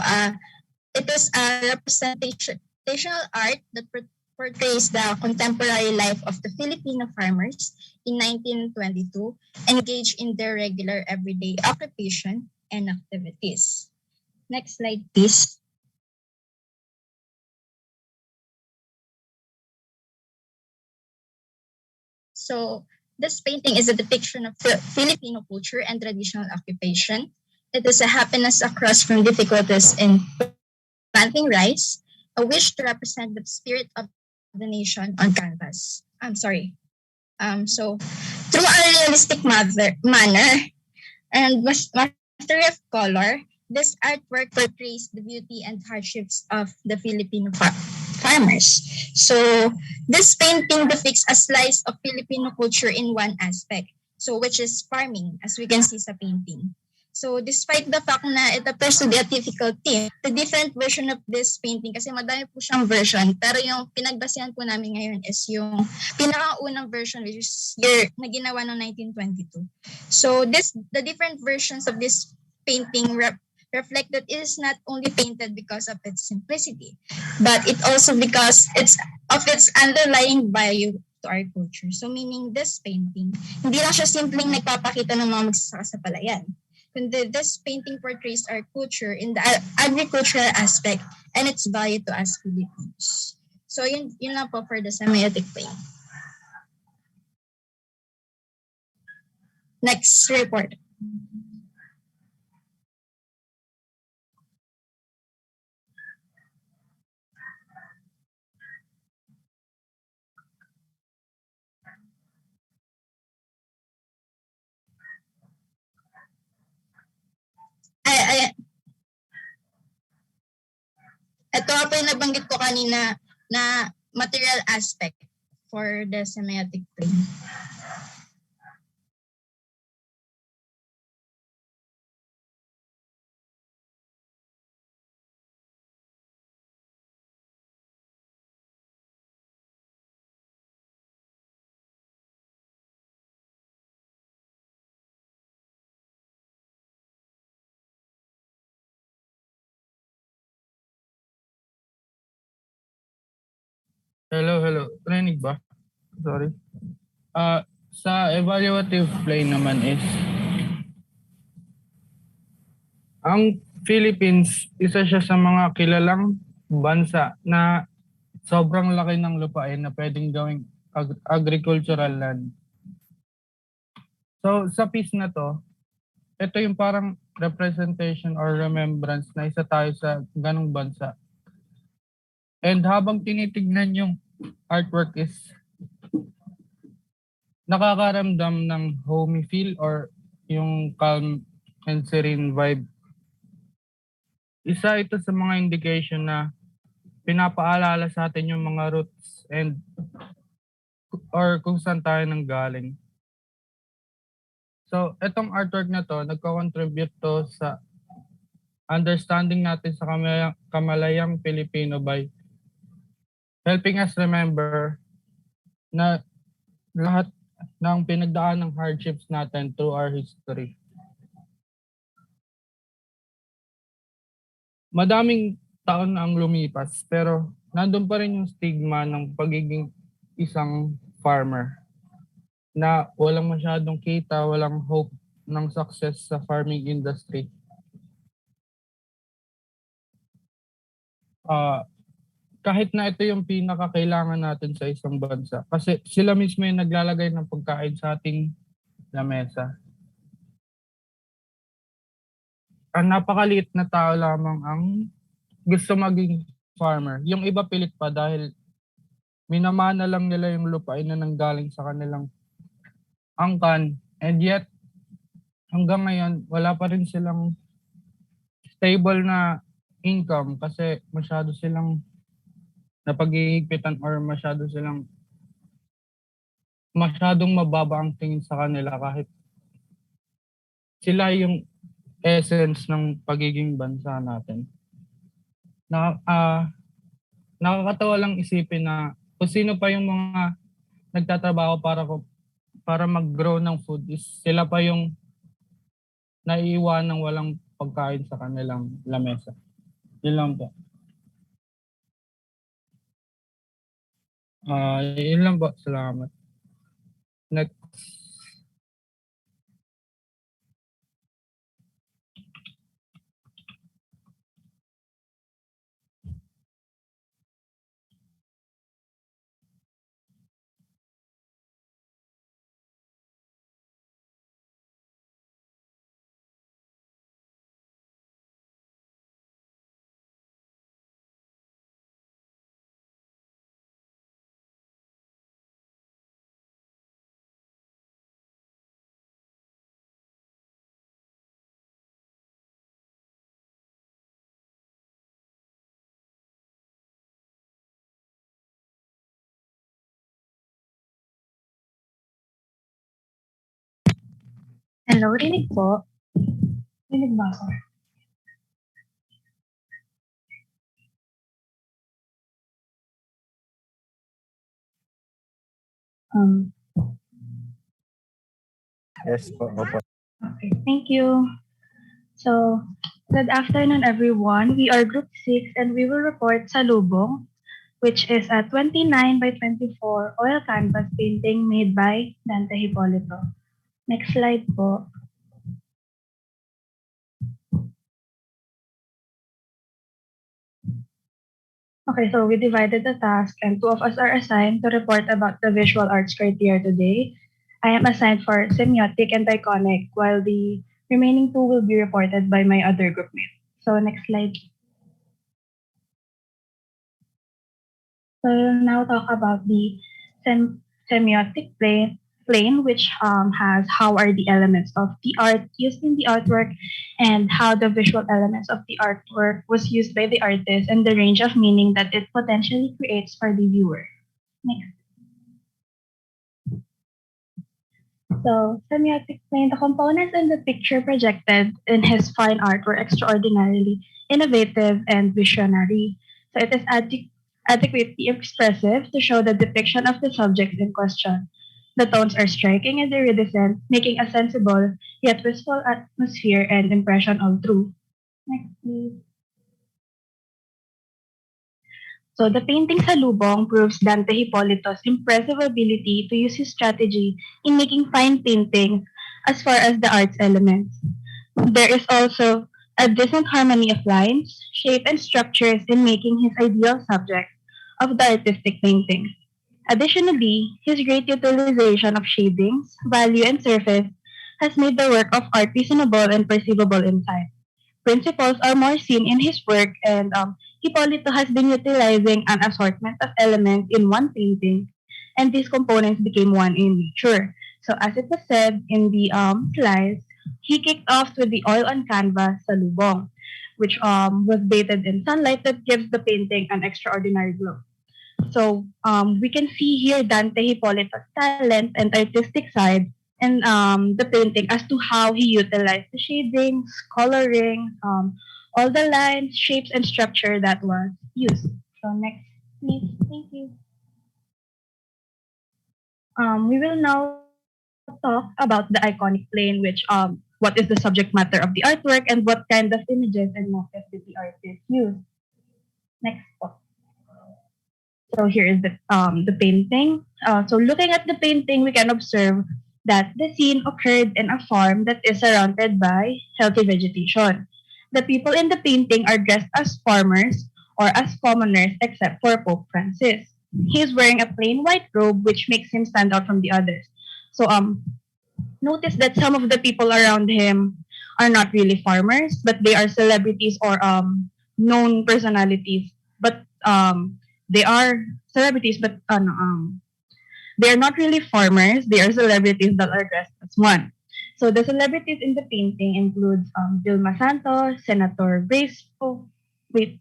It is a representational art that portrays the contemporary life of the Filipino farmers in 1922 engaged in their regular everyday occupation and activities. Next slide, please. So, this painting is a depiction of Filipino culture and traditional occupation. It is a happiness across from difficulties in planting rice, a wish to represent the spirit of the nation on canvas. So, through a realistic manner and mastery of color, this artwork portrays the beauty and hardships of the Filipino farmers. So, this painting depicts a slice of Filipino culture in one aspect, so which is farming, as we can see sa painting. So, despite the fact na it appears to be a difficult theme, the different version of this painting, kasi madami po siyang version, pero yung pinagbasihan po namin ngayon is yung pinakaunang version, which is year na ginawa noong 1922. So, the different versions of this painting reflect that it is not only painted because of its simplicity, but it also because of its underlying value to our culture. So, meaning this painting, hindi lang siya simpleng nagpapakita ng mga magsasaka sa palayan. This painting portrays our culture in the agricultural aspect and its value to us Filipinos. So yun lang po for the semiotic plane. Next report. Ito po yung nabanggit ko kanina na material aspect for the semiotic plane. Hello. Rinig ba? Sorry. Sa evaluative plane naman is, ang Philippines, isa siya sa mga kilalang bansa na sobrang laki ng lupain na pwedeng gawing agricultural land. So sa piece na to, ito yung parang representation or remembrance na isa tayo sa ganong bansa. And habang tinitignan yung artwork is nakakaramdam ng homey feel or yung calm and serene vibe. Isa ito sa mga indication na pinapaalala sa atin yung mga roots and or kung saan tayo nanggaling. So, itong artwork na to, nagko-contribute to sa understanding natin sa kamalayang Pilipino by helping us remember na lahat ng pinagdaan ng hardships natin through our history. Madaming taon na ang lumipas pero nandun pa rin yung stigma ng pagiging isang farmer na walang masyadong kita, walang hope ng success sa farming industry. Kahit na ito yung pinakakailangan natin sa isang bansa. Kasi sila mismo yung naglalagay ng pagkain sa ating lamesa. Ang napakaliit na tao lamang ang gusto maging farmer. Yung iba pilit pa dahil minamana lang nila yung lupain na nanggaling sa kanilang angkan. And yet, hanggang ngayon, wala pa rin silang stable na income kasi masyado silang napaghihigpitan or masyadong mababa ang tingin sa kanila kahit sila yung essence ng pagiging bansa natin. Nakakatawa lang isipin na kung sino pa yung mga nagtatrabaho para mag-grow ng food is sila pa yung naiiwan ng walang pagkain sa kanilang lamesa. Yun lang po. Yun lang po. Salamat. Next. Hello, rinig po. Rinig ba ako? Yes po, opo. Okay, thank you. So, good afternoon everyone. We are Group 6 and we will report Salubong, which is a 29 by 24 oil canvas painting made by Dante Hipolito. Next slide po. Okay, so we divided the task and two of us are assigned to report about the visual arts criteria today. I am assigned for semiotic and iconic, while the remaining two will be reported by my other group mates. So next slide. So we'll now talk about the semiotic plane, which has how are the elements of the art used in the artwork and how the visual elements of the artwork was used by the artist and the range of meaning that it potentially creates for the viewer. Next. So, semiotic plane, the components in the picture projected in his fine art were extraordinarily innovative and visionary. So it is adequately expressive to show the depiction of the subject in question. The tones are striking and iridescent, making a sensible yet wistful atmosphere and impression all through. Next, please. So the painting Salubong proves Dante Hipolito's impressive ability to use his strategy in making fine paintings as far as the art's elements. There is also a decent harmony of lines, shape, and structures in making his ideal subject of the artistic painting. Additionally, his great utilization of shadings, value, and surface has made the work of art reasonable and perceivable in sight. Principles are more seen in his work, and Hipolito has been utilizing an assortment of elements in one painting, and these components became one in nature. So, as it was said in the slides, he kicked off with the oil on canvas Salubong, which was bathed in sunlight that gives the painting an extraordinary glow. So we can see here Dante Hipolito's talent and artistic side in the painting as to how he utilized the shadings, coloring, all the lines, shapes, and structure that was used. So next, please. Thank you. We will now talk about the iconic plane, which what is the subject matter of the artwork and what kind of images and motifs did the artist use. Next. So here is the painting. So looking at the painting, we can observe that the scene occurred in a farm that is surrounded by healthy vegetation. The people in the painting are dressed as farmers or as commoners except for Pope Francis. He is wearing a plain white robe which makes him stand out from the others. So notice that some of the people around him are not really farmers, but they are celebrities or known personalities. But they are celebrities, but they are not really farmers. They are celebrities that are dressed as one. So the celebrities in the painting includes Vilma Santos, Senator Grace. Oh, wait,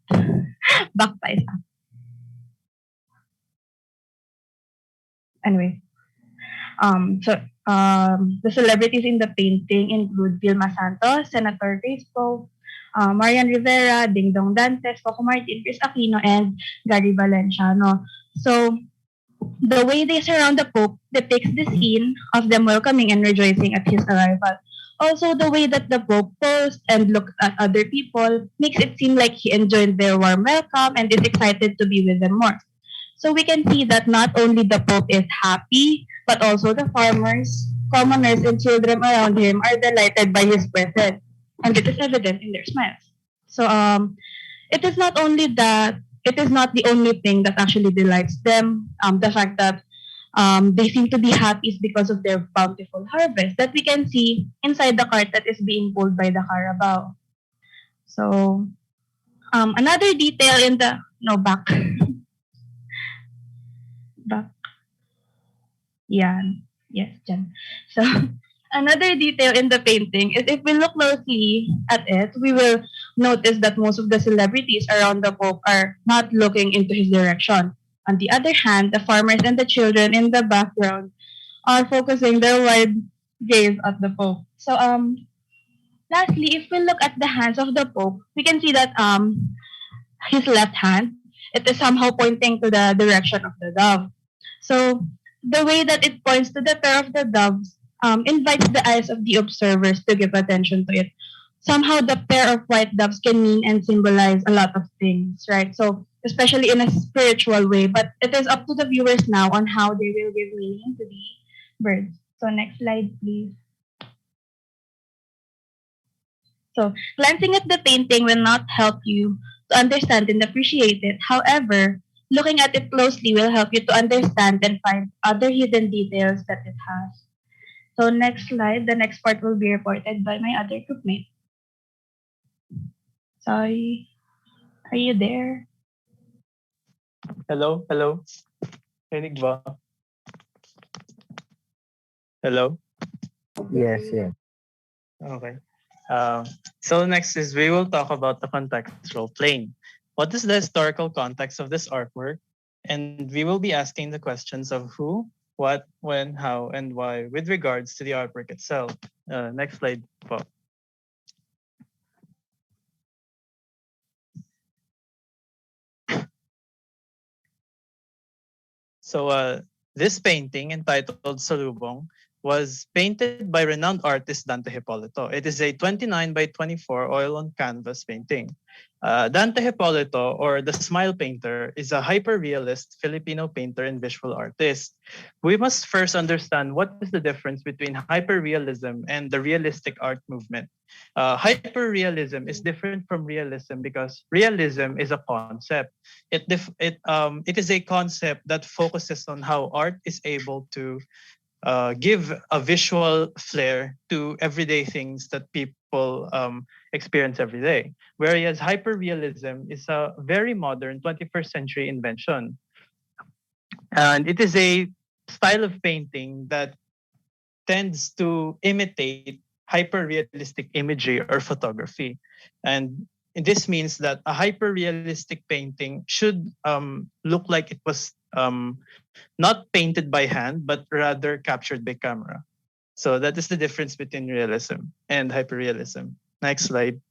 back pa isa. Anyway, the celebrities in the painting include Vilma Santos, Senator Grace Poe, Marian Rivera, Ding Dong Dantes, Coco Martin, Chris Aquino, and Gary Valenciano. So the way they surround the Pope depicts the scene of them welcoming and rejoicing at his arrival. Also, the way that the Pope posed and looked at other people makes it seem like he enjoyed their warm welcome and is excited to be with them more. So we can see that not only the Pope is happy, but also the farmers, commoners, and children around him are delighted by his presence, and it is evident in their smiles. So it is not only that it is not the only thing that actually delights them. The fact that they seem to be happy is because of their bountiful harvest that we can see inside the cart that is being pulled by the Carabao. So another detail in the no back back yeah yes Jen. So another detail in the painting is if we look closely at it, we will notice that most of the celebrities around the Pope are not looking into his direction. On the other hand, the farmers and the children in the background are focusing their wide gaze at the Pope. So lastly, if we look at the hands of the Pope, we can see that his left hand, it is somehow pointing to the direction of the dove. So the way that it points to the pair of the doves invites the eyes of the observers to give attention to it. Somehow the pair of white doves can mean and symbolize a lot of things, right? So especially in a spiritual way, but it is up to the viewers now on how they will give meaning to the birds. So next slide, please. So glancing at the painting will not help you to understand and appreciate it. However, looking at it closely will help you to understand and find other hidden details that it has. So next slide, the next part will be reported by my other groupmate. Sorry, are you there? Hello, hello. Rinig ba? Hello? Yes, yes. Okay. So next is we will talk about the contextual plane. What is the historical context of this artwork? And we will be asking the questions of who, what, when, how, and why with regards to the artwork itself. Next slide po. So this painting entitled Salubong was painted by renowned artist Dante Hipólito. It is a 29 by 24 oil on canvas painting. Dante Hipólito, or the Smile Painter, is a hyper-realist Filipino painter and visual artist. We must first understand what is the difference between hyper-realism and the realistic art movement. Hyper-realism is different from realism because realism is a concept. It is a concept that focuses on how art is able to give a visual flair to everyday things that people experience every day. Whereas hyperrealism is a very modern 21st century invention. And it is a style of painting that tends to imitate hyper-realistic imagery or photography. And this means that a hyper-realistic painting should look like it was not painted by hand, but rather captured by camera. So that is the difference between realism and hyperrealism. Next slide.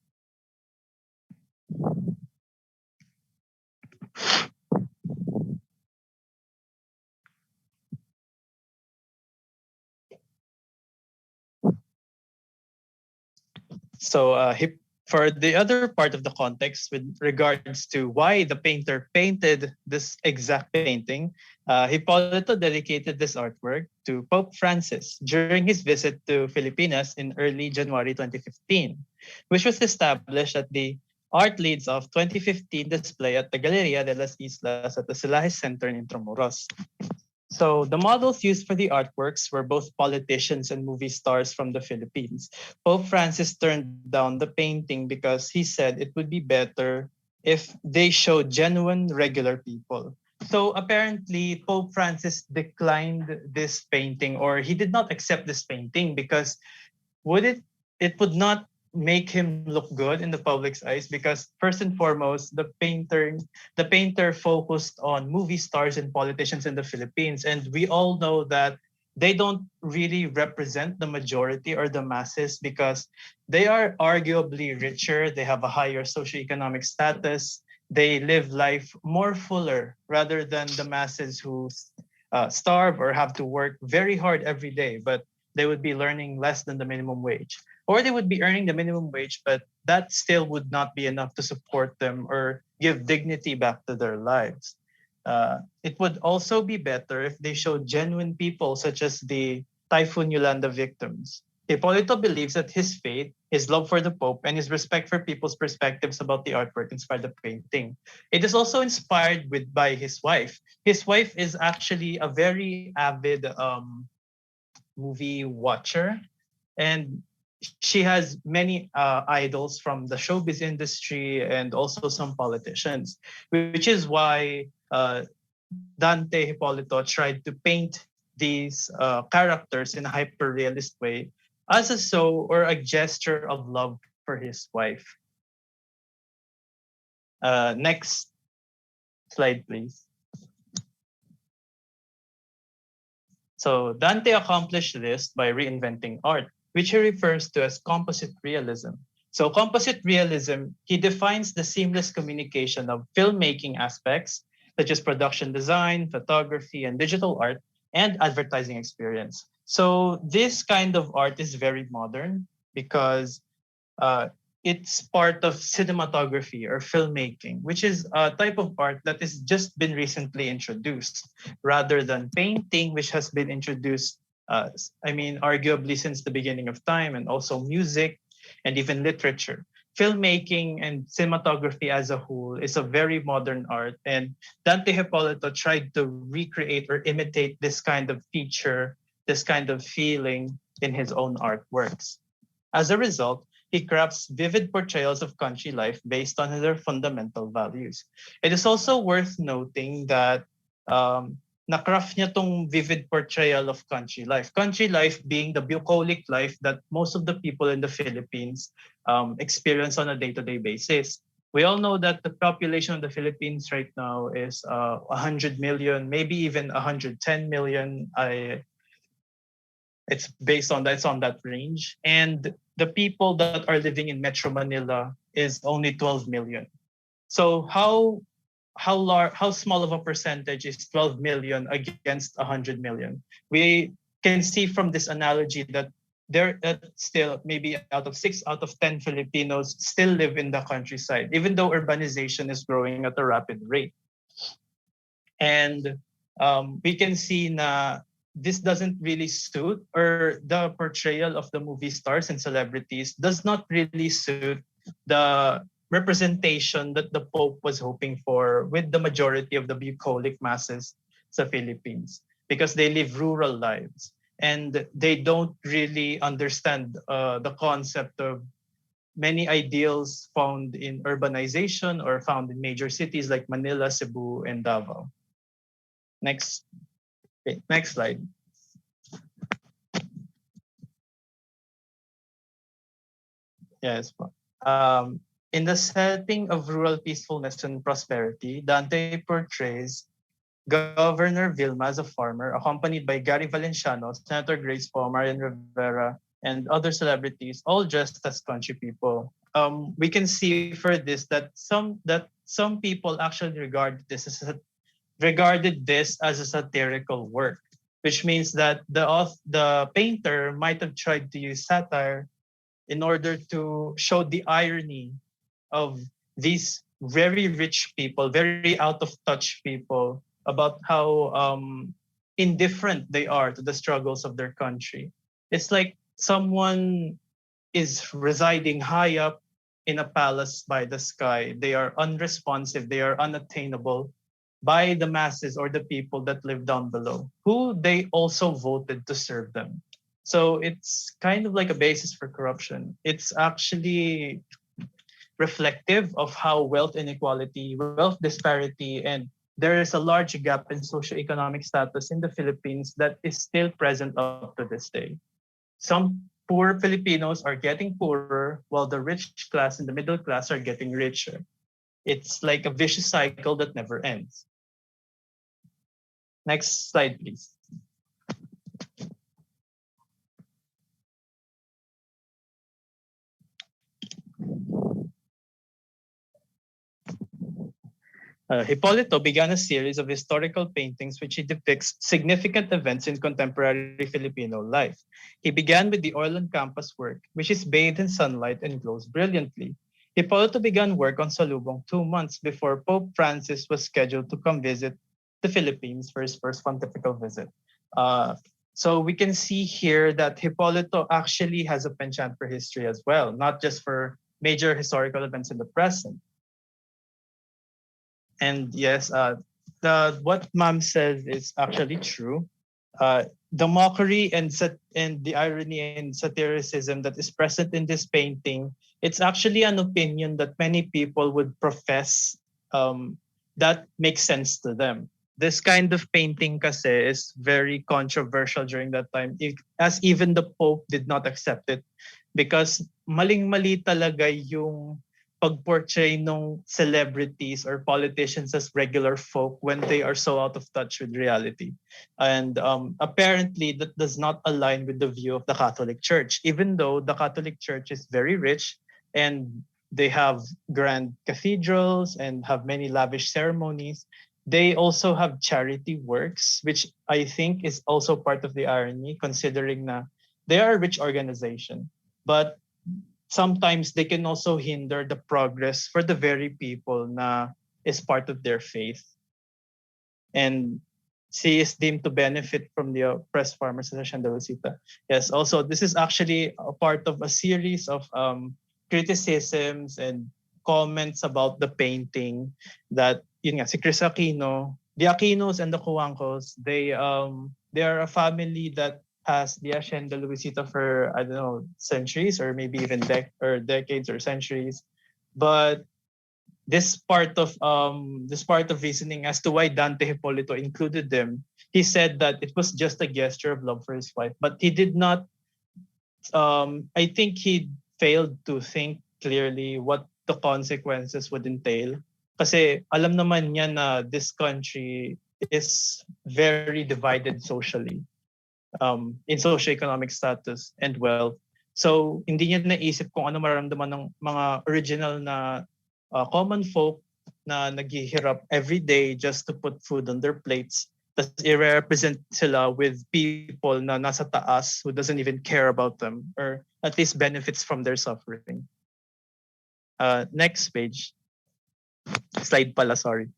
So For the other part of the context with regards to why the painter painted this exact painting, Hipólito dedicated this artwork to Pope Francis during his visit to Filipinas in early January 2015, which was established at the Art Leads of 2015 display at the Galeria de las Islas at the Silajes Center in Intramuros. So the models used for the artworks were both politicians and movie stars from the Philippines. Pope Francis turned down the painting because he said it would be better if they showed genuine regular people. So apparently Pope Francis declined this painting, or he did not accept this painting because it would not make him look good in the public's eyes, because first and foremost the painter focused on movie stars and politicians in the Philippines, and we all know that they don't really represent the majority or the masses because they are arguably richer, they have a higher socioeconomic status, they live life more fuller rather than the masses who starve or have to work very hard every day, but they would be learning less than the minimum wage. Or they would be earning the minimum wage, but that still would not be enough to support them or give dignity back to their lives. It would also be better if they showed genuine people, such as the Typhoon Yolanda victims. Hipólito believes that his faith, his love for the Pope, and his respect for people's perspectives about the artwork inspired the painting. It is also inspired by his wife. His wife is actually a very avid movie watcher, and she has many idols from the showbiz industry and also some politicians, which is why Dante Hipólito tried to paint these characters in a hyper-realist way as a show or a gesture of love for his wife. Next slide, please. So Dante accomplished this by reinventing art, which he refers to as composite realism. So composite realism, he defines the seamless communication of filmmaking aspects, such as production design, photography, and digital art, and advertising experience. So this kind of art is very modern because it's part of cinematography or filmmaking, which is a type of art that has just been recently introduced, rather than painting, which has been introduced, arguably since the beginning of time, and also music and even literature. Filmmaking and cinematography as a whole is a very modern art, and Dante Hipólito tried to recreate or imitate this kind of feature, this kind of feeling in his own artworks. As a result, he crafts vivid portrayals of country life based on their fundamental values. It is also worth noting that na-craft niya tong vivid portrayal of country life. Country life being the bucolic life that most of the people in the Philippines experience on a day-to-day basis. We all know that the population of the Philippines right now is 100 million, maybe even 110 million. It's on that range. And the people that are living in Metro Manila is only 12 million. So how small of a percentage is 12 million against 100 million? We can see from this analogy that there still maybe out of 6 out of 10 Filipinos still live in the countryside, even though urbanization is growing at a rapid rate. And we can see na this doesn't really suit, or the portrayal of the movie stars and celebrities does not really suit the representation that the Pope was hoping for with the majority of the bucolic masses sa Philippines, because they live rural lives and they don't really understand the concept of many ideals found in urbanization or found in major cities like Manila, Cebu, and Davao. Next slide. Yes. In the setting of rural peacefulness and prosperity, Dante portrays Governor Vilma as a farmer, accompanied by Gary Valenciano, Senator Grace Poe, Marian Rivera, and other celebrities, all dressed as country people. We can see for this that some people actually regarded this as a satirical work, which means that the painter might have tried to use satire in order to show the irony of these very rich people, very out of touch people, about how indifferent they are to the struggles of their country. It's like someone is residing high up in a palace by the sky. They are unresponsive, they are unattainable by the masses or the people that live down below, who they also voted to serve them. So it's kind of like a basis for corruption. It's actually reflective of how wealth inequality, wealth disparity, and there is a large gap in socioeconomic status in the Philippines that is still present up to this day. Some poor Filipinos are getting poorer while the rich class and the middle class are getting richer. It's like a vicious cycle that never ends. Next slide, please. Hipólito began a series of historical paintings which he depicts significant events in contemporary Filipino life. He began with the oil on canvas work, which is bathed in sunlight and glows brilliantly. Hipólito began work on Salubong 2 months before Pope Francis was scheduled to come visit the Philippines for his first pontifical visit. So we can see here that Hipólito actually has a penchant for history as well, not just for major historical events in the present. And yes, what Ma'am says is actually true. The mockery and the irony and satiricism that is present in this painting, it's actually an opinion that many people would profess that makes sense to them. This kind of painting kasi is very controversial during that time, as even the Pope did not accept it because maling-mali talaga yung pag-portray ng celebrities or politicians as regular folk when they are so out of touch with reality. And apparently that does not align with the view of the Catholic Church, even though the Catholic Church is very rich and they have grand cathedrals and have many lavish ceremonies. They also have charity works, which I think is also part of the irony, considering na they are a rich organization. But sometimes they can also hinder the progress for the very people na is part of their faith. And she is deemed to benefit from the oppressed farmers of Hacienda Rosita. Yes, also this is actually a part of a series of criticisms and comments about the painting that yun nga, si Chris Aquino, the Aquinos and the Cuancos, they are a family that has the Hacienda Luisita for, I don't know, centuries or maybe even decades or centuries. But this part of reasoning as to why Dante Hipólito included them, he said that it was just a gesture of love for his wife, but he did not. I think he failed to think clearly what the consequences would entail. Kasi alam naman niya na this country is very divided socially. In socioeconomic status and wealth. So hindi niya naisip kung ano mararamdaman ng mga original na common folk na naghihirap every day just to put food on their plates. Tapos i-represent sila with people na nasa taas who doesn't even care about them or at least benefits from their suffering. Next page. Slide pala, sorry.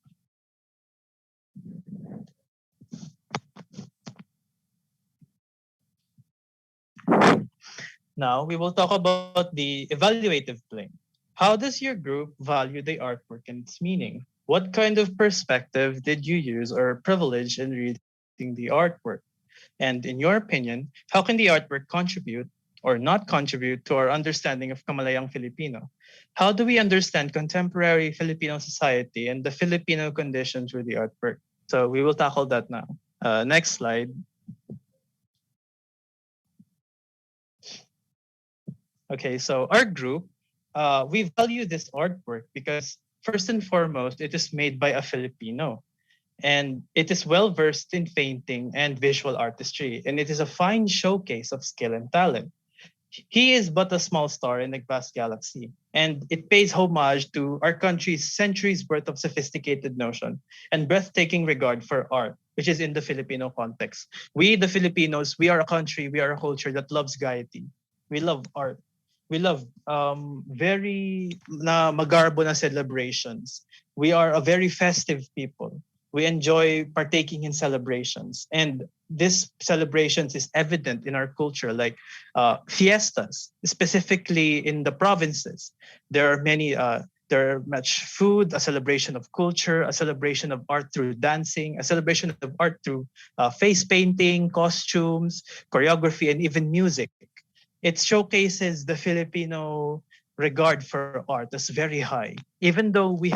Now, we will talk about the evaluative plane. How does your group value the artwork and its meaning? What kind of perspective did you use or privilege in reading the artwork? And in your opinion, how can the artwork contribute or not contribute to our understanding of Kamalayang Filipino? How do we understand contemporary Filipino society and the Filipino condition through the artwork? So we will tackle that now. Next slide. Okay, so our group, we value this artwork because first and foremost, it is made by a Filipino. And it is well versed in painting and visual artistry, and it is a fine showcase of skill and talent. He is but a small star in a vast galaxy, and it pays homage to our country's centuries worth of sophisticated notion and breathtaking regard for art, which is in the Filipino context. We, the Filipinos, we are a country, we are a culture that loves gaiety. We love art. We love very na magarbo na celebrations. We are a very festive people. We enjoy partaking in celebrations, and this celebrations is evident in our culture, like fiestas, specifically in the provinces. There are many. There are much food, a celebration of culture, a celebration of art through dancing, a celebration of art through face painting, costumes, choreography, and even music. It showcases the Filipino regard for art as very high. Even though we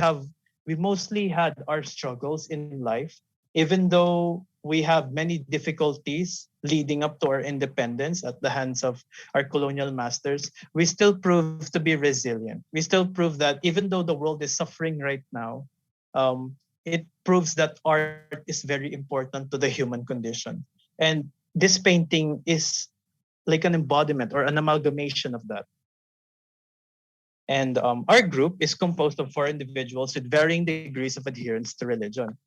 mostly had our struggles in life, even though we have many difficulties leading up to our independence at the hands of our colonial masters, we still prove to be resilient. We still prove that even though the world is suffering right now, it proves that art is very important to the human condition. And this painting is like an embodiment or an amalgamation of that. And our group is composed of 4 individuals with varying degrees of adherence to religion.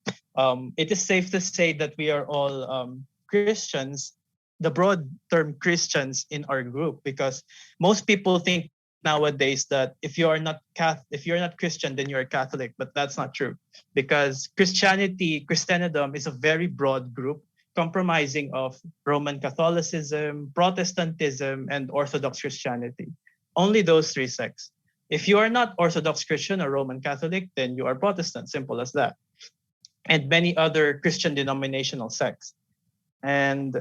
It is safe to say that we are all Christians, the broad term Christians in our group, because most people think nowadays that if you're not Christian, then you're Catholic, but that's not true, because Christendom is a very broad group comprising of Roman Catholicism, Protestantism, and Orthodox Christianity. Only those 3 sects. If you are not Orthodox Christian or Roman Catholic, then you are Protestant, simple as that. And many other Christian denominational sects. And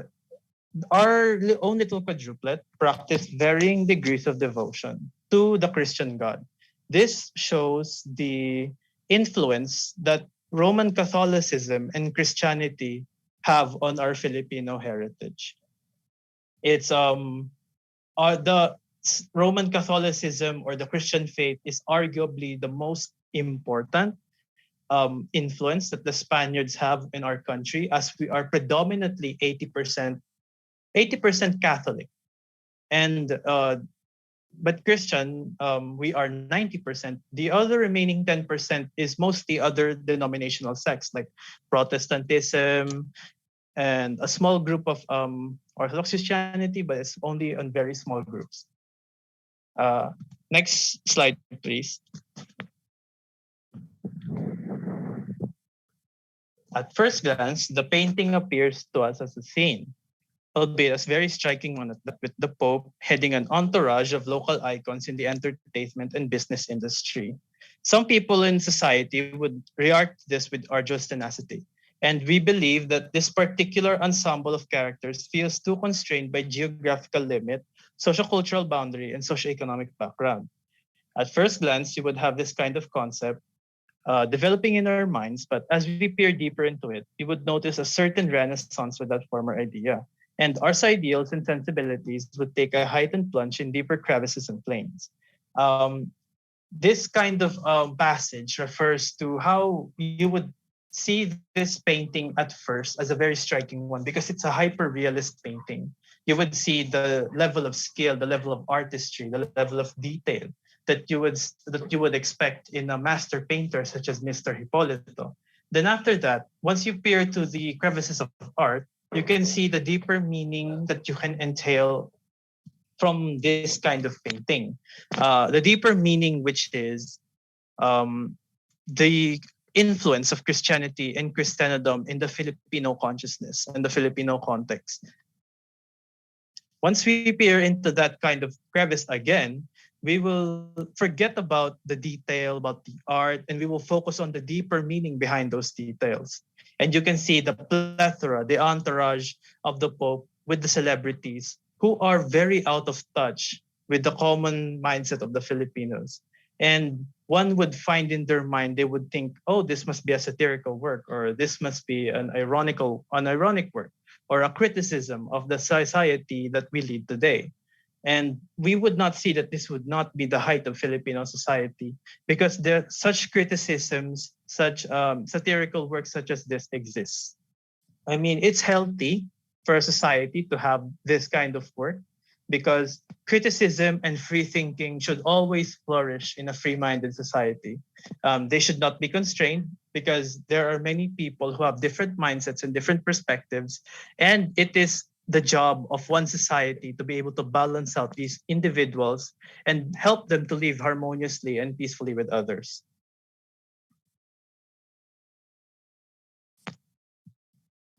our own little quadruplet practice varying degrees of devotion to the Christian God. This shows the influence that Roman Catholicism and Christianity have on our Filipino heritage. It's the Roman Catholicism or the Christian faith is arguably the most important influence that the Spaniards have in our country, as we are predominantly 80% Catholic, and but Christian, we are 90%. The other remaining 10% is mostly other denominational sects like Protestantism and a small group of Orthodox Christianity, but it's only on very small groups. Next slide, please. At first glance, the painting appears to us as a scene, albeit as very striking one with the Pope heading an entourage of local icons in the entertainment and business industry. Some people in society would react to this with arduous tenacity, and we believe that this particular ensemble of characters feels too constrained by geographical limit, sociocultural boundary, and socioeconomic background. At first glance, you would have this kind of concept developing in our minds, but as we peer deeper into it, you would notice a certain renaissance with that former idea. And our ideals and sensibilities would take a heightened plunge in deeper crevices and plains. This kind of passage refers to how you would see this painting at first as a very striking one, because it's a hyper-realist painting. You would see the level of skill, the level of artistry, the level of detail that you would expect in a master painter such as Mr. Hipólito. Then after that, once you peer to the crevices of art, you can see the deeper meaning that you can entail from this kind of painting. The deeper meaning, which is the influence of Christianity and Christendom in the Filipino consciousness and the Filipino context. Once we peer into that kind of crevice again, we will forget about the detail, about the art, and we will focus on the deeper meaning behind those details. And you can see the plethora, the entourage of the Pope with the celebrities who are very out of touch with the common mindset of the Filipinos. And one would find in their mind, they would think, oh, this must be a satirical work, or this must be an ironic work, or a criticism of the society that we lead today. And we would not see that this would not be the height of Filipino society, because there such criticisms, such satirical works such as this exists. I mean, it's healthy for a society to have this kind of work, because criticism and free thinking should always flourish in a free-minded society. They should not be constrained, because there are many people who have different mindsets and different perspectives, and it is the job of one society to be able to balance out these individuals and help them to live harmoniously and peacefully with others.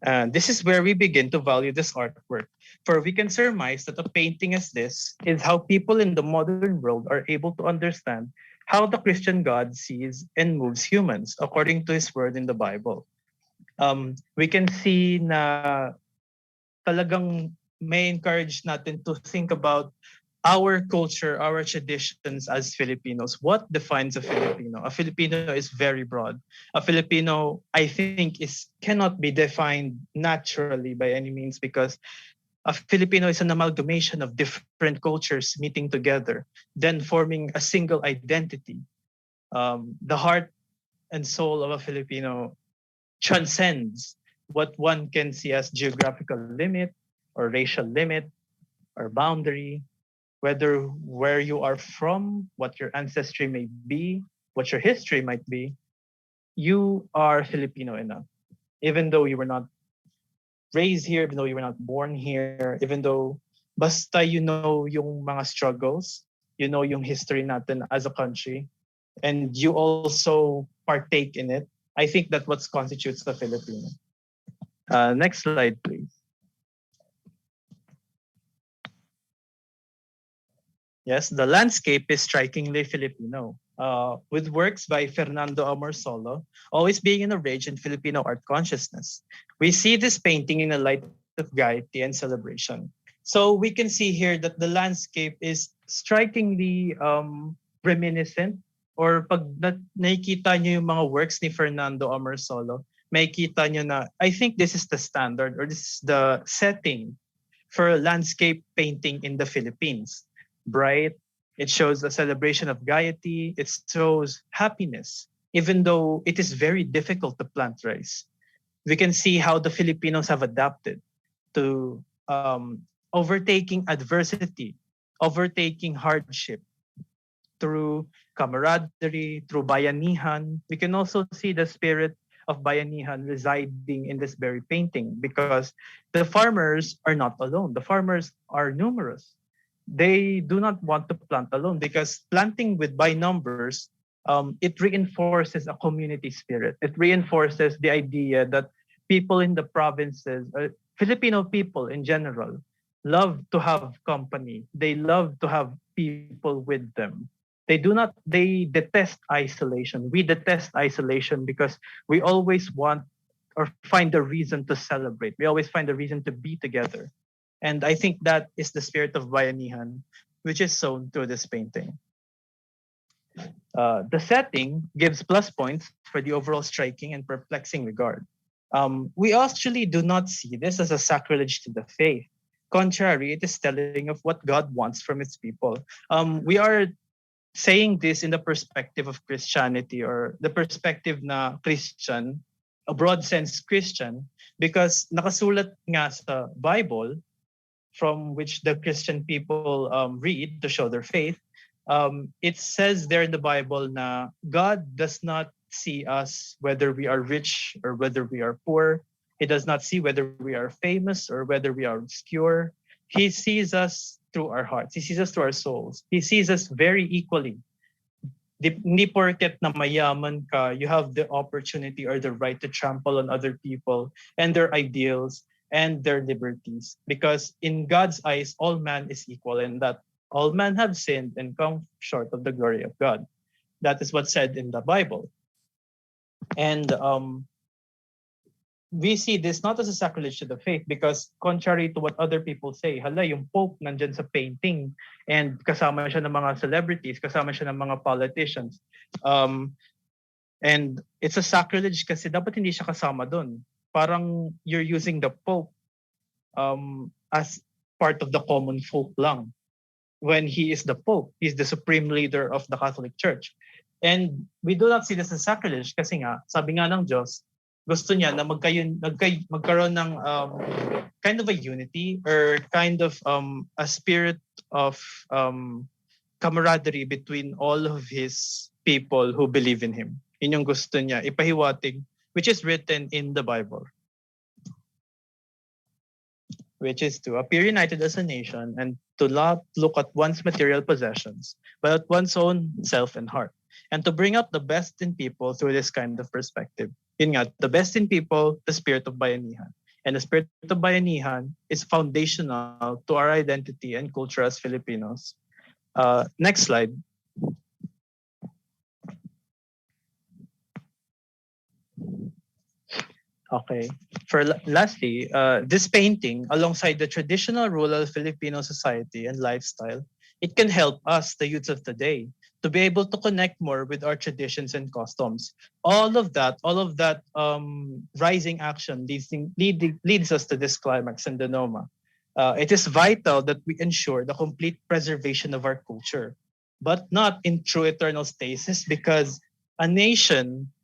And this is where we begin to value this artwork, for we can surmise that a painting as this is how people in the modern world are able to understand how the Christian God sees and moves humans according to his word in the Bible. We can see na talagang may encourage natin to think about our culture, our traditions as Filipinos. What defines a Filipino? A Filipino is very broad. A Filipino, I think, cannot be defined naturally by any means, because a Filipino is an amalgamation of different cultures meeting together, then forming a single identity. The heart and soul of a Filipino transcends what one can see as geographical limit or racial limit or boundary, whether where you are from, what your ancestry may be, what your history might be, you are Filipino enough. Even though you were not raised here, even though you were not born here, even though basta you know yung mga struggles, you know yung history natin as a country, and you also partake in it, I think that what constitutes the Filipino. Next slide, please. Yes, the landscape is strikingly Filipino, with works by Fernando Amorsolo always being in a rage in Filipino art consciousness. We see this painting in a light of gaiety and celebration. So we can see here that the landscape is strikingly reminiscent, or pag nakikita nyo yung mga works ni Fernando Amorsolo, makikita nyo na I think this is the standard, or this is the setting for landscape painting in the Philippines. Bright, it shows a celebration of gaiety, it shows happiness, even though it is very difficult to plant rice. We can see how the Filipinos have adapted to overtaking adversity, overtaking hardship through camaraderie, through bayanihan. We can also see the spirit of bayanihan residing in this very painting, because the farmers are not alone. The farmers are numerous. They do not want to plant alone, because planting by numbers, it reinforces a community spirit. It reinforces the idea that people in the provinces, Filipino people in general, love to have company. They love to have people with them. They detest isolation. We detest isolation because we always want or find a reason to celebrate. We always find a reason to be together. And I think that is the spirit of bayanihan, which is shown through this painting. The setting gives plus points for the overall striking and perplexing regard. We actually do not see this as a sacrilege to the faith. Contrary, it is telling of what God wants from its people. We are saying this in the perspective of Christianity, or the perspective na Christian, a broad sense Christian, because nakasulat nga sa Bible, from which the Christian people read to show their faith, it says there in the Bible na God does not see us whether we are rich or whether we are poor. He does not see whether we are famous or whether we are obscure. He sees us through our hearts. He sees us through our souls. He sees us very equally. Hindi porket na mayaman ka, you have the opportunity or the right to trample on other people and their ideals and their liberties. Because in God's eyes, all man is equal, and that all men have sinned and come short of the glory of God. That is what's said in the Bible. And we see this not as a sacrilege to the faith, because contrary to what other people say, hala, yung Pope nandyan sa painting and kasama siya ng mga celebrities, kasama siya ng mga politicians. And it's a sacrilege kasi dapat hindi siya kasama doon. Parang you're using the Pope as part of the common folk lang, when he is the Pope. He's the supreme leader of the Catholic Church. And we do not see this as sacrilege kasi nga, sabi nga ng Diyos, gusto niya na magkaroon ng kind of a unity, or kind of a spirit of camaraderie between all of his people who believe in him. Yun yung gusto niya ipahiwatig, which is written in the Bible. which is to appear united as a nation and to not look at one's material possessions, but at one's own self and heart, and to bring out the best in people through this kind of perspective. Yun nga, the best in people, the spirit of bayanihan. And the spirit of bayanihan is foundational to our identity and culture as Filipinos. Next slide. Okay. Lastly, this painting, alongside the traditional rural Filipino society and lifestyle, it can help us, the youths of today, to be able to connect more with our traditions and customs. All of that rising action leads us to this climax in the NOMA. It is vital that we ensure the complete preservation of our culture, but not in true eternal stasis, because a nation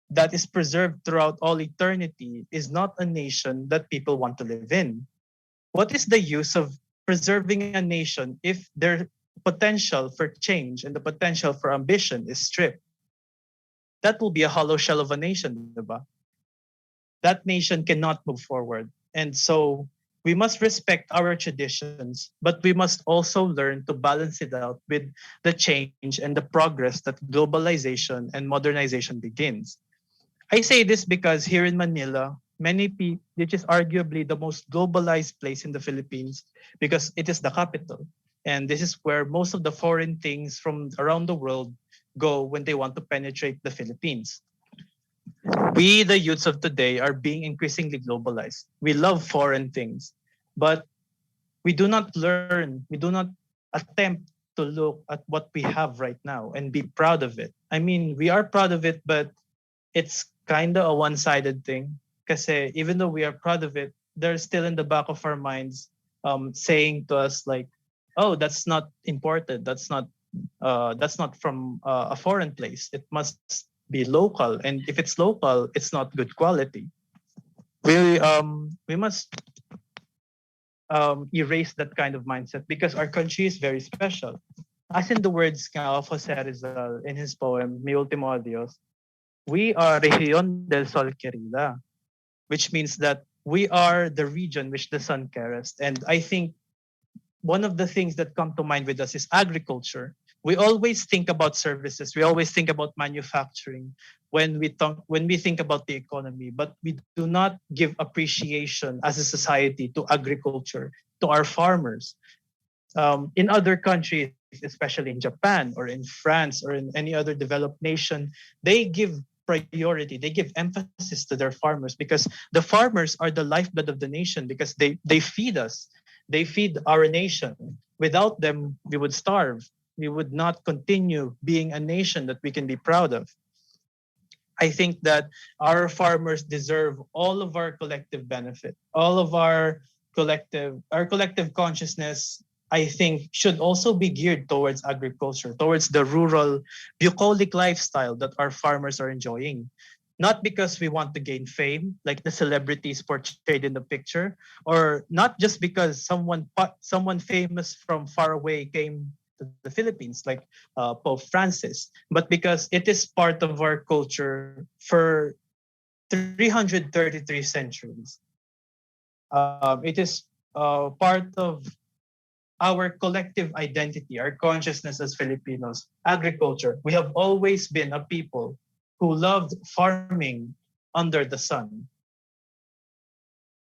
that is preserved throughout all eternity is not a nation that people want to live in. What is the use of preserving a nation if their potential for change and the potential for ambition is stripped? That will be a hollow shell of a nation, diba? That nation cannot move forward. And so we must respect our traditions, but we must also learn to balance it out with the change and the progress that globalization and modernization begins. I say this because here in Manila, which is arguably the most globalized place in the Philippines, because it is the capital. And this is where most of the foreign things from around the world go when they want to penetrate the Philippines. We, the youths of today, are being increasingly globalized. We love foreign things, but we do not attempt to look at what we have right now and be proud of it. I mean, we are proud of it, but it's kind of a one-sided thing. Because even though we are proud of it, there's still in the back of our minds saying to us like, "Oh, that's not important. That's not from a foreign place. It must be local. And if it's local, it's not good quality." We must erase that kind of mindset because our country is very special. As in the words of Jose Rizal in his poem Mi Ultimo Adios, we are Región del Sol Querida, which means that we are the region which the sun caressed. And I think one of the things that come to mind with us is agriculture. We always think about services. We always think about manufacturing when we think about the economy, but we do not give appreciation as a society to agriculture, to our farmers. In other countries, especially in Japan or in France or in any other developed nation, they give priority, they give emphasis to their farmers because the farmers are the lifeblood of the nation because they feed us. They feed our nation. Without them, we would starve. We would not continue being a nation that we can be proud of. I think that our farmers deserve all of our collective benefit, all of our collective consciousness, I think, should also be geared towards agriculture, towards the rural, bucolic lifestyle that our farmers are enjoying. Not because we want to gain fame, like the celebrities portrayed in the picture, or not just because someone famous from far away came to the Philippines, like Pope Francis, but because it is part of our culture for 333 centuries. It is part of our collective identity, our consciousness as Filipinos. Agriculture. We have always been a people who loved farming under the sun.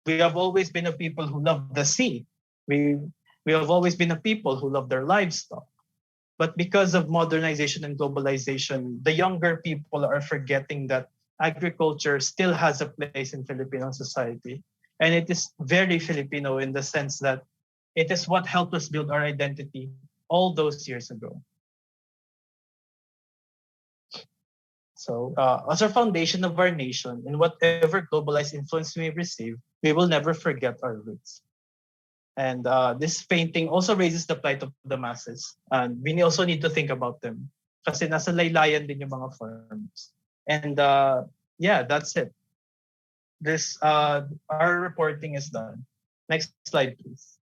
We have always been a people who loved the sea. We have always been a people who love their livestock. But because of modernization and globalization, the younger people are forgetting that agriculture still has a place in Filipino society. And it is very Filipino in the sense that it is what helped us build our identity all those years ago. So as our foundation of our nation, in whatever globalized influence we may receive, we will never forget our roots. And this painting also raises the plight of the masses. And we also need to think about them. Kasi nasa laylayan din yung mga farmers. And yeah, that's it. Our reporting is done. Next slide, please.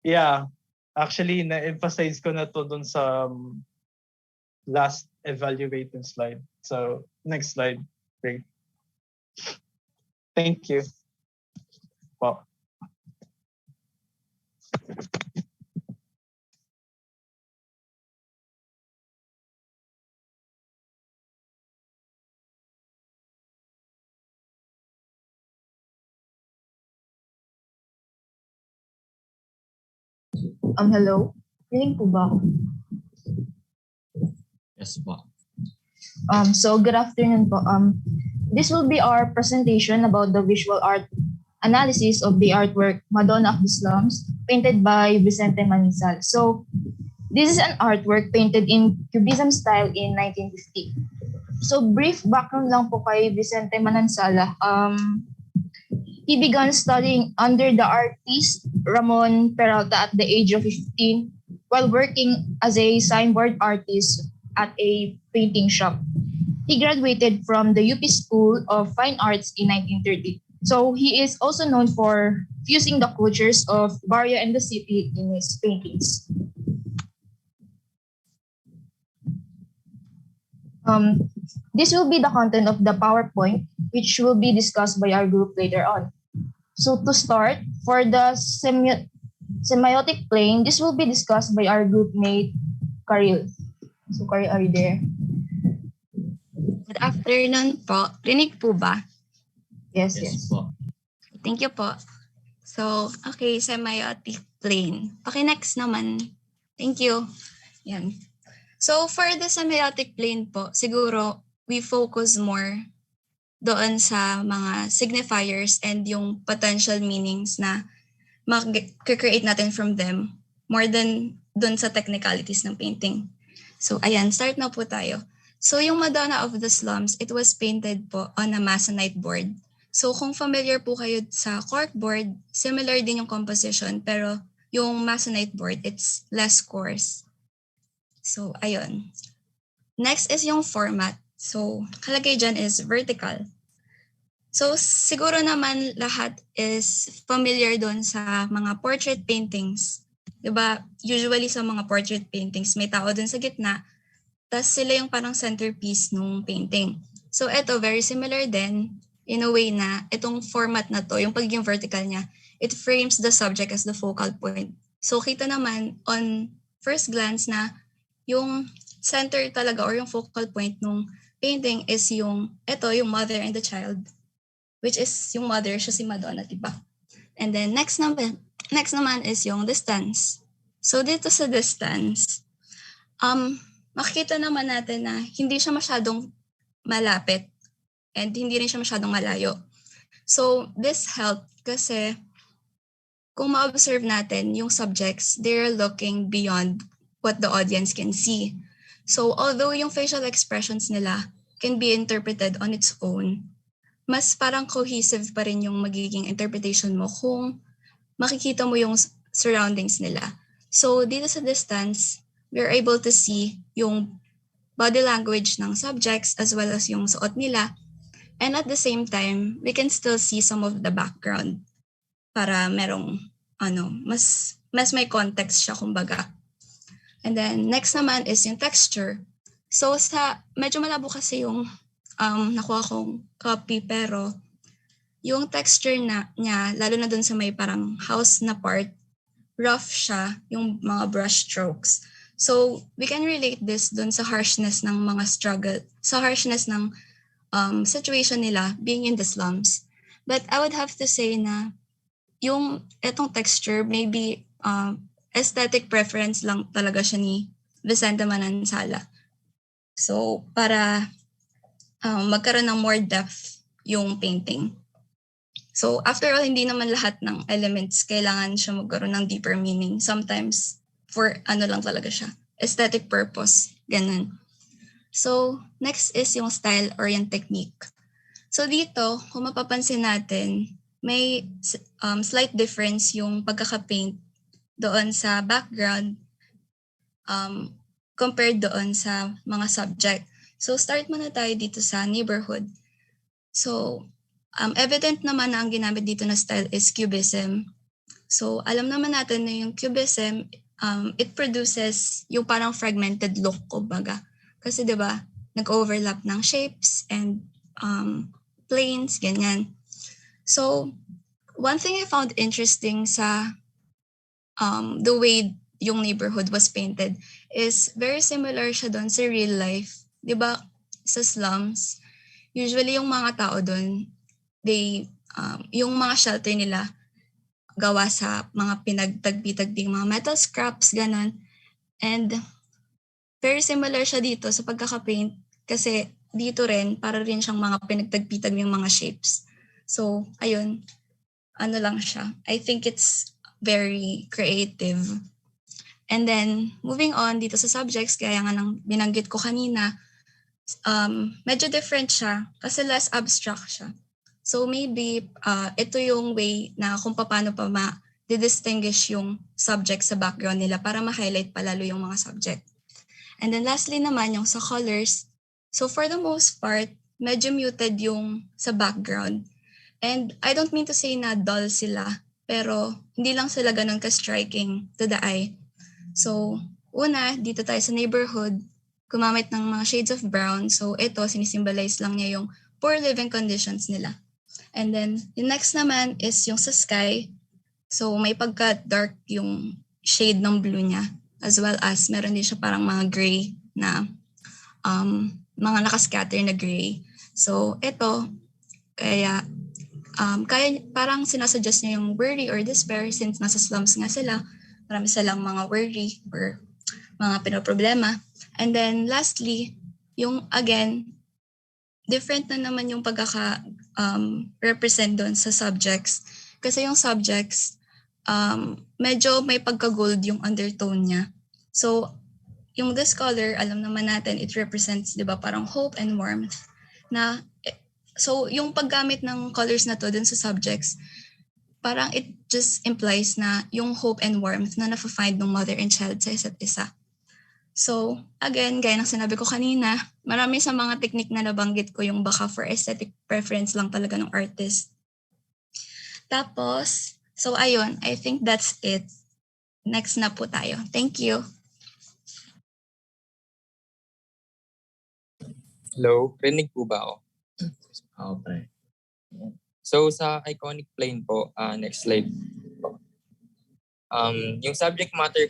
Yeah, actually, na-emphasize ko na to dun sa last evaluating slide. So next slide. Great. Thank you. Wow. Hello. Rinig po ba ako? Yes po. So good afternoon po. This will be our presentation about the visual art analysis of the artwork Madonna of the Slums, painted by Vicente Manizal. So this is an artwork painted in Cubism style in 1950. So brief background lang po kay Vicente Manansala. He began studying under the artist Ramon Peralta at the age of 15 while working as a signboard artist at a painting shop. He graduated from the UP School of Fine Arts in 1930. So he is also known for fusing the cultures of barrio and the city in his paintings. This will be the content of the PowerPoint, which will be discussed by our group later on. So to start, for the semiotic plane, this will be discussed by our group mate, Karil. So Karil, are you there? Good afternoon po. Rinig po ba? Yes. Po. Thank you po. So, okay, semiotic plane. Okay, next naman. Thank you. Yan. So, for the semiotic plane po, siguro we focus more doon sa mga signifiers and yung potential meanings na mag-create natin from them more than doon sa technicalities ng painting. So, ayan, start na po tayo. So, yung Madonna of the Slums, it was painted po on a masonite board. So, kung familiar po kayo sa corkboard, similar din yung composition, pero yung masonite board, it's less coarse. So, ayun. Next is yung format. So, kalagay dyan is vertical. So, siguro naman lahat is familiar doon sa mga portrait paintings. Diba? Usually sa mga portrait paintings, may tao doon sa gitna, tas sila yung parang centerpiece nung painting. So, ito, very similar din in a way na itong format na to, yung pagiging vertical niya, it frames the subject as the focal point. So, kita naman on first glance na yung center talaga or yung focal point nung painting is yung, ito, yung mother and the child, which is yung mother, siya si Madonna, diba? And then next naman is yung distance. So dito sa distance, makikita naman natin na hindi siya masyadong malapit and hindi rin siya masyadong malayo. So this helped kasi kung ma-observe natin yung subjects, they're looking beyond what the audience can see. So although yung facial expressions nila can be interpreted on its own, mas parang cohesive pa rin yung magiging interpretation mo kung makikita mo yung surroundings nila. So dito sa distance, we're able to see yung body language ng subjects as well as yung suot nila. And at the same time, we can still see some of the background para merong mas may context siya kumbaga. And then next naman is yung texture. So medyo malabo kasi yung nakuha kong copy pero yung texture niya, lalo na dun sa may parang house na part, rough siya, yung mga brush strokes. So we can relate this dun sa harshness ng mga struggle, sa harshness ng situation nila being in the slums. But I would have to say na yung etong texture, maybe aesthetic preference lang talaga siya ni Vicente Manansala. So, para magkaroon ng more depth yung painting. So, after all, hindi naman lahat ng elements kailangan siya magkaroon ng deeper meaning. Sometimes, for lang talaga siya. Aesthetic purpose. Ganun. So, next is yung style or yung technique. So, dito, kung mapapansin natin, may slight difference yung pagkaka-paint doon sa background compared doon sa mga subject. So start muna tayo dito sa neighborhood. So evident naman na ang ginamit dito na style is cubism. So alam naman natin na yung cubism, it produces yung parang fragmented look kumbaga. Kasi 'di ba, nag-overlap ng shapes and planes, ganyan. So, one thing I found interesting sa the way yung neighborhood was painted is very similar siya doon sa real life. 'Di ba sa slums, usually yung mga tao doon, yung mga shelter nila gawa sa mga pinagtagpi-tagping mga metal scraps, ganon. And very similar siya dito sa pagkaka-paint kasi dito rin, para rin siyang mga pinagtagpi-tagping mga shapes. So, ayun, ano lang siya. I think it's very creative. And then, moving on dito sa subjects, kaya nga nang binanggit ko kanina, medyo different siya kasi less abstract siya. So maybe ito yung way na kung paano pa ma-distinguish yung subject sa background nila para ma-highlight palalo yung mga subject. And then lastly naman yung sa colors. So for the most part, medyo muted yung sa background. And I don't mean to say na dull sila, pero hindi lang sila ganun ka-striking to the eye. So una, dito tayo sa neighborhood, gumamit ng mga shades of brown. So ito, sinisimbolize lang niya yung poor living conditions nila. And then, yung next naman is yung sa sky. So, may pagka-dark yung shade ng blue niya. As well as, meron din siya parang mga gray na, mga nakascatter na gray. So, ito, kaya parang sinasuggest niya yung worry or despair since nasa slums nga sila. Marami silang mga worry or mga pinoproblema. And then, lastly, yung again, different na naman yung represent doon sa subjects. Kasi yung subjects, medyo may pagka-gold yung undertone niya. So, yung this color, alam naman natin, it represents, di ba, parang hope and warmth. So, yung paggamit ng colors na to dun sa subjects, parang it just implies na yung hope and warmth na nafa-find ng mother and child sa isa't isa. So, again, gaya ng sinabi ko kanina, marami sa mga technique na nabanggit ko yung baka for aesthetic preference lang talaga ng artist. Tapos, so ayun, I think that's it. Next na po tayo. Thank you. Hello, rinig po ba ako? Okay. So sa iconic plane po, next slide po. Yung subject matter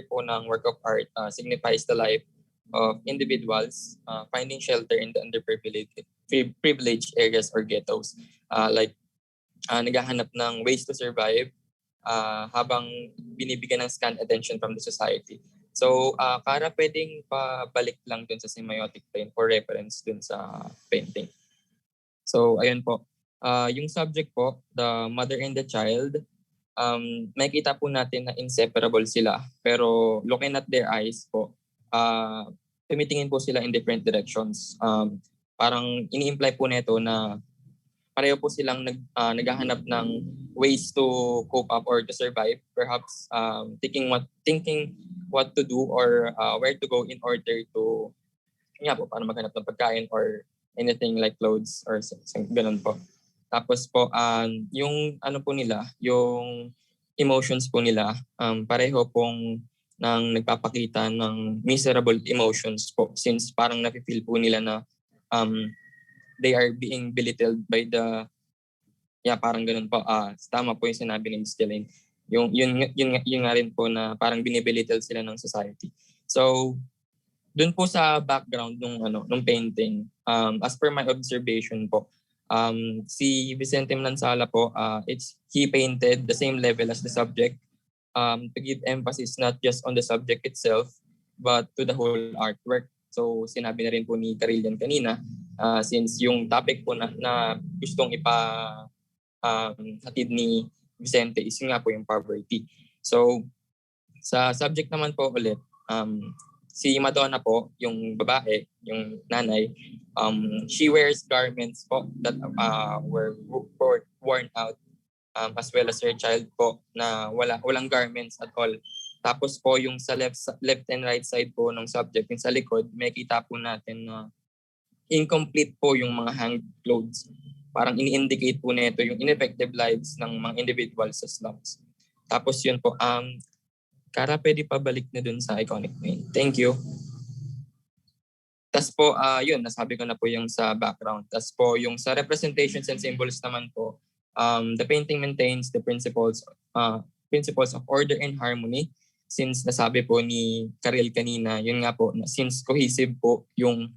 po ng work of art signifies the life of individuals finding shelter in the underprivileged areas or ghettos. Naghahanap ng ways to survive habang binibigyan ng scant attention from the society. So, Kara, pwedeng pabalik lang dun sa semiotic plane for reference dun sa painting. So, ayun po. Yung subject po, the mother and the child, makikita po natin na inseparable sila. Pero looking at their eyes po, tumitingin po sila in different directions. Parang ini-imply po nito na pareho po silang naghahanap ng ways to cope up or to survive. Perhaps thinking what to do or where to go in order to para maghanap ng pagkain or anything like clothes or ganun po. Tapos po, yung yung emotions po nila, pareho pong nang nagpapakita ng miserable emotions po since parang nafe-feel po nila na they are being belittled by parang ganun po. Tama po yung sinabi ni Ms. Jelaine. Yung nga rin po na parang binibelittle sila ng society. So, dun po sa background nung painting, as per my observation po, si Vicente Manansala po, he painted the same level as the subject to give emphasis not just on the subject itself, but to the whole artwork. So sinabi na rin po ni Carillion kanina, since yung topic po na gustong hatid ni Vicente is nga po yung poverty. So sa subject naman po ulit, si Madonna po, yung babae, yung nanay, she wears garments po that were worn out, as well as her child po na walang garments at all. Tapos po yung sa left and right side po ng subject, yung sa likod, makikita po natin na incomplete po yung mga hanged clothes. Parang ini-indicate po nito yung ineffective lives ng mga individuals sa slums. Tapos yun po, Kara, pwede pabalik na dun sa iconic plane. Thank you. Tas po, yun, nasabi ko na po yung sa background. Tas po, yung sa representations and symbols naman po, the painting maintains the principles of order and harmony. Since nasabi po ni Karel kanina, yun nga po, since cohesive po yung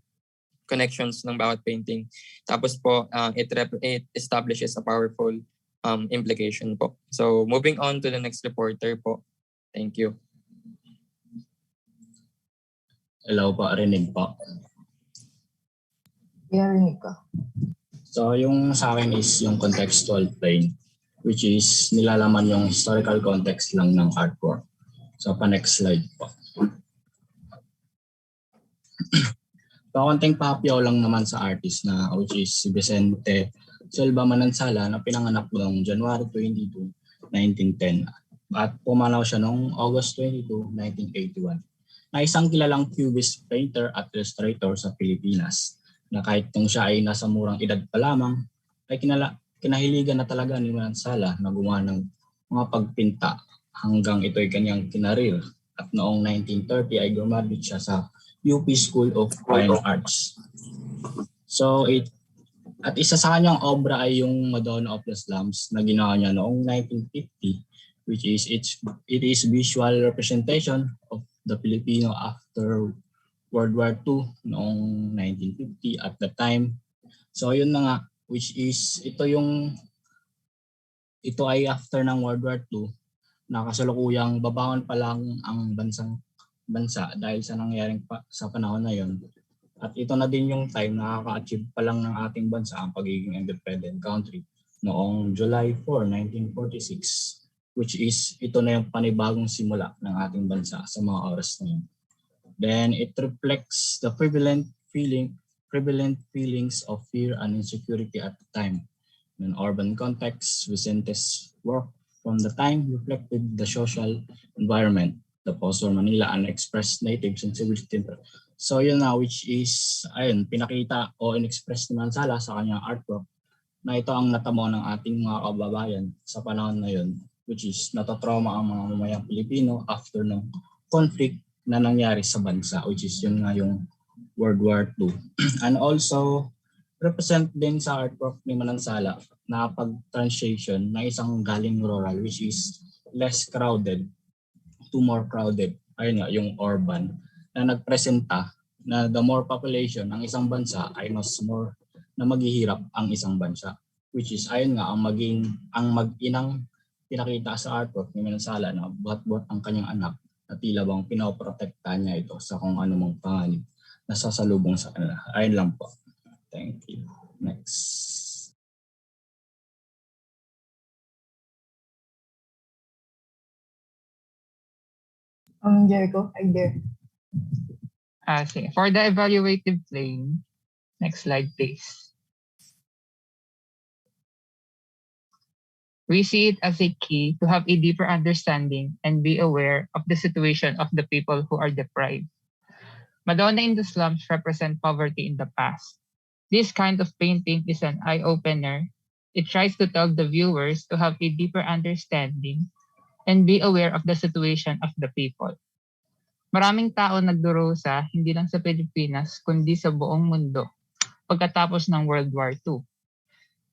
connections ng bawat painting. Tapos po, it establishes a powerful implication po. So, moving on to the next reporter po. Thank you. Hello po, rinig po. Narinig ka. So yung sa akin is yung contextual plane, which is nilalaman yung historical context lang ng artwork. So pa-next slide po. So konting papyaw lang naman sa artist na which is si Vicente Silva Manansala na pinanganak noong January 22, 1910 at pumanaw siya noong August 22, 1981 na isang kilalang cubist painter at illustrator sa Pilipinas na kahit nung siya ay nasa murang edad pa lamang, ay kinahiligan na talaga ni Manansala na gumawa ng mga pagpinta hanggang ito ay kanyang kinarir. At noong 1930 ay graduate siya sa UP School of Fine Arts. So, at isa sa kanyang obra ay yung Madonna of the Slums na ginawa niya noong 1950, which is it is visual representation of the Filipino after World War II noong 1950 at the time. So yun na nga, which is ito ay after ng World War II na kasalukuyang babangon pa lang ang bansa dahil sa nangyaring sa panahon na yon. At ito na din yung time na nakaka-achieve pa lang ng ating bansa ang pagiging independent country noong July 4, 1946, which is ito na yung panibagong simula ng ating bansa sa mga oras na yun. Then it reflects the prevalent feelings of fear and insecurity at the time. In urban context, Vicente's work from the time reflected the social environment, the post-war Manila, and expressed native sensibility. So yun na, which is, ayun, pinakita o in-express ni Manansala sa kanyang artwork na ito ang natamo ng ating mga kababayan sa panahon na yun, which is natatrauma ang mga mamayang Pilipino after ng conflict na nangyari sa bansa, which is yun nga yung World War II. And also, represent din sa artwork ni Manansala na pag-translation na isang galing rural, which is less crowded to more crowded. Ayun nga, yung urban, na nagpresenta na the more population ng isang bansa ay mas more na maghihirap ang isang bansa. Which is, ayun nga, ang mag-inang pinakita sa artwork ni Manansala na buhat-buhat ang kanyang anak na tila bang pinoprotektahan niya ito sa kung ano mang panganib na sasalubong sa kanila. Ayun lang po. Thank you. Next. Jericho, are you there? Sige. For the evaluative plane, next slide please. We see it as a key to have a deeper understanding and be aware of the situation of the people who are deprived. Madonna in the Slums represent poverty in the past. This kind of painting is an eye-opener. It tries to tell the viewers to have a deeper understanding and be aware of the situation of the people. Maraming tao nagdurusa hindi lang sa Pilipinas kundi sa buong mundo pagkatapos ng World War II.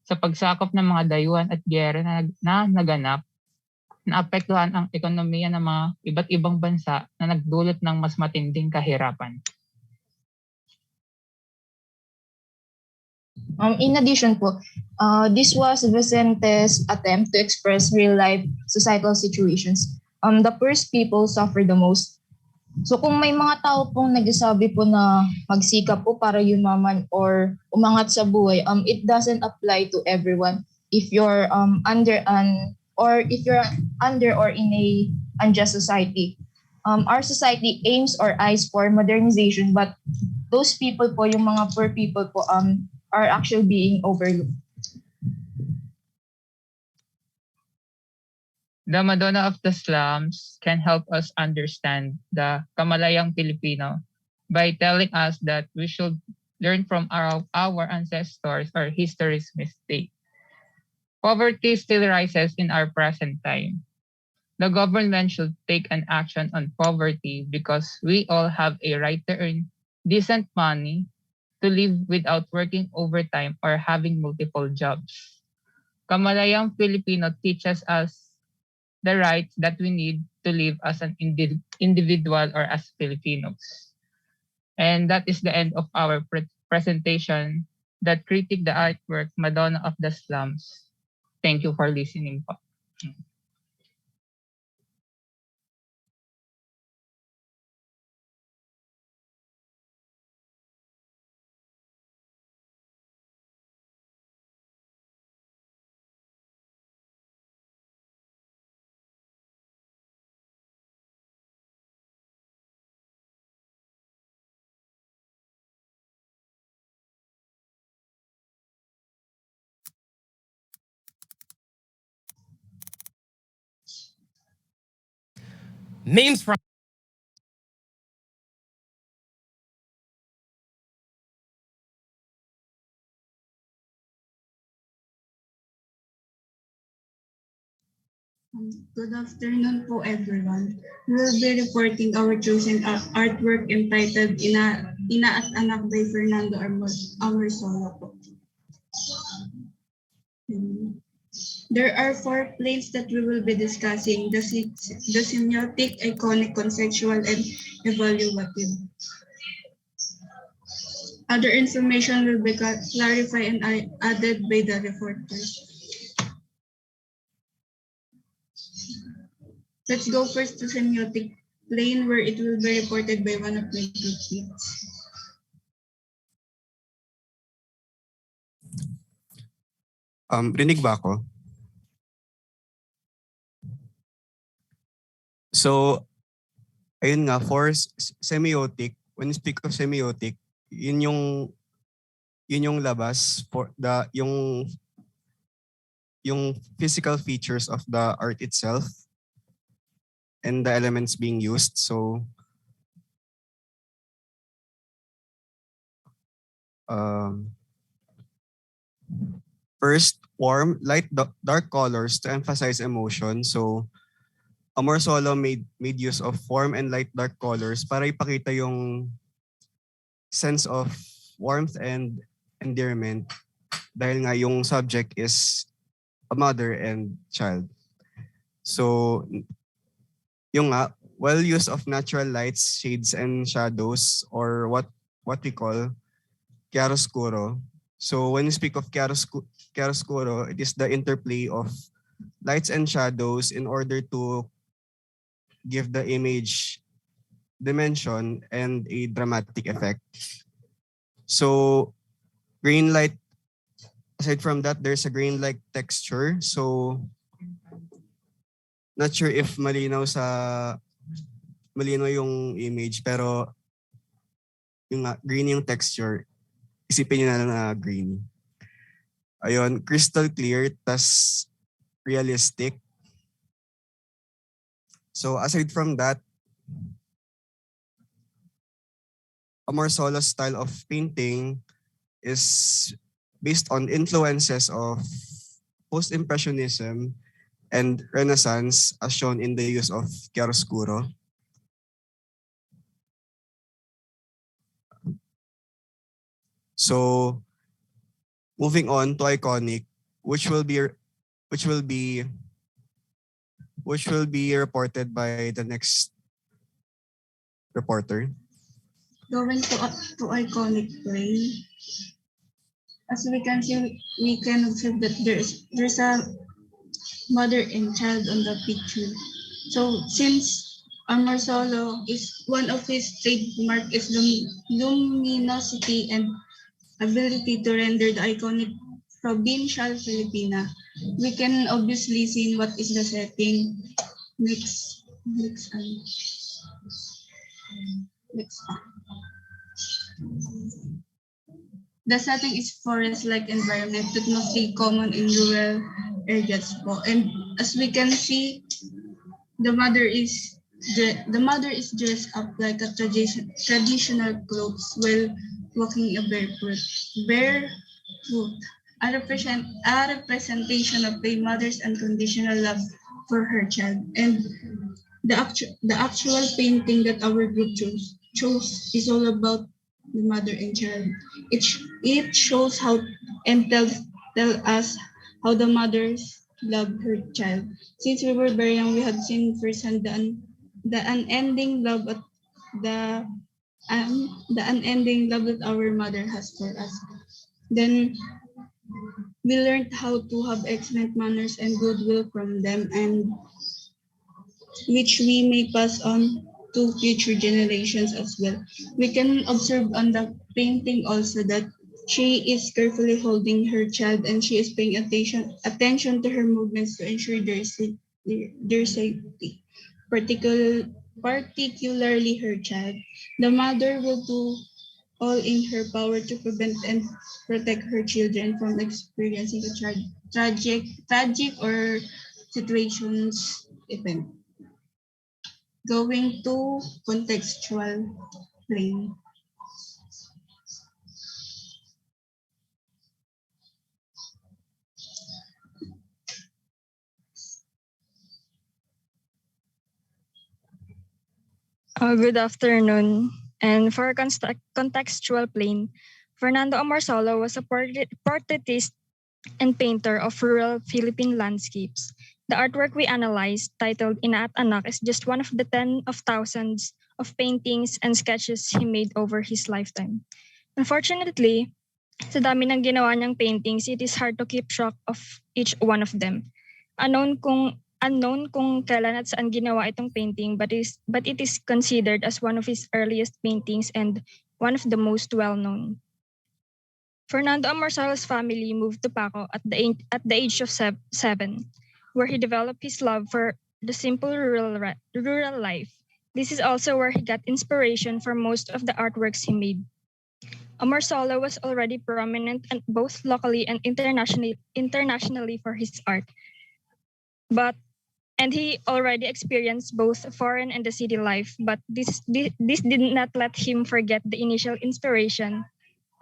Sa pagsakop ng mga dayuhan at giyera na naganap, naapektuhan ang ekonomiya ng mga iba't ibang bansa na nagdulot ng mas matinding kahirapan. In addition po, this was Vicente's attempt to express real-life societal situations. The poorest people suffer the most. So kung may mga tao pong nagsasabi po na magsikap po para yumaman or umangat sa buhay, it doesn't apply to everyone. If you're under or in a unjust society, our society aims or eyes for modernization, but those people po, yung mga poor people po, are actually being overlooked. The Madonna of the Slums can help us understand the kamalayang Filipino by telling us that we should learn from our ancestors or history's mistake. Poverty still rises in our present time. The government should take an action on poverty because we all have a right to earn decent money to live without working overtime or having multiple jobs. Kamalayang Filipino teaches us the rights that we need to live as an individual or as Filipinos. And that is the end of our presentation that critique the artwork Madonna of the Slums. Thank you for listening po. Names from Good afternoon po everyone. We will be reporting our chosen artwork entitled Ina at Anak by Fernando Amorsolo po. There are 4 planes that we will be discussing: the semiotic, iconic, conceptual, and evaluative. Other information will be clarified and added by the reporters. Let's go first to semiotic plane, where it will be reported by one of my groupmates. Rinig ba ako? So, ayun nga, for semiotic, when you speak of semiotic, yun yung labas for yung physical features of the art itself and the elements being used. So, first, warm, light, dark colors to emphasize emotion. So, Amorsolo made use of warm and light dark colors para ipakita yung sense of warmth and endearment dahil nga yung subject is a mother and child. So, yung nga, well use of natural lights, shades, and shadows, or what we call chiaroscuro. So when you speak of chiaroscuro, it is the interplay of lights and shadows in order to give the image dimension and a dramatic effect. So green light, aside from that, there's a green-like texture. So not sure if malinaw yung image, pero yung green yung texture, isipin nyo na lang na green. Ayun, crystal clear, tas realistic. So aside from that, Amorsolo's style of painting is based on influences of post-impressionism and Renaissance, as shown in the use of chiaroscuro. So moving on to iconic, which will be reported by the next reporter. Going to iconic plane, as we can see, we can observe that there's a mother and child on the picture. So since Amorsolo is one of his trademark is luminosity and ability to render the iconic provincial Filipina, we can obviously see what is the setting. Next. The setting is forest-like environment that mostly common in rural areas po. And as we can see, the mother is dressed up like a traditional clothes while walking a barefoot. A representation of a mother's unconditional love for her child. And the actual painting that our group chose is all about the mother and child. It shows how and tell us how the mothers love her child. Since we were very young, we had seen firsthand the unending love at the the unending love that our mother has for us. Then we learned how to have excellent manners and goodwill from them, and which we may pass on to future generations as well. We can observe on the painting also that she is carefully holding her child and she is paying attention to her movements to ensure their safety, particularly her child. The mother will do all in her power to prevent and protect her children from experiencing a tragic or situations event. Going to contextual plane. Good afternoon. And for contextual plane, Fernando Amorsolo was a portraitist and painter of rural Philippine landscapes. The artwork we analyzed, titled Ina at Anak, is just one of the 10 of thousands of paintings and sketches he made over his lifetime. Unfortunately, sa dami ng ginawa niyang paintings, it is hard to keep track of each one of them. Unknown kung kailan at saan ginawa itong painting, but it is considered as one of his earliest paintings and one of the most well-known. Fernando Amorsolo's family moved to Paco at the age of 7, where he developed his love for the simple rural life. This is also where he got inspiration for most of the artworks he made. Amorsolo was already prominent both locally and internationally for his art. And he already experienced both foreign and the city life, but this did not let him forget the initial inspiration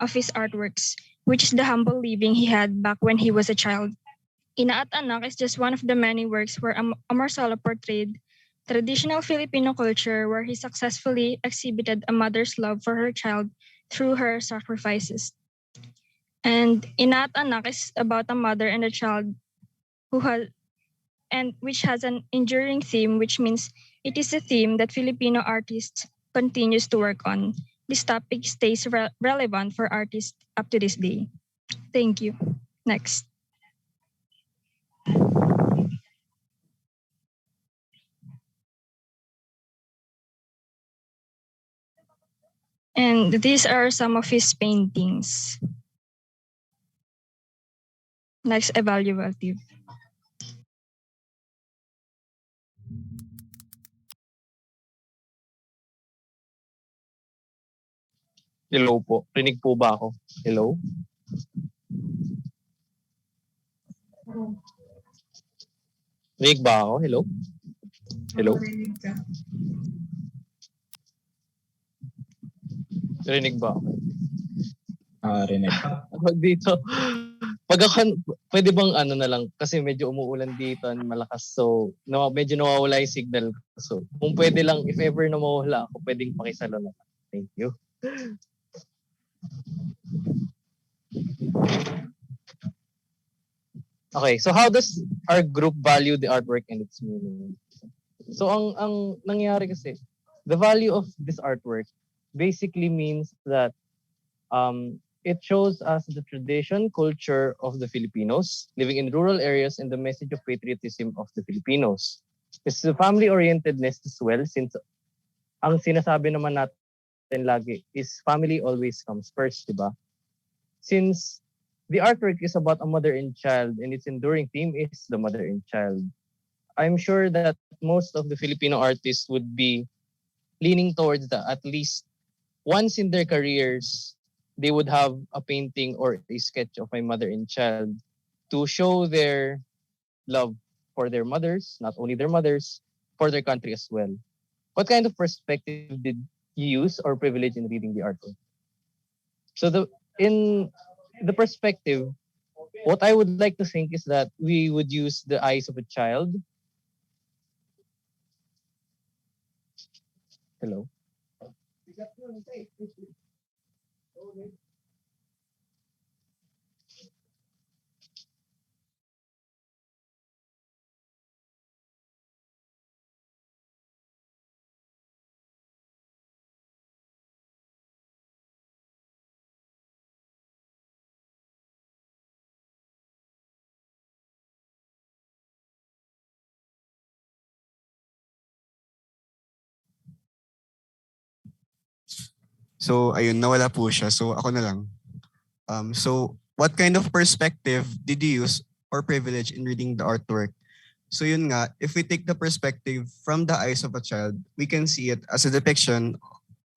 of his artworks, which is the humble living he had back when he was a child. Ina at Anak is just one of the many works where Amorsolo portrayed traditional Filipino culture, where he successfully exhibited a mother's love for her child through her sacrifices. And Ina at Anak is about a mother and a child which has an enduring theme, which means it is a theme that Filipino artists continues to work on. This topic stays relevant for artists up to this day. Thank you. Next. And these are some of his paintings. Next evaluative. Hello po. Rinig po ba ako? Hello? Rinig ba ako? Hello? Hello? Rinig ba ako? Rinig. Dito, pag ako, pwede bang ano na lang, kasi medyo umuulan dito, malakas, so medyo nawawala yung signal. So, kung pwede lang, if ever na mawala ako, pwedeng pakisalo na. Thank you. Okay, so how does our group value the artwork and its meaning? So ang nangyari kasi, the value of this artwork basically means that it shows us the tradition, culture of the Filipinos living in rural areas and the message of patriotism of the Filipinos. It's the family-orientedness as well, since ang sinasabi naman natin lagi is family always comes first, diba? Since the artwork is about a mother and child and its enduring theme is the mother and child, I'm sure that most of the Filipino artists would be leaning towards that. At least once in their careers, they would have a painting or a sketch of a mother and child to show their love for their mothers, not only their mothers, for their country as well. What kind of perspective did you use or privilege in reading the artwork? So in the perspective, what I would like to think is that we would use the eyes of a child. Hello? So ayun, nawala po siya. So ako na lang. So what kind of perspective did you use or privilege in reading the artwork? So yun nga, if we take the perspective from the eyes of a child, we can see it as a depiction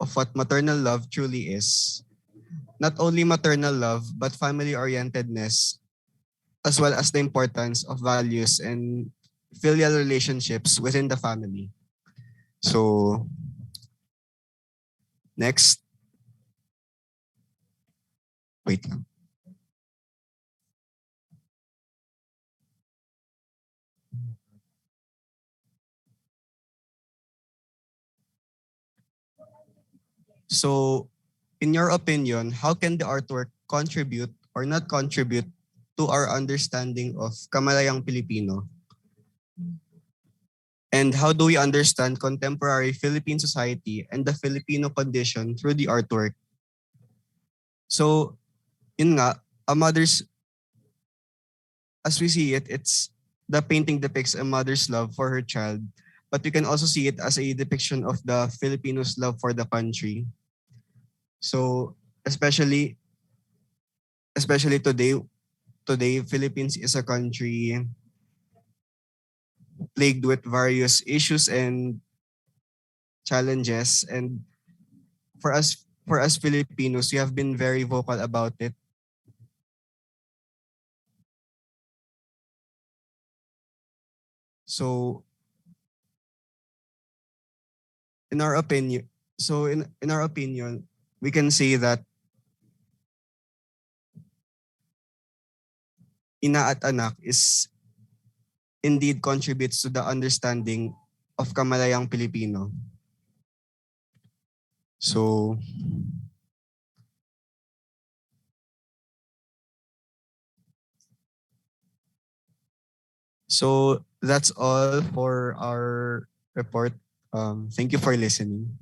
of what maternal love truly is. Not only maternal love, but family orientedness, as well as the importance of values and filial relationships within the family. So next, wait lang. So, in your opinion, how can the artwork contribute or not contribute to our understanding of Kamalayang Pilipino? And how do we understand contemporary Philippine society and the Filipino condition through the artwork? So, yun nga, a mother's, as we see it, the painting depicts a mother's love for her child, but we can also see it as a depiction of the Filipinos' love for the country. So, especially today Philippines is a country plagued with various issues and challenges, and for us Filipinos, we have been very vocal about it. So in our opinion, in our opinion, we can say that Ina at Anak is indeed contributes to the understanding of Kamalayang Pilipino. So that's all for our report. Thank you for listening.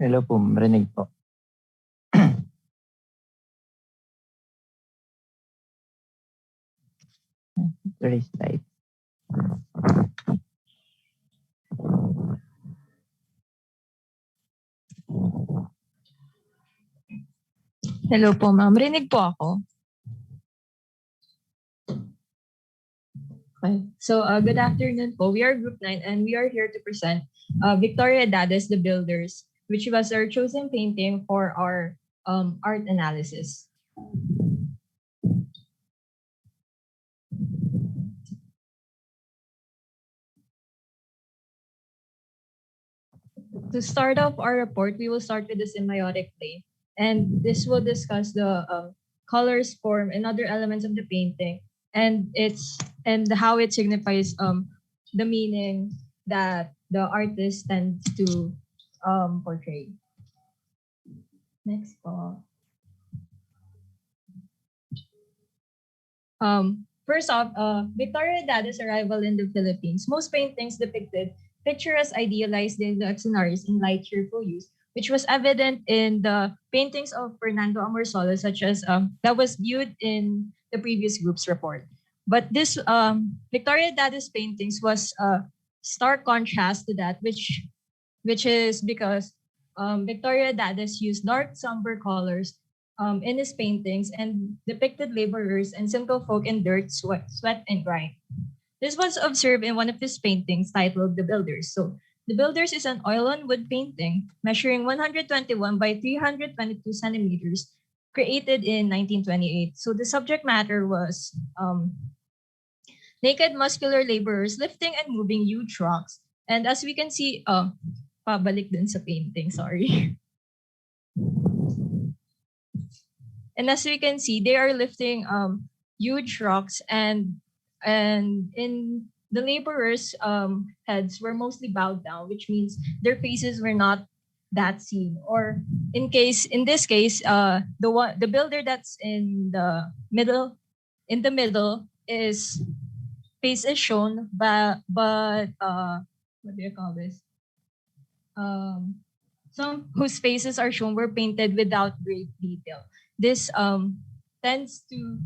Hello po, marinig po. Three slides. Hello po, ma'am. Rinig po ako. Okay. So, good afternoon po. We are Group 9 and we are here to present Victoria Dades, The Builders, which was our chosen painting for our art analysis. To start off our report, we will start with the semiotic plane. And this will discuss the colors, form, and other elements of the painting, and how it signifies the meaning that the artist tends to portray. Next po. First off, Victoria Dades' arrival in the Philippines. Most paintings depicted picture as idealized in the scenarios in light, cheerful use, which was evident in the paintings of Fernando Amorsolo, such as that was viewed in the previous group's report. But this Victoria Dades paintings was a stark contrast to that, which is because Victoria Dades used dark, somber colors in his paintings and depicted laborers and simple folk in dirt, sweat, and grime. This was observed in one of his paintings titled The Builders. So, The Builders is an oil on wood painting measuring 121 by 322 centimeters, created in 1928. So, the subject matter was naked muscular laborers lifting and moving huge rocks. And as we can see, pabalik din sa painting, sorry. And as we can see, they are lifting huge rocks, and in the laborers' heads were mostly bowed down, which means their faces were not that seen. Or in this case, the builder that's in the middle is face is shown, but what do you call this? Some whose faces are shown were painted without great detail. This tends to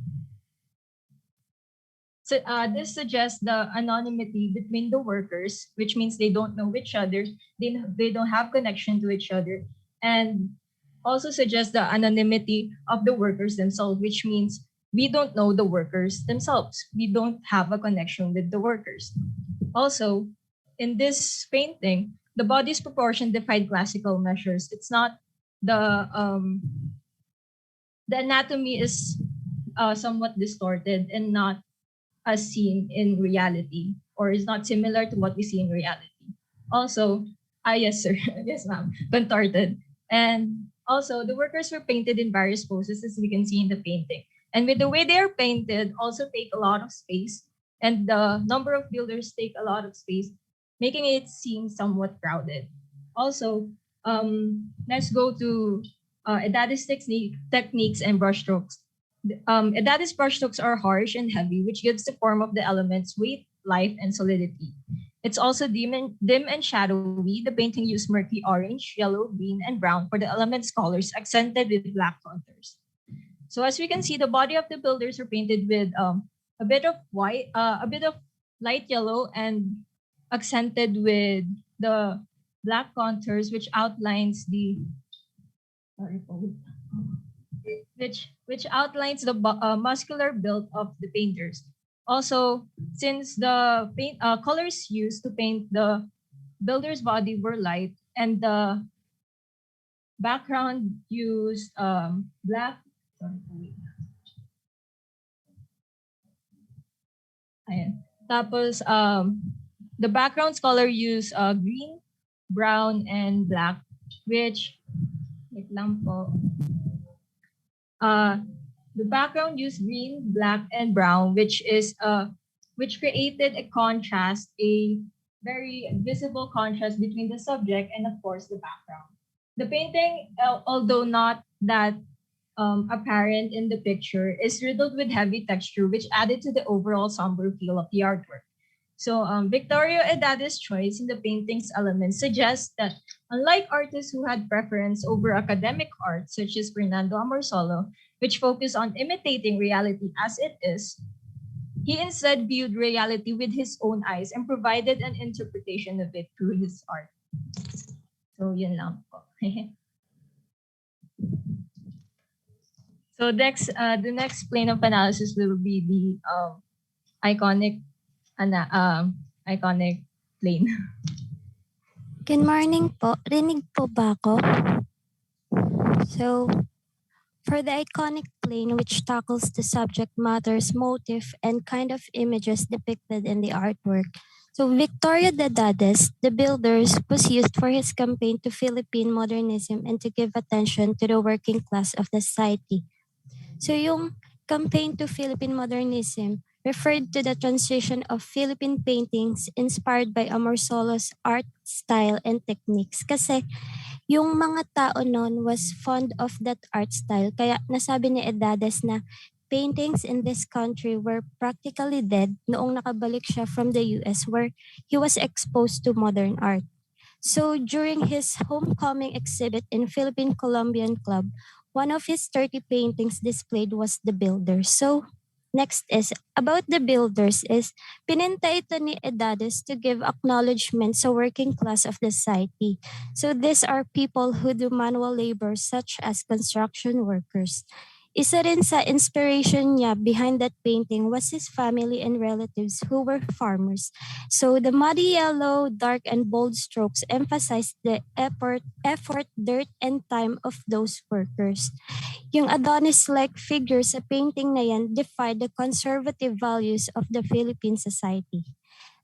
this suggests the anonymity between the workers, which means they don't know each other, they don't have connection to each other, and also suggests the anonymity of the workers themselves, which means we don't know the workers themselves. We don't have a connection with the workers. Also, in this painting, the body's proportion defied classical measures. It's not the anatomy is somewhat distorted and not as seen in reality, or is not similar to what we see in reality. Also, yes, sir. Yes, ma'am. Contorted. And also, the workers were painted in various poses, as we can see in the painting. And with the way they are painted, also take a lot of space. And the number of builders take a lot of space, making it seem somewhat crowded. Also, let's go to Edadis techniques and brushstrokes. Edadis brushstrokes are harsh and heavy, which gives the form of the elements weight, life, and solidity. It's also dim and shadowy. The painting used murky orange, yellow, green, and brown for the elements' colors, accented with black contours. So as we can see, the body of the builders are painted with a bit of white, a bit of light yellow, and accented with the black contours, which outlines the which outlines the muscular build of the painters. Also, since the colors used to paint the builder's body were light, and the background used black. Ayan. Tapos, the background's color used green, brown, and black, which, wait lang po. The background used green, black, and brown, which created a contrast, a very visible contrast between the subject and, of course, the background. The painting, although not that apparent in the picture, is riddled with heavy texture, which added to the overall somber feel of the artwork. So Victorio Edadis' choice in the painting's elements suggests that unlike artists who had preference over academic art, such as Fernando Amorsolo, which focused on imitating reality as it is, he instead viewed reality with his own eyes and provided an interpretation of it through his art. So yun lang po. So next, the next plane of analysis will be the iconic plane. Good morning po. Rinig po ba ako? So, for the iconic plane, which tackles the subject matters, motive, and kind of images depicted in the artwork. So, Victorio Dedades, the builders, was used for his campaign to Philippine modernism and to give attention to the working class of the society. So, yung campaign to Philippine modernism referred to the transition of Philippine paintings inspired by Amorsolo's art style and techniques. Kasi yung mga tao noon was fond of that art style. Kaya nasabi ni Edadis na paintings in this country were practically dead noong nakabalik siya from the US where he was exposed to modern art. So during his homecoming exhibit in Philippine Columbian Club, one of his 30 paintings displayed was The Builders. So next is about The Builders is pininta ito ni Edadis to give acknowledgement sa working class of the society. So these are people who do manual labor such as construction workers. Isa rin sa inspiration niya behind that painting was his family and relatives who were farmers. So the muddy yellow, dark, and bold strokes emphasized the effort, dirt, and time of those workers. Yung Adonis-like figure sa painting na yan defied the conservative values of the Philippine society.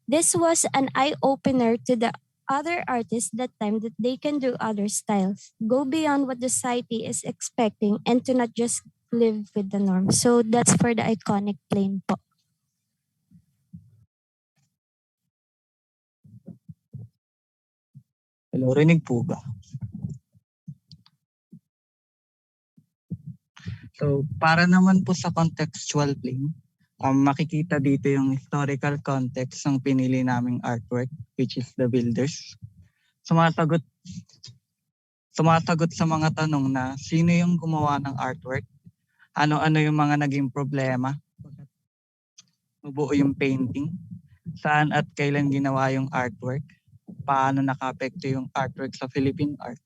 This was an eye-opener to the other artists that time that they can do other styles, go beyond what the society is expecting, and to not just live with the norm. So that's for the iconic plane po. Hello, rinig po ba? So, para naman po sa contextual plane, makikita dito yung historical context ng pinili naming artwork, which is The Builders. Sumasagot sa mga tanong na sino yung gumawa ng artwork, ano-ano yung mga naging problema, mabuo yung painting, saan at kailan ginawa yung artwork, paano naka-apekto yung artwork sa Philippine art,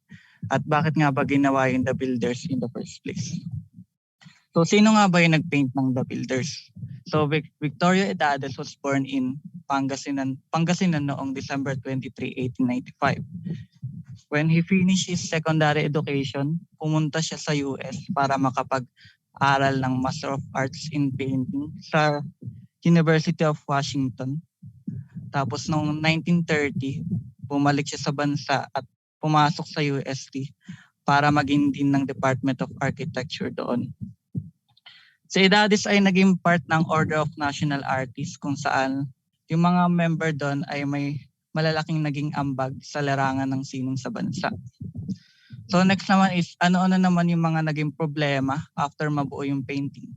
at bakit nga ba ginawa yung The Builders in the first place. So sino nga ba yung nag-paint ng The Builders? So Victorio Edades was born in Pangasinan noong December 23, 1895. When he finished his secondary education, pumunta siya sa US para makapag-aral ng Master of Arts in Painting sa University of Washington. Tapos noong 1930, bumalik siya sa bansa at pumasok sa UST para maging dean ng Department of Architecture doon. Si Edades ay naging part ng Order of National Artists kung saan yung mga member doon ay may malalaking naging ambag sa larangan ng sining sa bansa. So next naman is ano-ano naman yung mga naging problema after mabuo yung painting.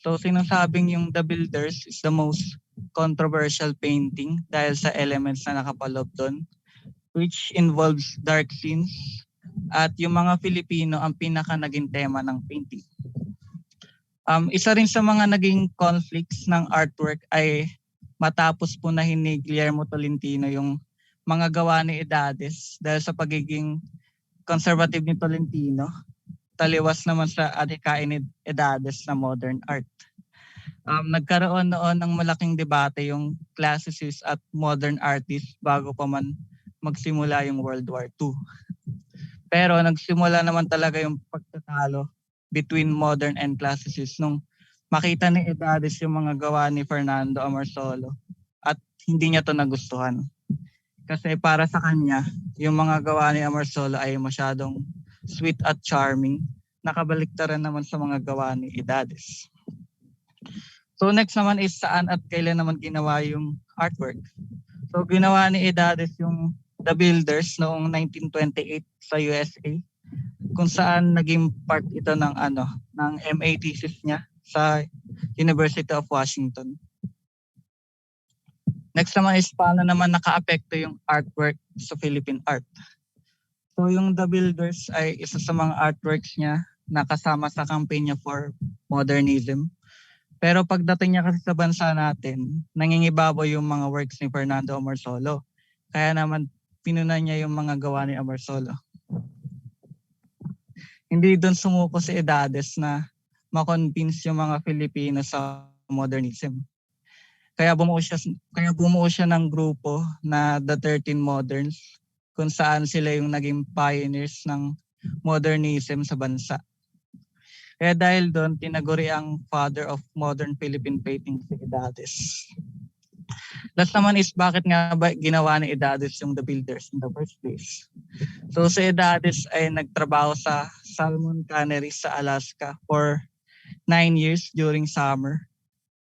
So sinasabing yung The Builders is the most controversial painting dahil sa elements na nakapaloob doon, which involves dark scenes at yung mga Filipino ang pinaka naging tema ng painting. Isa rin sa mga naging conflicts ng artwork ay matapos po na ni Guillermo Tolentino yung mga gawa ni Edades dahil sa pagiging conservative ni Tolentino, taliwas naman sa adhikain ni Edades na modern art. Nagkaroon noon ng malaking debate yung classicist at modern artists bago pa man magsimula yung World War II. Pero nagsimula naman talaga yung pagtatalo between modern and classicist nung makita ni Edades yung mga gawa ni Fernando Amorsolo at hindi niya to nagustuhan. Kasi para sa kanya, yung mga gawa ni Amorsolo ay masyadong sweet at charming, nakabaliktaran naman sa mga gawa ni Edades. So next naman is saan at kailan naman ginawa yung artwork. So ginawa ni Edades yung The Builders noong 1928 sa USA, kung saan naging part ito ng MA thesis niya sa University of Washington. Next naman is paano naman naka-apekto yung artwork sa Philippine art. So yung The Builders ay isa sa mga artworks niya na kasama sa kampanya for modernism. Pero pagdating niya kasi sa bansa natin, nangingibabaw yung mga works ni Fernando Amorsolo. Kaya naman pinunan niya yung mga gawa ni Amorsolo. Hindi doon sumuko si Edades na ma-convince yung mga Filipino sa modernism. Kaya bumuo siya ng grupo na The 13 Moderns, kung saan sila yung naging pioneers ng modernism sa bansa. Kaya dahil doon, tinaguri ang father of modern Philippine painting si Edades. Last naman is bakit nga ba ginawa ni Edades yung The Builders in the first place. So si Edades ay nagtrabaho sa salmon cannery sa Alaska for 9 years during summer.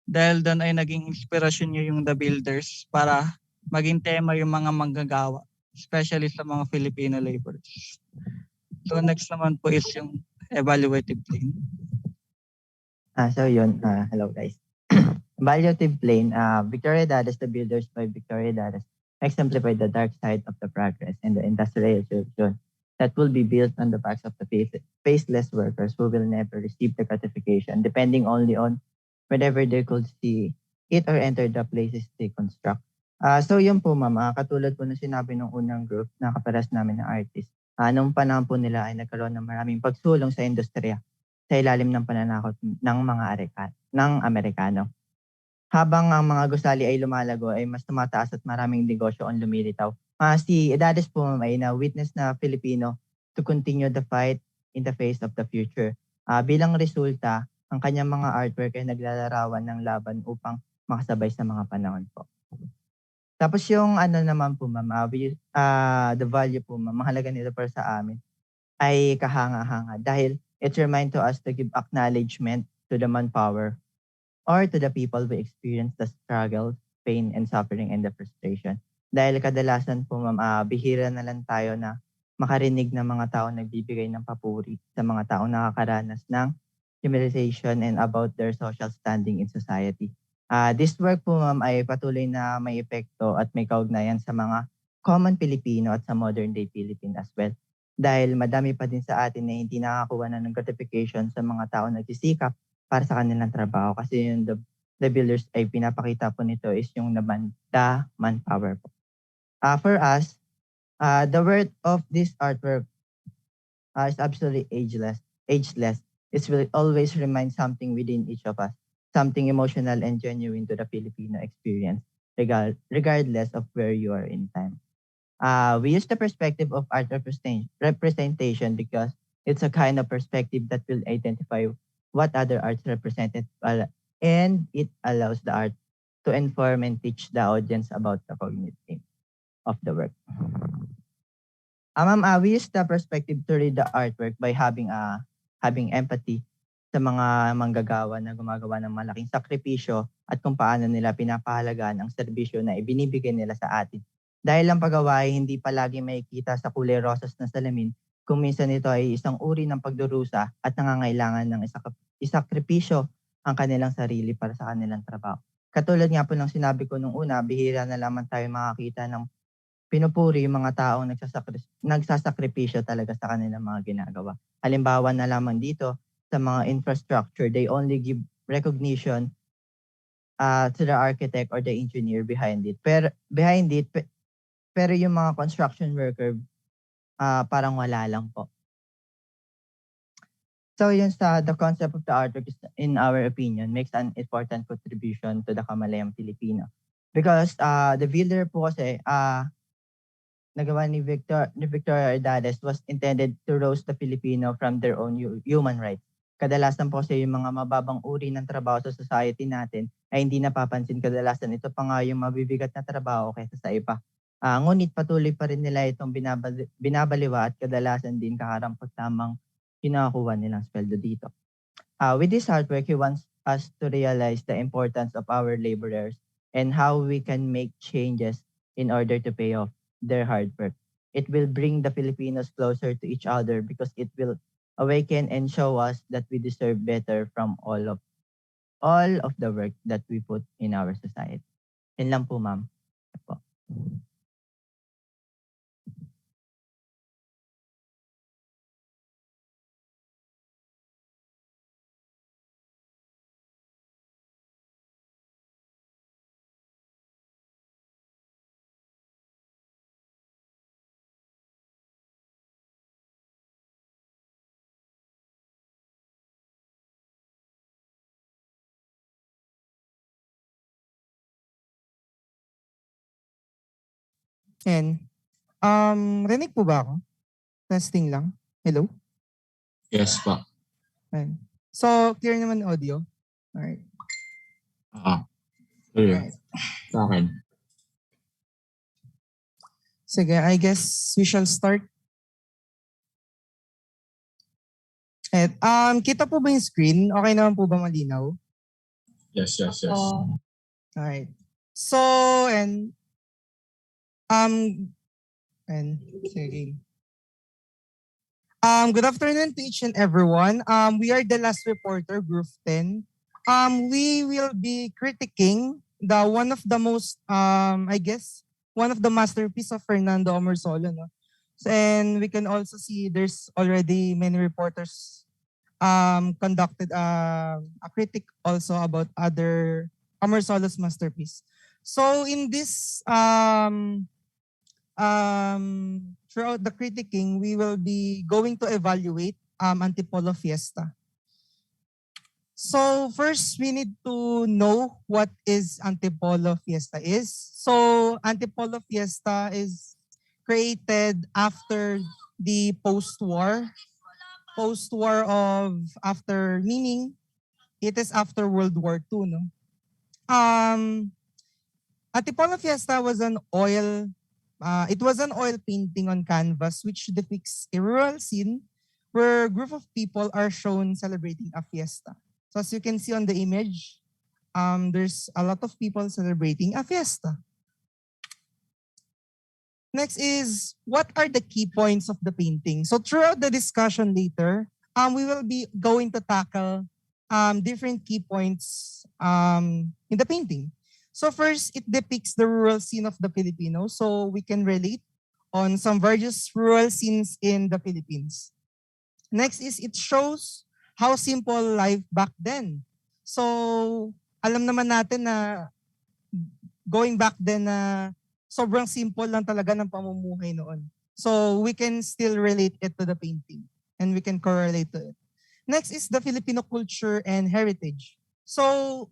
Dahil doon ay naging inspirasyon niya yung The Builders para maging tema yung mga manggagawa, especially sa mga Filipino laborers. So next naman po is yung evaluative plane. So yun, hello guys. Evaluative plane, Victoria Edades, The Builders by Victoria Edades exemplify the dark side of the progress and the industrial revolution that will be built on the backs of the faceless workers who will never receive the gratification, depending only on whenever they could see it or enter the places they construct. So yun po ma'am, katulad po na sinabi ng unang group na kaparas namin na artist, nung panahon po nila ay nagkaroon ng maraming pagsulong sa industriya sa ilalim ng pananakot ng mga Amerikano. Habang ang mga gusali ay lumalago ay mas tumataas at maraming negosyo ang lumilitaw. Si Edades po ma'am ay na-witness na Filipino to continue the fight in the face of the future. Bilang resulta, ang kanyang mga artwork ay naglalarawan ng laban upang makasabay sa mga panahon po. Tapos yung ano naman po ma'am, the value po ma'am, mahalaga nito para sa amin ay kahanga-hanga dahil it remind to us to give acknowledgement to the manpower or to the people who experience the struggle, pain, and suffering and the frustration. Dahil kadalasan po ma'am, bihira na lang tayo na makarinig ng mga tao nagbibigay ng papuri sa mga taong nakakaranas ng humiliation and about their social standing in society. This work po ma'am ay patuloy na may epekto at may kaugnayan sa mga common Pilipino at sa modern day Philippine as well. Dahil madami pa din sa atin na hindi nakakuha na ng gratification sa mga tao nagsisikap para sa kanilang trabaho kasi yung the builders ay pinapakita po nito is yung naman the manpower po. For us, the worth of this artwork is absolutely ageless. It will always remind something within each of us, something emotional and genuine to the Filipino experience, regardless of where you are in time. We use the perspective of art representation because it's a kind of perspective that will identify what other arts represented, and it allows the art to inform and teach the audience about the cognitive of the work. Ma'am, we use the perspective to read the artwork by having empathy sa mga manggagawa na gumagawa ng malaking sakripisyo at kung paano nila pinapahalagaan ang serbisyo na ibinibigay nila sa atin. Dahil ang paggawa ay hindi palagi makikita sa kulay rosas na salamin, kung minsan ito ay isang uri ng pagdurusa at nangangailangan ng isakripisyo ang kanilang sarili para sa kanilang trabaho. Katulad nga po ng sinabi ko nung una, bihira na lamang tayo makakita ng pinupuri yung mga taong nagsasakripisyo talaga sa kanilang mga ginagawa. Halimbawa na lamang dito sa mga infrastructure, they only give recognition to the architect or the engineer behind it. Pero yung mga construction worker, parang wala lang po. So yun the concept of the artwork is, in our opinion, makes an important contribution to the Kamalayang Pilipino. Because the builder po kasi, nagawa ni Victoria Herdades was intended to roast the Filipino from their own human rights. Kadalasan po kasi yung mga mababang uri ng trabaho sa society natin ay hindi napapansin. Kadalasan ito pa nga yung mabibigat na trabaho kaysa sa iba. Ngunit patuloy pa rin nila itong binabaliwa at kadalasan din kakarampot lamang kinakuha nilang sweldo dito. With this artwork, he wants us to realize the importance of our laborers and how we can make changes in order to pay off their hard work. It will bring the Filipinos closer to each other because it will awaken and show us that we deserve better from all of the work that we put in our society. Yun lang po, ma'am. Po. And, rinig po ba ako? Testing lang. Hello? Yes po. Ayan. So, clear naman audio? Alright. Clear. Sa akin. Sige, I guess we shall start. At, kita po ba yung screen? Okay naman po ba malinaw? Yes. Alright. So, and sige. Good afternoon to each and everyone. We are the last reporter, Group 10. We will be critiquing one of the most, one of the masterpiece of Fernando Amorsolo. No? And we can also see there's already many reporters conducted a critic also about other Amorsolo's masterpiece. So in this throughout the critiquing, we will be going to evaluate Antipolo Fiesta. So first, we need to know what is Antipolo Fiesta is. So Antipolo Fiesta is created after the post-war meaning it is after World War II. No? Antipolo Fiesta was an oil it was an oil painting on canvas which depicts a rural scene where a group of people are shown celebrating a fiesta. So as you can see on the image, there's a lot of people celebrating a fiesta. Next is, what are the key points of the painting? So throughout the discussion later, we will be going to tackle different key points in the painting. So first, it depicts the rural scene of the Filipinos. So we can relate on some various rural scenes in the Philippines. Next is, it shows how simple life back then. So alam naman natin na going back then na sobrang simple lang talaga ng pamumuhay noon. So we can still relate it to the painting and we can correlate to it. Next is the Filipino culture and heritage. So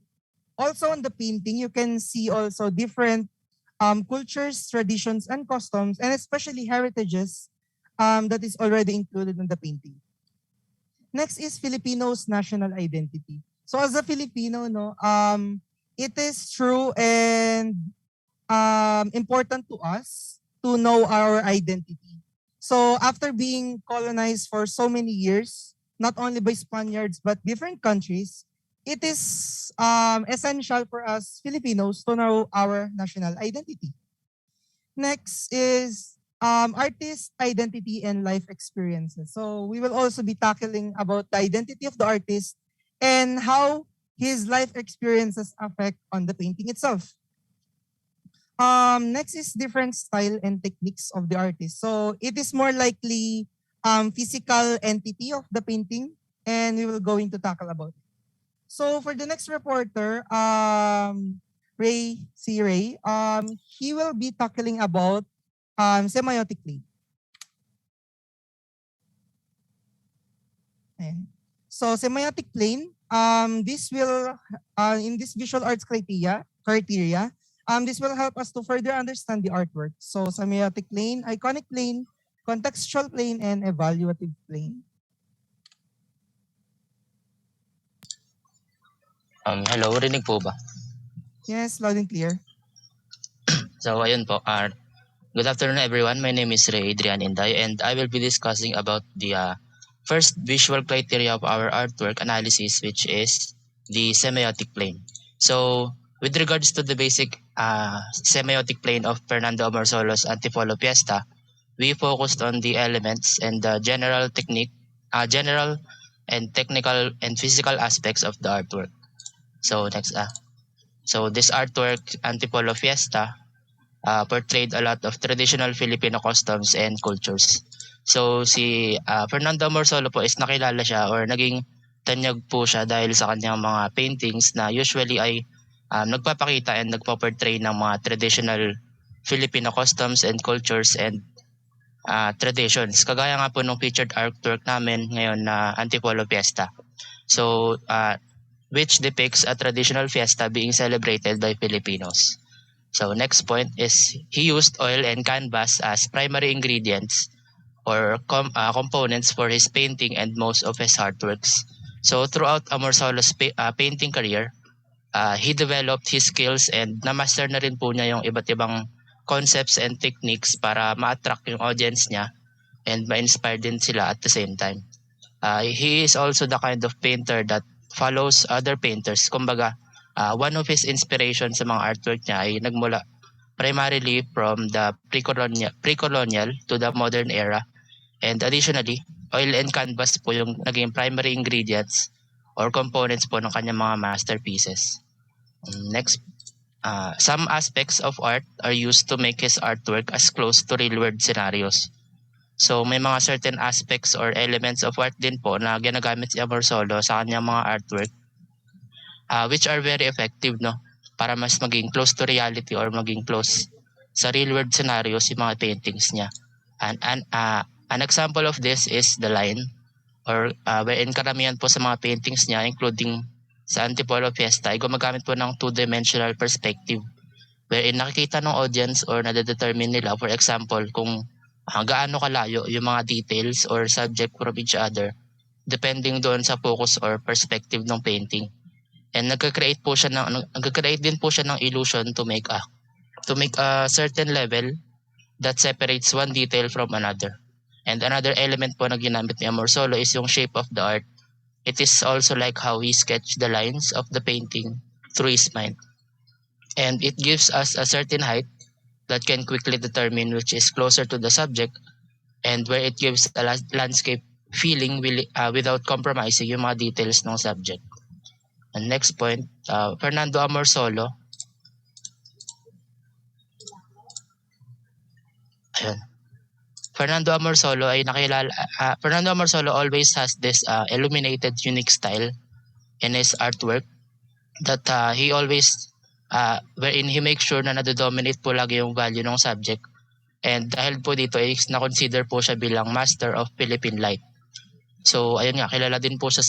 also on the painting, you can see also different cultures, traditions, and customs, and especially heritages that is already included in the painting. Next is Filipinos' national identity. So as a Filipino, it is true and important to us to know our identity. So after being colonized for so many years, not only by Spaniards but different countries, it is essential for us Filipinos to know our national identity. Next is artist identity and life experiences. So we will also be tackling about the identity of the artist and how his life experiences affect on the painting itself. Next is different style and techniques of the artist. So it is more likely physical entity of the painting, and we will go into tackle about it. So for the next reporter, Ray, he will be tackling about semiotic plane. Ayan. So semiotic plane, this will in this visual arts criteria, this will help us to further understand the artwork. So semiotic plane, iconic plane, contextual plane, and evaluative plane. Hello, rinig po ba? Yes, loud and clear. So ayun po, good afternoon everyone. My name is Ray Adrian Inday and I will be discussing about the first visual criteria of our artwork analysis, which is the semiotic plane. So with regards to the basic semiotic plane of Fernando Amorsolo's Antipolo Fiesta, we focused on the elements and the general and technical and physical aspects of the artwork. So next, so this artwork, Antipolo Fiesta, portrayed a lot of traditional Filipino customs and cultures. So si Fernando Amorsolo po is nakilala siya or naging tanyag po siya dahil sa kanyang mga paintings na usually ay nagpapakita and nagpo-portray ng mga traditional Filipino customs and cultures and traditions. Kagaya nga po nung featured artwork namin ngayon na Antipolo Fiesta. So which depicts a traditional fiesta being celebrated by Filipinos. So next point is he used oil and canvas as primary ingredients or components for his painting and most of his artworks. So throughout Amorsolo's painting career, he developed his skills and na-master na rin po niya yung iba't ibang concepts and techniques para ma-attract yung audience niya and ma-inspire din sila at the same time. He is also the kind of painter that follows other painters. Kumbaga, one of his inspirations sa mga artwork niya ay nagmula primarily from the pre-colonial to the modern era. And additionally, oil and canvas po yung naging primary ingredients or components po ng kanyang mga masterpieces. Next, some aspects of art are used to make his artwork as close to real-world scenarios. So may mga certain aspects or elements of art din po na ginagamit si Amorsolo sa kanyang mga artwork which are very effective para mas maging close to reality or maging close sa real world scenarios yung mga paintings niya. And an example of this is the line or wherein karamihan po sa mga paintings niya including sa Antipolo Fiesta ay gumagamit po ng two-dimensional perspective wherein nakikita ng audience or nade-determine nila, for example, kung gaano kalayo yung mga details or subject from each other depending doon sa focus or perspective ng painting. And nagka-create din po siya ng illusion to make to make a certain level that separates one detail from another. And another element po na ginamit ni Amorsolo is yung shape of the art. It is also like how he sketched the lines of the painting through his mind. And it gives us a certain height that can quickly determine which is closer to the subject, and where it gives a landscape feeling without compromising yung mga details ng subject. And next point, Fernando Amorsolo. Ayun. Fernando Amorsolo ay nakilala. Fernando Amorsolo always has this illuminated, unique style in his artwork that he always, wherein he makes sure na nado-dominate po lagi yung value ng subject. And dahil po dito is na-consider po siya bilang master of Philippine light. So ayun nga, kilala din po siya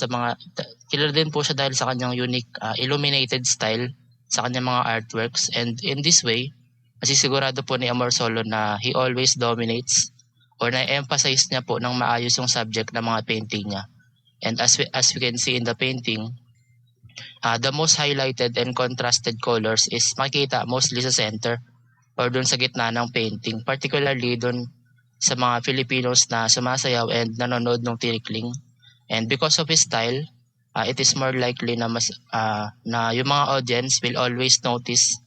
dahil sa kanyang unique illuminated style sa kanyang mga artworks. And in this way, masisigurado po ni Amorsolo na he always dominates or na-emphasize niya po ng maayos yung subject ng mga painting niya. And as we can see in the painting, the most highlighted and contrasted colors is makikita mostly sa center or dun sa gitna ng painting, particularly dun sa mga Filipinos na sumasayaw and nanonood ng tinikling. And because of his style, it is more likely na na yung mga audience will always notice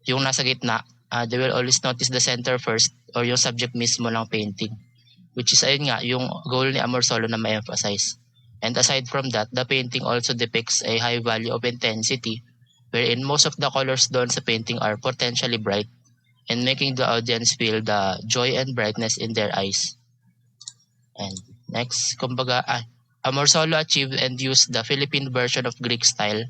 yung nasa gitna. They will always notice the center first or yung subject mismo ng painting, which is ayun nga yung goal ni Amorsolo na ma-emphasize. And aside from that, the painting also depicts a high value of intensity, wherein most of the colors doon sa painting are potentially bright and making the audience feel the joy and brightness in their eyes. And next, kumbaga, Amorsolo achieved and used the Philippine version of Greek style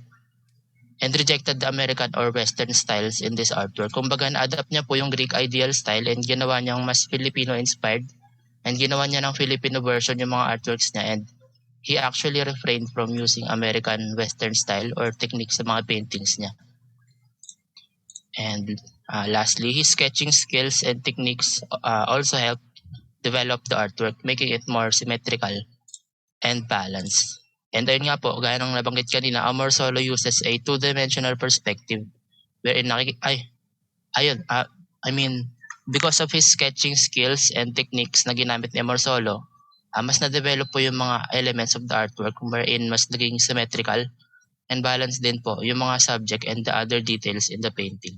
and rejected the American or Western styles in this artwork. Kumbaga, na-adapt niya po yung Greek ideal style and ginawa niyang mas Filipino-inspired and ginawa niya ng Filipino version yung mga artworks niya, and he actually refrained from using American Western style or techniques sa mga paintings niya. And lastly, his sketching skills and techniques also helped develop the artwork, making it more symmetrical and balanced. And ayun nga po, gaya ng nabanggit kanina, Amorsolo uses a two-dimensional perspective wherein because of his sketching skills and techniques na ginamit ni Amorsolo, mas na-develop po yung mga elements of the artwork wherein mas naging symmetrical and balanced din po yung mga subject and the other details in the painting.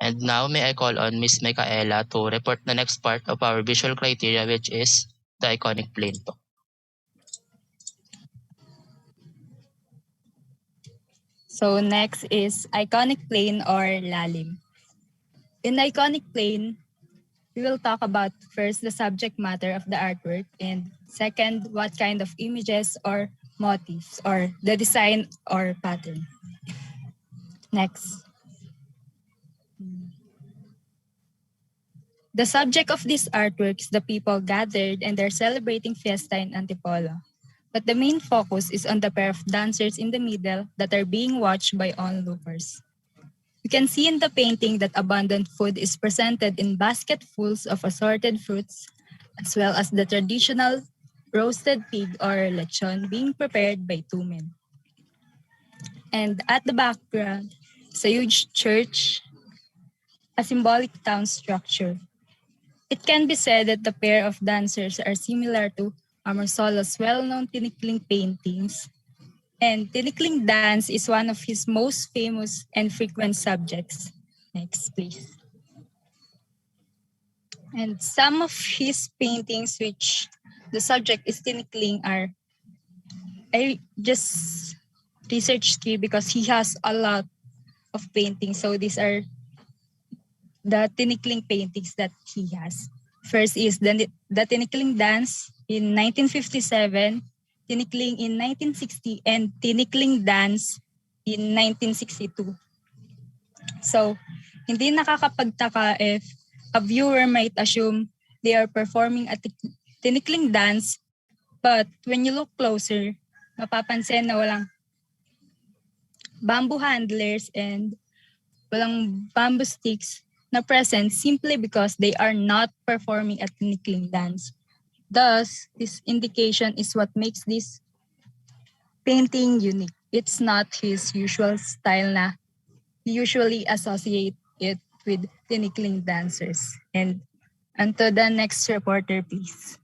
And now, may I call on Ms. Micaela to report the next part of our visual criteria, which is the iconic plane po. So next is iconic plane or lalim. In iconic plane, we will talk about first the subject matter of the artwork, and second, what kind of images or motifs or the design or pattern. Next. The subject of this artwork is the people gathered and they're celebrating fiesta in Antipolo. But the main focus is on the pair of dancers in the middle that are being watched by onlookers. You can see in the painting that abundant food is presented in basketfuls of assorted fruits, as well as the traditional roasted pig or lechon being prepared by two men. And at the background is a huge church, a symbolic town structure. It can be said that the pair of dancers are similar to Amorsolo's well-known tinikling paintings, and tinikling dance is one of his most famous and frequent subjects. Next, please. And some of his paintings which the subject is tinikling are, I just researched three because he has a lot of paintings. So these are the tinikling paintings that he has. First is the tinikling dance in 1957, tinikling in 1960, and tinikling dance in 1962. So, hindi nakakapagtaka if a viewer might assume they are performing a tinikling dance, but when you look closer, mapapansin na walang bamboo handlers and walang bamboo sticks na present simply because they are not performing a tinikling dance. Thus, this indication is what makes this painting unique. It's not his usual style na he usually associate it with tinikling dancers. And to the next reporter, please.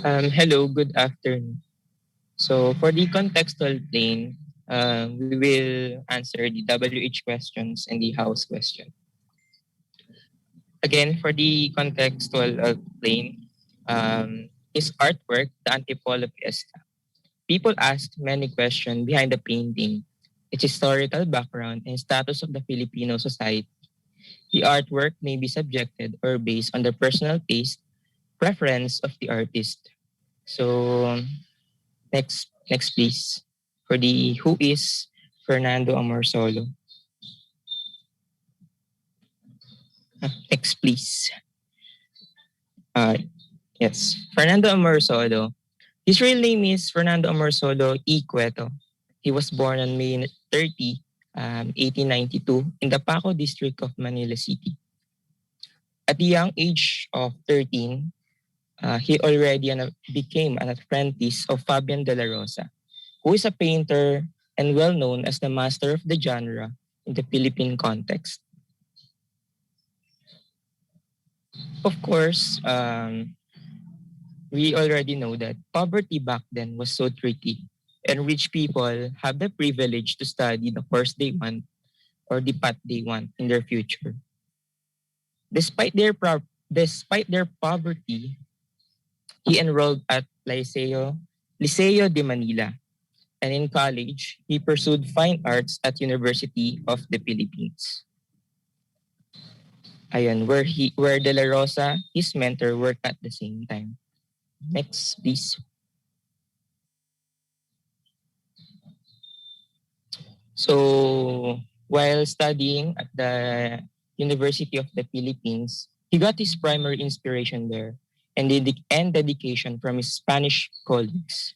Hello, good afternoon. So for the contextual plane, we will answer the WH questions and the house question. Again, for the contextual plane, his artwork, The Antipolo Fiesta. People ask many questions behind the painting, its historical background, and status of the Filipino society. The artwork may be subjected or based on the personal taste, preference of the artist. So next please. For the who is Fernando Amorsolo. Next please. Yes, Fernando Amorsolo. His real name is Fernando Amorsolo E. Cueto. He was born on May 30, 1892 in the Paco district of Manila City. At the young age of 13, he already became an apprentice of Fabian de la Rosa, who is a painter and well known as the master of the genre in the Philippine context. Of course, we already know that poverty back then was so tricky, and rich people have the privilege to study the course they want or the path they want in their future. Despite their poverty, he enrolled at Liceo de Manila, and in college, he pursued fine arts at University of the Philippines. Ayan, where De La Rosa, his mentor, worked at the same time. Next, please. So, while studying at the University of the Philippines, he got his primary inspiration there and dedication from his Spanish colleagues.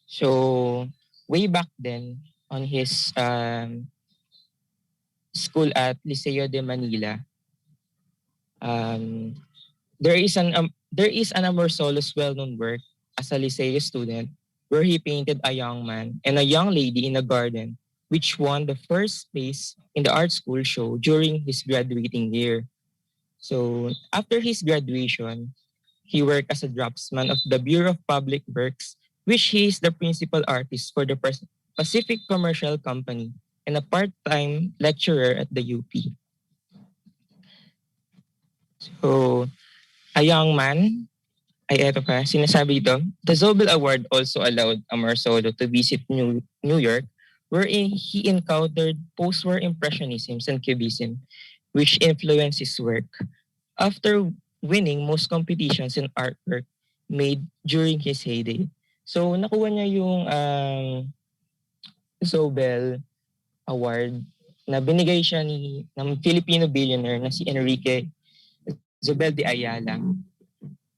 So, way back then, on his school at Liceo de Manila, there is an Amorsolo's well-known work as a Liceo student where he painted a young man and a young lady in a garden, which won the first place in the art school show during his graduating year. So after his graduation, he worked as a draftsman of the Bureau of Public Works, which he is the principal artist for the Pacific Commercial Company and a part-time lecturer at the UP. So, a young man, sinasabi ito, the Zobel Award also allowed Amorsolo to visit New York, wherein he encountered post-war impressionism and cubism, which influenced his work. After winning most competitions in artwork made during his heyday. So, nakuha niya yung Zobel Award na binigay siya ng Filipino billionaire na si Enrique Zobel de Ayala.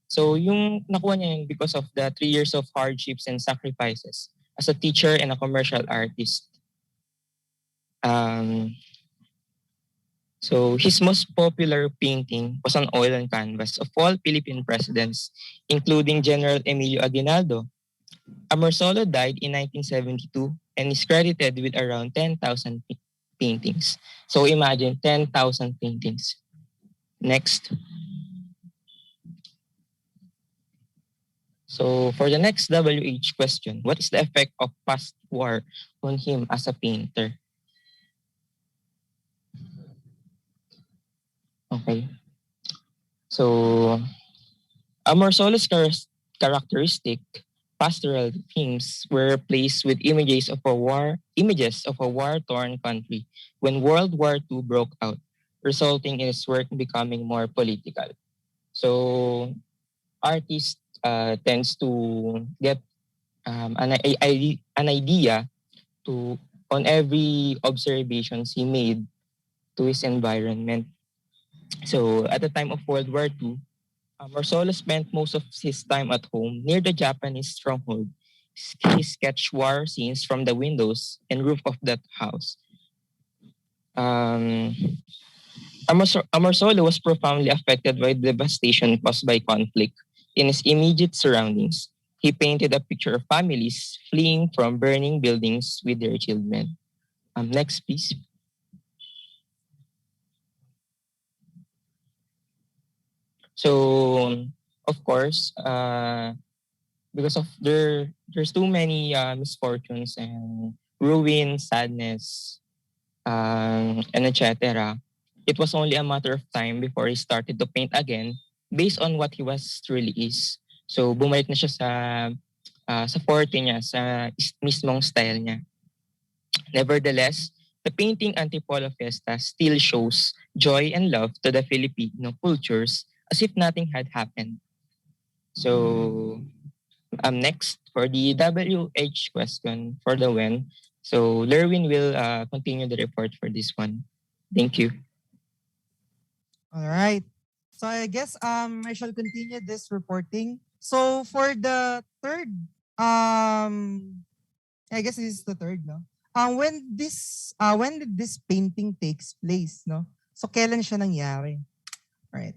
So yung nakuha niya yun because of the 3 years of hardships and sacrifices as a teacher and a commercial artist. So his most popular painting was an oil on canvas of all Philippine presidents, including General Emilio Aguinaldo. Amorsolo died in 1972 and is credited with around 10,000 paintings. So imagine 10,000 paintings. Next. So for the next WH question, what is the effect of past war on him as a painter? Okay. So Amorsolo's characteristic pastoral themes were placed with images of a war-torn country when World War II broke out, resulting in his work becoming more political. So artists tends to get an idea on every observations he made to his environment. So at the time of World War II, Amorsolo spent most of his time at home near the Japanese stronghold. He sketched war scenes from the windows and roof of that house. Amorsolo was profoundly affected by the devastation caused by conflict in his immediate surroundings. He painted a picture of families fleeing from burning buildings with their children. Next, please. So, of course, because of there's too many misfortunes and ruin, sadness, and etc. It was only a matter of time before he started to paint again based on what he was truly is. So bumalik na siya sa forte niya, sa mismong style niya. Nevertheless, the painting Antipolo Fiesta still shows joy and love to the Filipino cultures as if nothing had happened. So next, for the WH question for the when, so Lerwin will continue the report for this one. Thank you. All right. So I guess I shall continue this reporting. So for the third I guess this is the third, no? When did this painting takes place, no? So kailan siya nangyari? Right.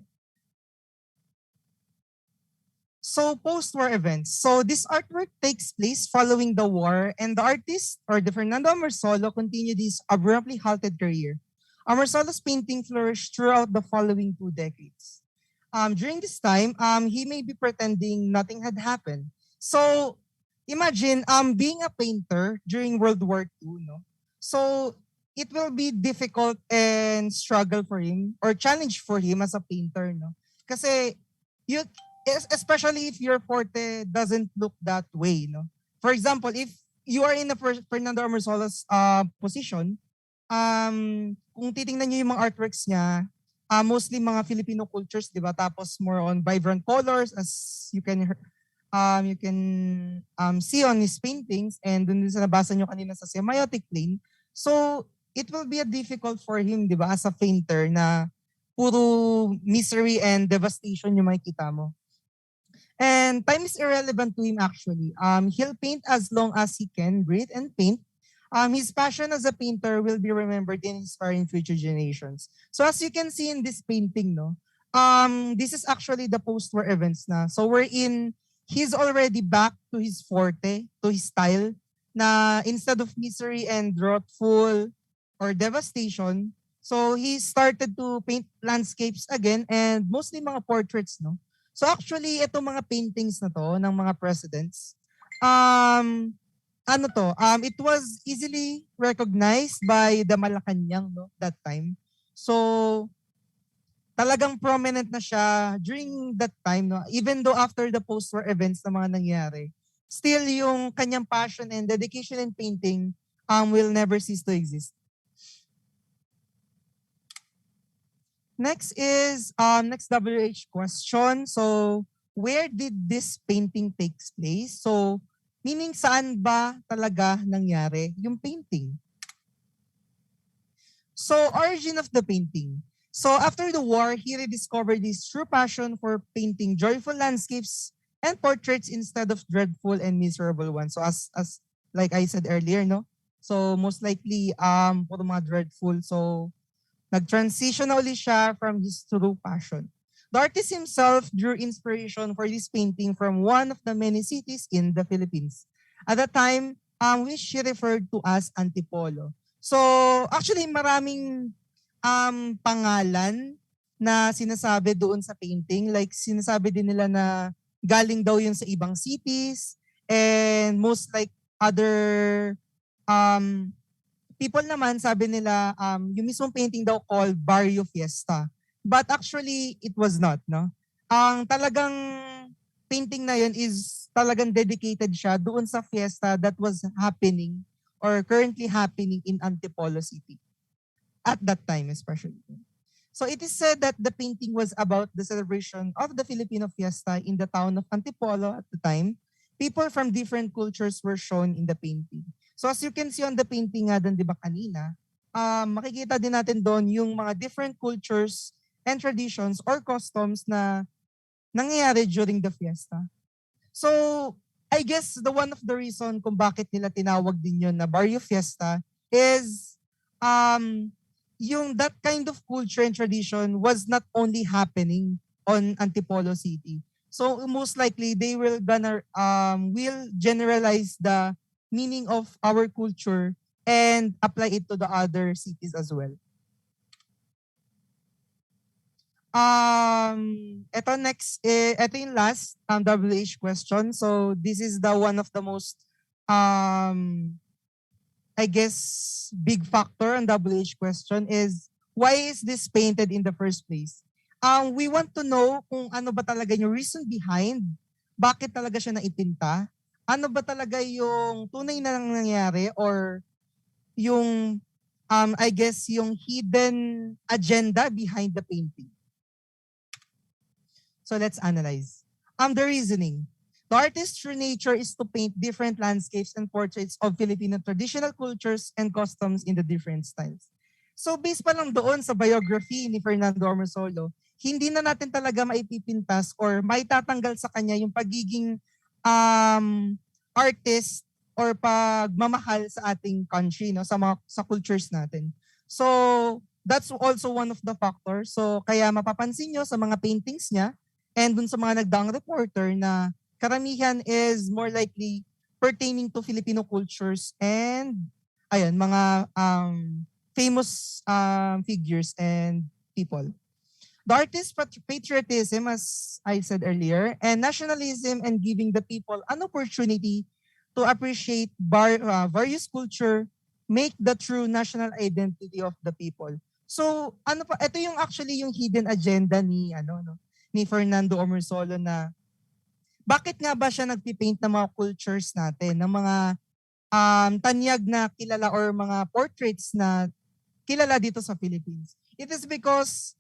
So post-war events. So this artwork takes place following the war, and the artist, or the Fernando Amorsolo, continued his abruptly halted career. Amorsolo's painting flourished throughout the following 2 decades. During this time, he may be pretending nothing had happened. So imagine being a painter during World War II, no? So it will be difficult and struggle for him or challenge for him as a painter, no? Kasi you especially if your forte doesn't look that way, no? For example, if you are in the Fernando Amorsolo's position, kung titingnan niyo yung mga artworks niya, mostly mga Filipino cultures, 'di ba? Tapos more on vibrant colors as you can see on his paintings, and dun sa nabasa niyo kanina sa semiotic plane. So it will be a difficult for him, 'di ba, as a painter na puro misery and devastation yung makikita mo. And time is irrelevant to him actually. He'll paint as long as he can breathe and paint. His passion as a painter will be remembered and inspiring future generations. So as you can see in this painting, no, this is actually the post-war events na. So he's already back to his forte, to his style, na instead of misery and wrathful or devastation, so he started to paint landscapes again and mostly mga portraits, no. So actually, itong mga paintings na to ng mga presidents, it was easily recognized by the Malacanang, no, that time. So talagang prominent na siya during that time, no, even though after the post-war events na mga nangyari, still yung kanyang passion and dedication in painting will never cease to exist. Next is next WH question. So where did this painting takes place? So meaning saan ba talaga nangyari yung painting? So origin of the painting. So after the war, he rediscovered his true passion for painting joyful landscapes and portraits instead of dreadful and miserable ones. So as like I said earlier, no? So most likely puro mga dreadful. So nag-transition na uli siya from his true passion. The artist himself drew inspiration for this painting from one of the many cities in the Philippines. At that time, which she referred to as Antipolo. So actually maraming pangalan na sinasabi doon sa painting. Like sinasabi din nila na galing daw yun sa ibang cities, and most like other people naman sabi nila yung mismong painting daw called Barrio Fiesta. But actually it was not, no. Ang talagang painting na yun is talagang dedicated siya doon sa fiesta that was happening or currently happening in Antipolo City at that time especially. So it is said that the painting was about the celebration of the Filipino fiesta in the town of Antipolo at the time. People from different cultures were shown in the painting. So as you can see on the painting nga doon, di ba kanina, makikita din natin doon yung mga different cultures and traditions or customs na nangyayari during the fiesta. So I guess the one of the reason kung bakit nila tinawag din yun na Barrio Fiesta is yung that kind of culture and tradition was not only happening on Antipolo City, So most likely they will generalize the meaning of our culture and apply it to the other cities as well. Ito next, ito yung last WH question. So this is the one of the most, I guess, big factor on WH question is, why is this painted in the first place? We want to know kung ano ba talaga yung reason behind, bakit talaga siya naipinta, ano ba talaga yung tunay na nangyayari or yung, I guess, yung hidden agenda behind the painting. So let's analyze. The reasoning. The artist's true nature is to paint different landscapes and portraits of Filipino traditional cultures and customs in the different styles. So based pa lang doon sa biography ni Fernando Ormosolo, hindi na natin talaga maipipintas or maitatanggal sa kanya yung pagiging artist or pagmamahal sa ating country, no, sa cultures natin. So that's also one of the factors. So kaya mapapansin nyo sa mga paintings niya and dun sa mga nagdaang reporter na karamihan is more likely pertaining to Filipino cultures and ayun, mga famous figures and people. The artist's patriotism, as I said earlier, and nationalism and giving the people an opportunity to appreciate various culture make the true national identity of the people. So, ito yung actually yung hidden agenda ni ni Fernando Ormosolo na bakit nga ba siya nagpipaint ng mga cultures natin, ng mga tanyag na kilala or mga portraits na kilala dito sa Philippines. It is because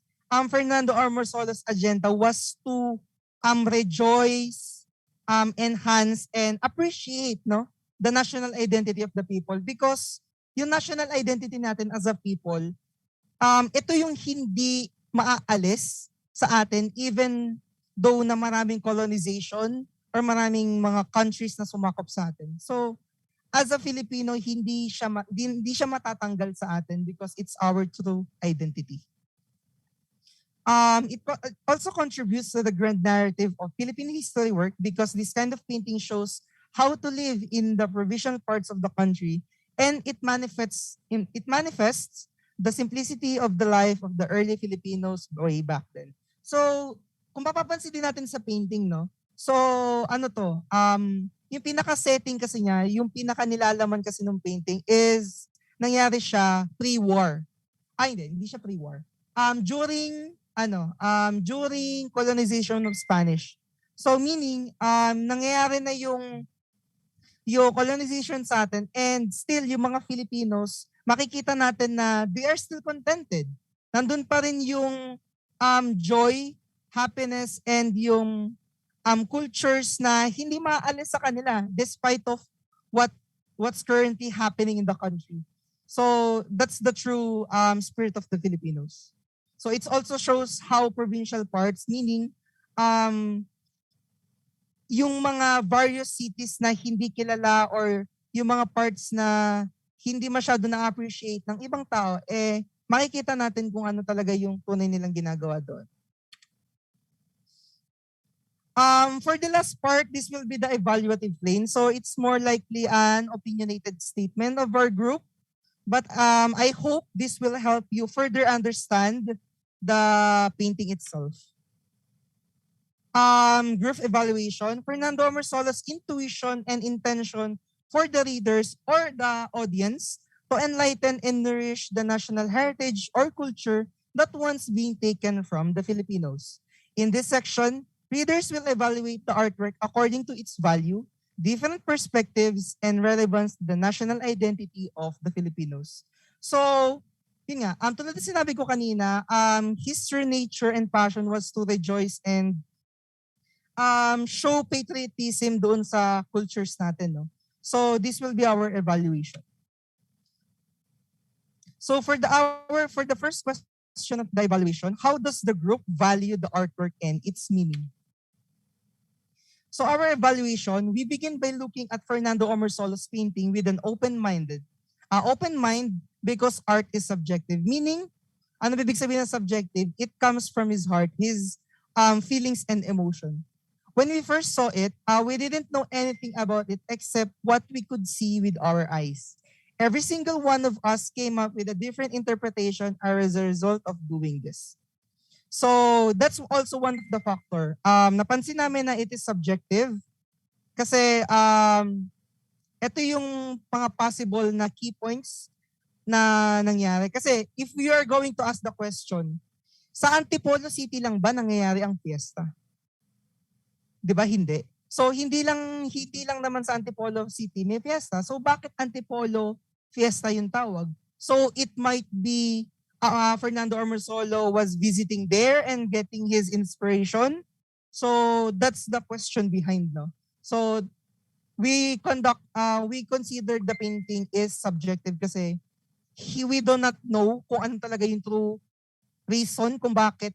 Fernando Ormosolo's agenda was to rejoice, enhance, and appreciate the national identity of the people because yung national identity natin as a people, ito yung hindi maaalis sa atin even though na maraming colonization or maraming mga countries na sumakop sa atin. So, as a Filipino, hindi siya matatanggal sa atin because it's our true identity. It also contributes to the grand narrative of Philippine history work because this kind of painting shows how to live in the provincial parts of the country and it manifests the simplicity of the life of the early Filipinos way back then. So, kung papapansin din natin sa painting, no? So, yung pinaka-setting kasi niya, yung pinaka-nilalaman kasi ng painting is nangyari siya pre-war. Hindi siya pre-war. During colonization of Spanish. So, meaning, nangyayari na yung colonization sa atin and still yung mga Filipinos, makikita natin na they are still contented. Nandun pa rin yung joy, happiness, and yung cultures na hindi maalis sa kanila despite of what's currently happening in the country. So that's the true spirit of the Filipinos. So it also shows how provincial parts, meaning yung mga various cities na hindi kilala or yung mga parts na hindi masyado na-appreciate ng ibang tao, makikita natin kung ano talaga yung tunay nilang ginagawa doon. For the last part, this will be the evaluative plane. So it's more likely an opinionated statement of our group. But I hope this will help you further understand the painting itself. Group evaluation. Fernando Ormosolo's intuition and intention for the readers or the audience to enlighten and nourish the national heritage or culture that once being taken from the Filipinos. In this section, readers will evaluate the artwork according to its value, different perspectives, and relevance to the national identity of the Filipinos. So, yun nga, tulad na sinabi ko kanina, his true nature and passion was to rejoice and show patriotism doon sa cultures natin. No? So, this will be our evaluation. So for the first question of the evaluation, how does the group value the artwork and its meaning? So our evaluation, we begin by looking at Fernando Ormosolo's painting with an open mind because art is subjective. Meaning, ano ibig sabihin ng subjective? It comes from his heart, his feelings and emotion. When we first saw it, we didn't know anything about it except what we could see with our eyes. Every single one of us came up with a different interpretation as a result of doing this. So that's also one of the factor. Napansin namin na it is subjective kasi ito yung mga possible na key points na nangyari. Kasi if we are going to ask the question, sa Antipolo City lang ba nangyayari ang fiesta? 'Di ba hindi? So hindi lang naman sa Antipolo City may fiesta. So bakit Antipolo Fiesta yung tawag? So it might be Fernando Ormosolo was visiting there and getting his inspiration. So that's the question behind, no? So we consider the painting is subjective kasi we do not know kung ano talaga yung true reason kung bakit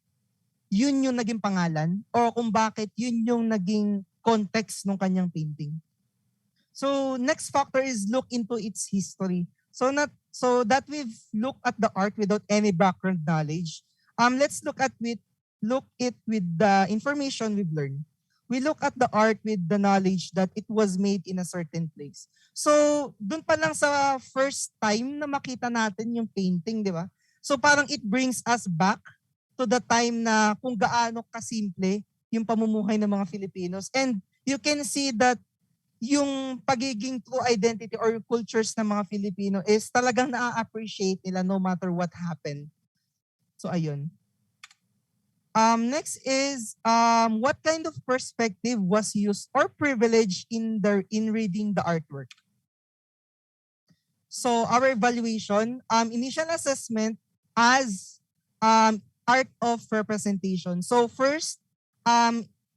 yun yung naging pangalan or kung bakit yun yung naging context ng kanyang painting. So next factor is look into its history. So that we've looked at the art without any background knowledge. Let's look it with the information we've learned. We look at the art with the knowledge that it was made in a certain place. So dun pa lang sa first time na makita natin yung painting, di ba? So parang it brings us back to the time na kung gaano kasimple yung pamumuhay ng mga Filipinos. And you can see that yung pagiging true identity or cultures ng mga Filipino is talagang na-appreciate nila no matter what happened. So ayun. Next is what kind of perspective was used or privilege in reading the artwork? So our evaluation, initial assessment as art of representation. So first,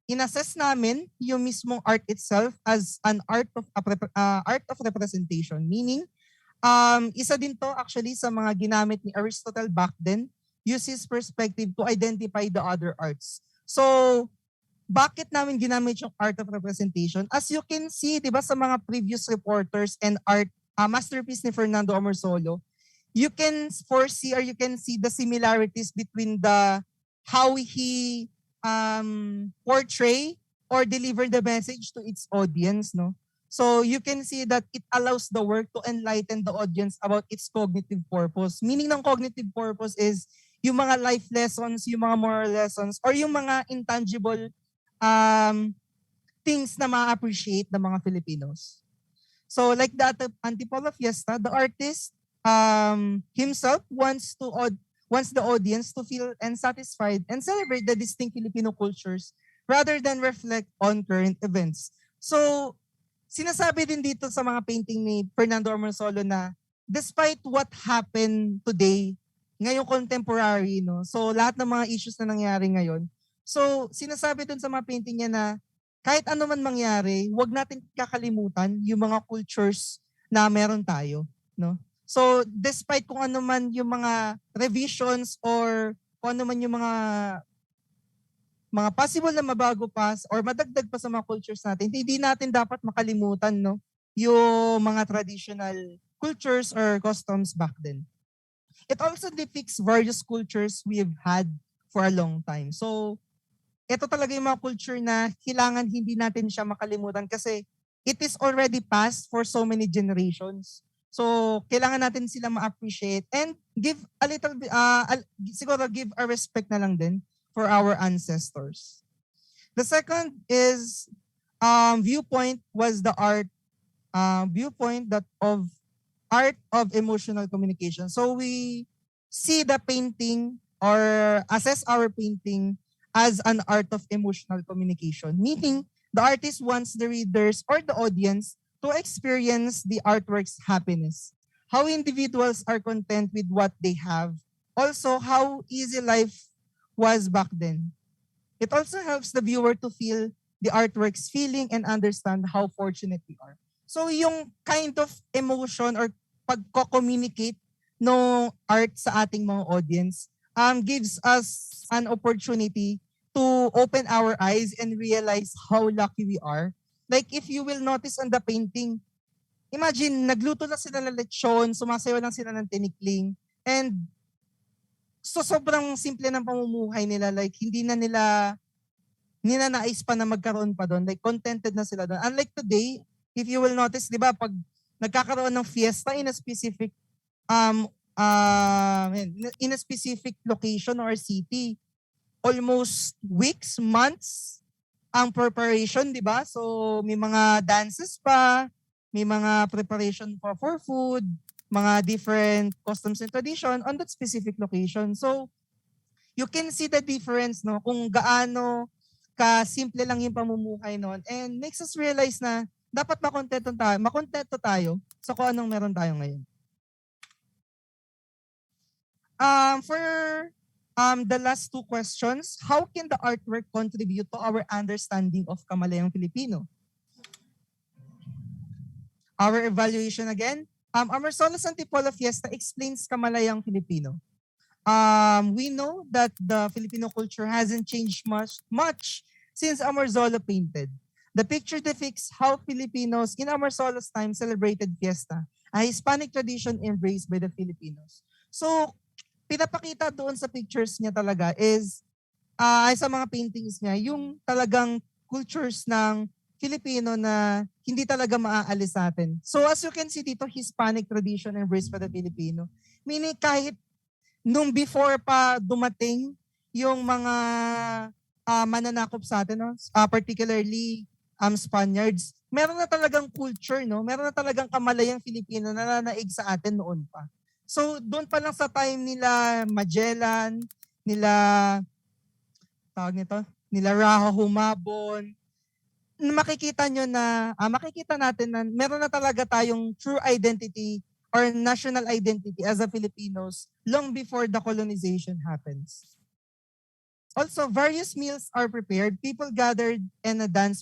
inassess namin yung mismong art itself as an art of representation. Meaning, isa din to actually sa mga ginamit ni Aristotle back then, use his perspective to identify the other arts. So, bakit namin ginamit yung art of representation? As you can see, di ba sa mga previous reporters and art masterpiece ni Fernando Ormosolo, you can foresee or you can see the similarities between how he portray or deliver the message to its audience, no? So you can see that it allows the work to enlighten the audience about its cognitive purpose. Meaning ng cognitive purpose is yung mga life lessons, yung mga moral lessons, or yung mga intangible things na ma-appreciate ng mga Filipinos. So like the Antipolo Fiesta, the artist himself wants the audience to feel and satisfied and celebrate the distinct Filipino cultures rather than reflect on current events. So, sinasabi din dito sa mga painting ni Fernando Ormosolo na despite what happened today, ngayong contemporary, no? So, lahat ng mga issues na nangyari ngayon. So, sinasabi dun sa mga painting niya na kahit ano man mangyari, wag natin kakalimutan yung mga cultures na meron tayo, no? So, despite kung ano man yung mga revisions or kung ano man yung mga possible na mabago pa or madagdag pa sa mga cultures natin, hindi natin dapat makalimutan, no, yung mga traditional cultures or customs back then. It also depicts various cultures we've had for a long time. So, ito talaga yung mga culture na kailangan hindi natin siya makalimutan kasi it is already passed for so many generations. So, kailangan natin sila ma-appreciate and give a little bit, siguro give a respect na lang din for our ancestors. The second is viewpoint was the viewpoint of art of emotional communication. So, we see the painting or assess our painting as an art of emotional communication, meaning the artist wants the readers or the audience to experience the artwork's happiness, how individuals are content with what they have, also how easy life was back then. It also helps the viewer to feel the artwork's feeling and understand how fortunate we are. So yung kind of emotion or pagko-communicate no art sa ating mga audience gives us an opportunity to open our eyes and realize how lucky we are. Like if you will notice on the painting, imagine nagluto lang sila ng lechon, sumasayaw lang sila ng tinikling, and so sobrang simple ng pamumuhay nila. Like hindi na nila ninanais pa na magkaroon pa doon. Like, contented na sila doon. Unlike today, if you will notice, di ba, pag nagkakaroon ng fiesta in a specific in a specific location or city, almost weeks, months ang preparation, di ba? So, may mga dances pa, may mga preparation for food, mga different customs and tradition on that specific location. So, you can see the difference, no? Kung gaano ka-simple lang yung pamumuhay noon, and makes us realize na dapat makontento tayo sa kung anong meron tayo ngayon. For the last two questions, how can the artwork contribute to our understanding of Kamalayang Filipino? Our evaluation again, Amarsolos Antipolo Fiesta explains Kamalayang Filipino. We know that the Filipino culture hasn't changed much since Amarzola painted. The picture depicts how Filipinos in Amarzola's time celebrated fiesta, a Hispanic tradition embraced by the Filipinos. So, pinapakita doon sa pictures niya talaga is, sa mga paintings niya, yung talagang cultures ng Filipino na hindi talaga maaalis sa atin. So, as you can see dito, Hispanic tradition embraced by the Filipino. Meaning kahit nung before pa dumating yung mga mananakop sa atin, no? Particularly Spaniards, meron na talagang culture, no? Meron na talagang Kamalayang Filipino na nanaig sa atin noon pa. So doon pa lang sa time nila Magellan, nila Raho Humabon, makikita natin na meron na talaga tayong true identity or national identity as a Filipinos long before the colonization happens. Also, various meals are prepared. People gathered and a dance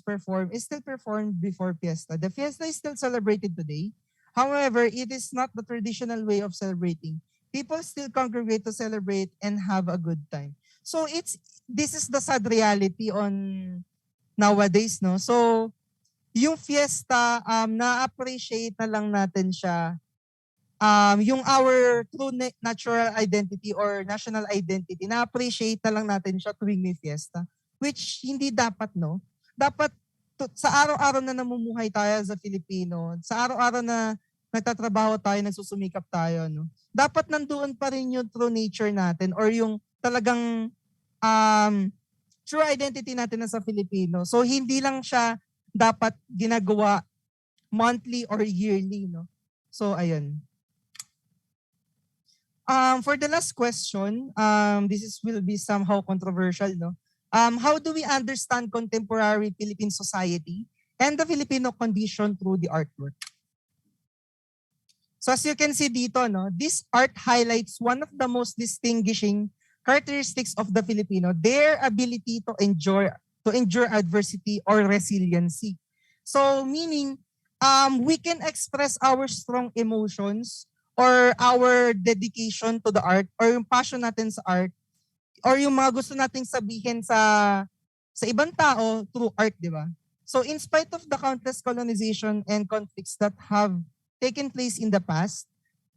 is still performed before fiesta. The fiesta is still celebrated today. However, it is not the traditional way of celebrating. People still congregate to celebrate and have a good time. So this is the sad reality on nowadays, no? So yung fiesta, na-appreciate na lang natin siya. Yung our true natural identity or national identity, na-appreciate na lang natin siya tuwing may fiesta. Which hindi dapat, no? Dapat sa araw-araw na namumuhay tayo as a Filipino, sa araw-araw na nagtatrabaho tayo, nagsusumikap tayo, no? Dapat nandoon pa rin yung true nature natin or yung talagang true identity natin as a Filipino. So hindi lang siya dapat ginagawa monthly or yearly, no? So ayun. For the last question, this will be somehow controversial, no? How do we understand contemporary Philippine society and the Filipino condition through the artwork? So as you can see dito, no, this art highlights one of the most distinguishing characteristics of the Filipino, their ability to endure adversity or resiliency. So meaning, we can express our strong emotions or our dedication to the art or yung passion natin sa art or yung mga gusto nating sabihin sa ibang tao through art, di ba? So in spite of the countless colonization and conflicts that have taken place in the past,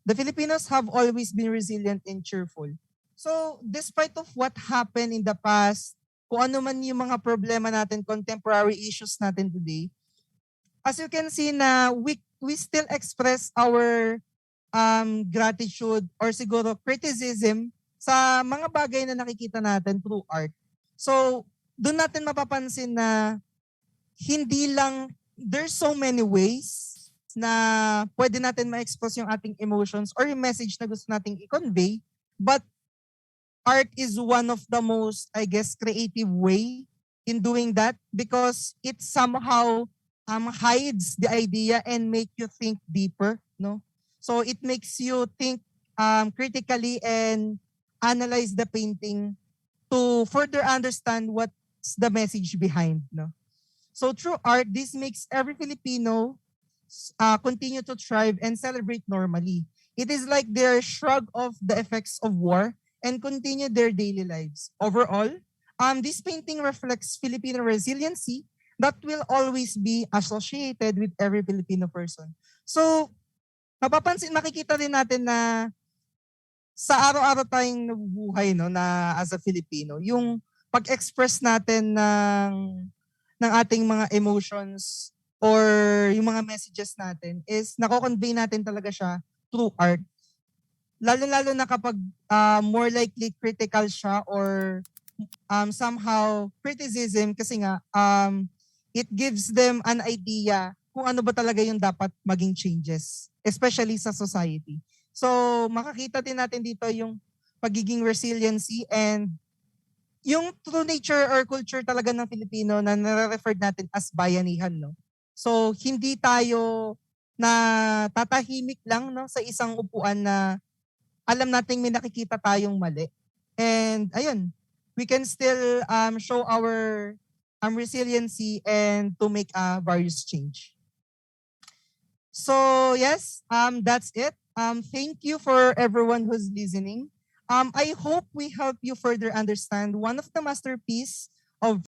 the Filipinos have always been resilient and cheerful. So despite of what happened in the past, kung ano man yung mga problema natin, contemporary issues natin today, as you can see na we still express our gratitude or siguro criticism sa mga bagay na nakikita natin through art. So, doon natin mapapansin na hindi lang, there's so many ways na pwede natin ma-expose yung ating emotions or yung message na gusto nating i-convey, but art is one of the most, I guess, creative way in doing that because it somehow hides the idea and make you think deeper, no? So it makes you think critically and analyze the painting to further understand what's the message behind, no? So through art, this makes every Filipino continue to thrive and celebrate normally. It is like their shrug off the effects of war and continue their daily lives. Overall, this painting reflects Filipino resiliency that will always be associated with every Filipino person. So, makikita din natin na sa araw-araw tayong nabubuhay, no, na as a Filipino, yung pag-express natin ng ating mga emotions or yung mga messages natin is nako-convey natin talaga siya through art. Lalo-lalo na kapag more likely critical siya or somehow criticism kasi nga it gives them an idea kung ano ba talaga yung dapat maging changes, especially sa society. So makakita din natin dito yung pagiging resiliency and yung true nature or culture talaga ng Filipino na nare-refer natin as bayanihan, no? So hindi tayo na tatahimik lang, no, sa isang upuan na alam nating may nakikita tayong mali. And ayun, we can still show our resiliency and to make a various change. So yes, that's it. Thank you for everyone who's listening. I hope we help you further understand one of the masterpiece of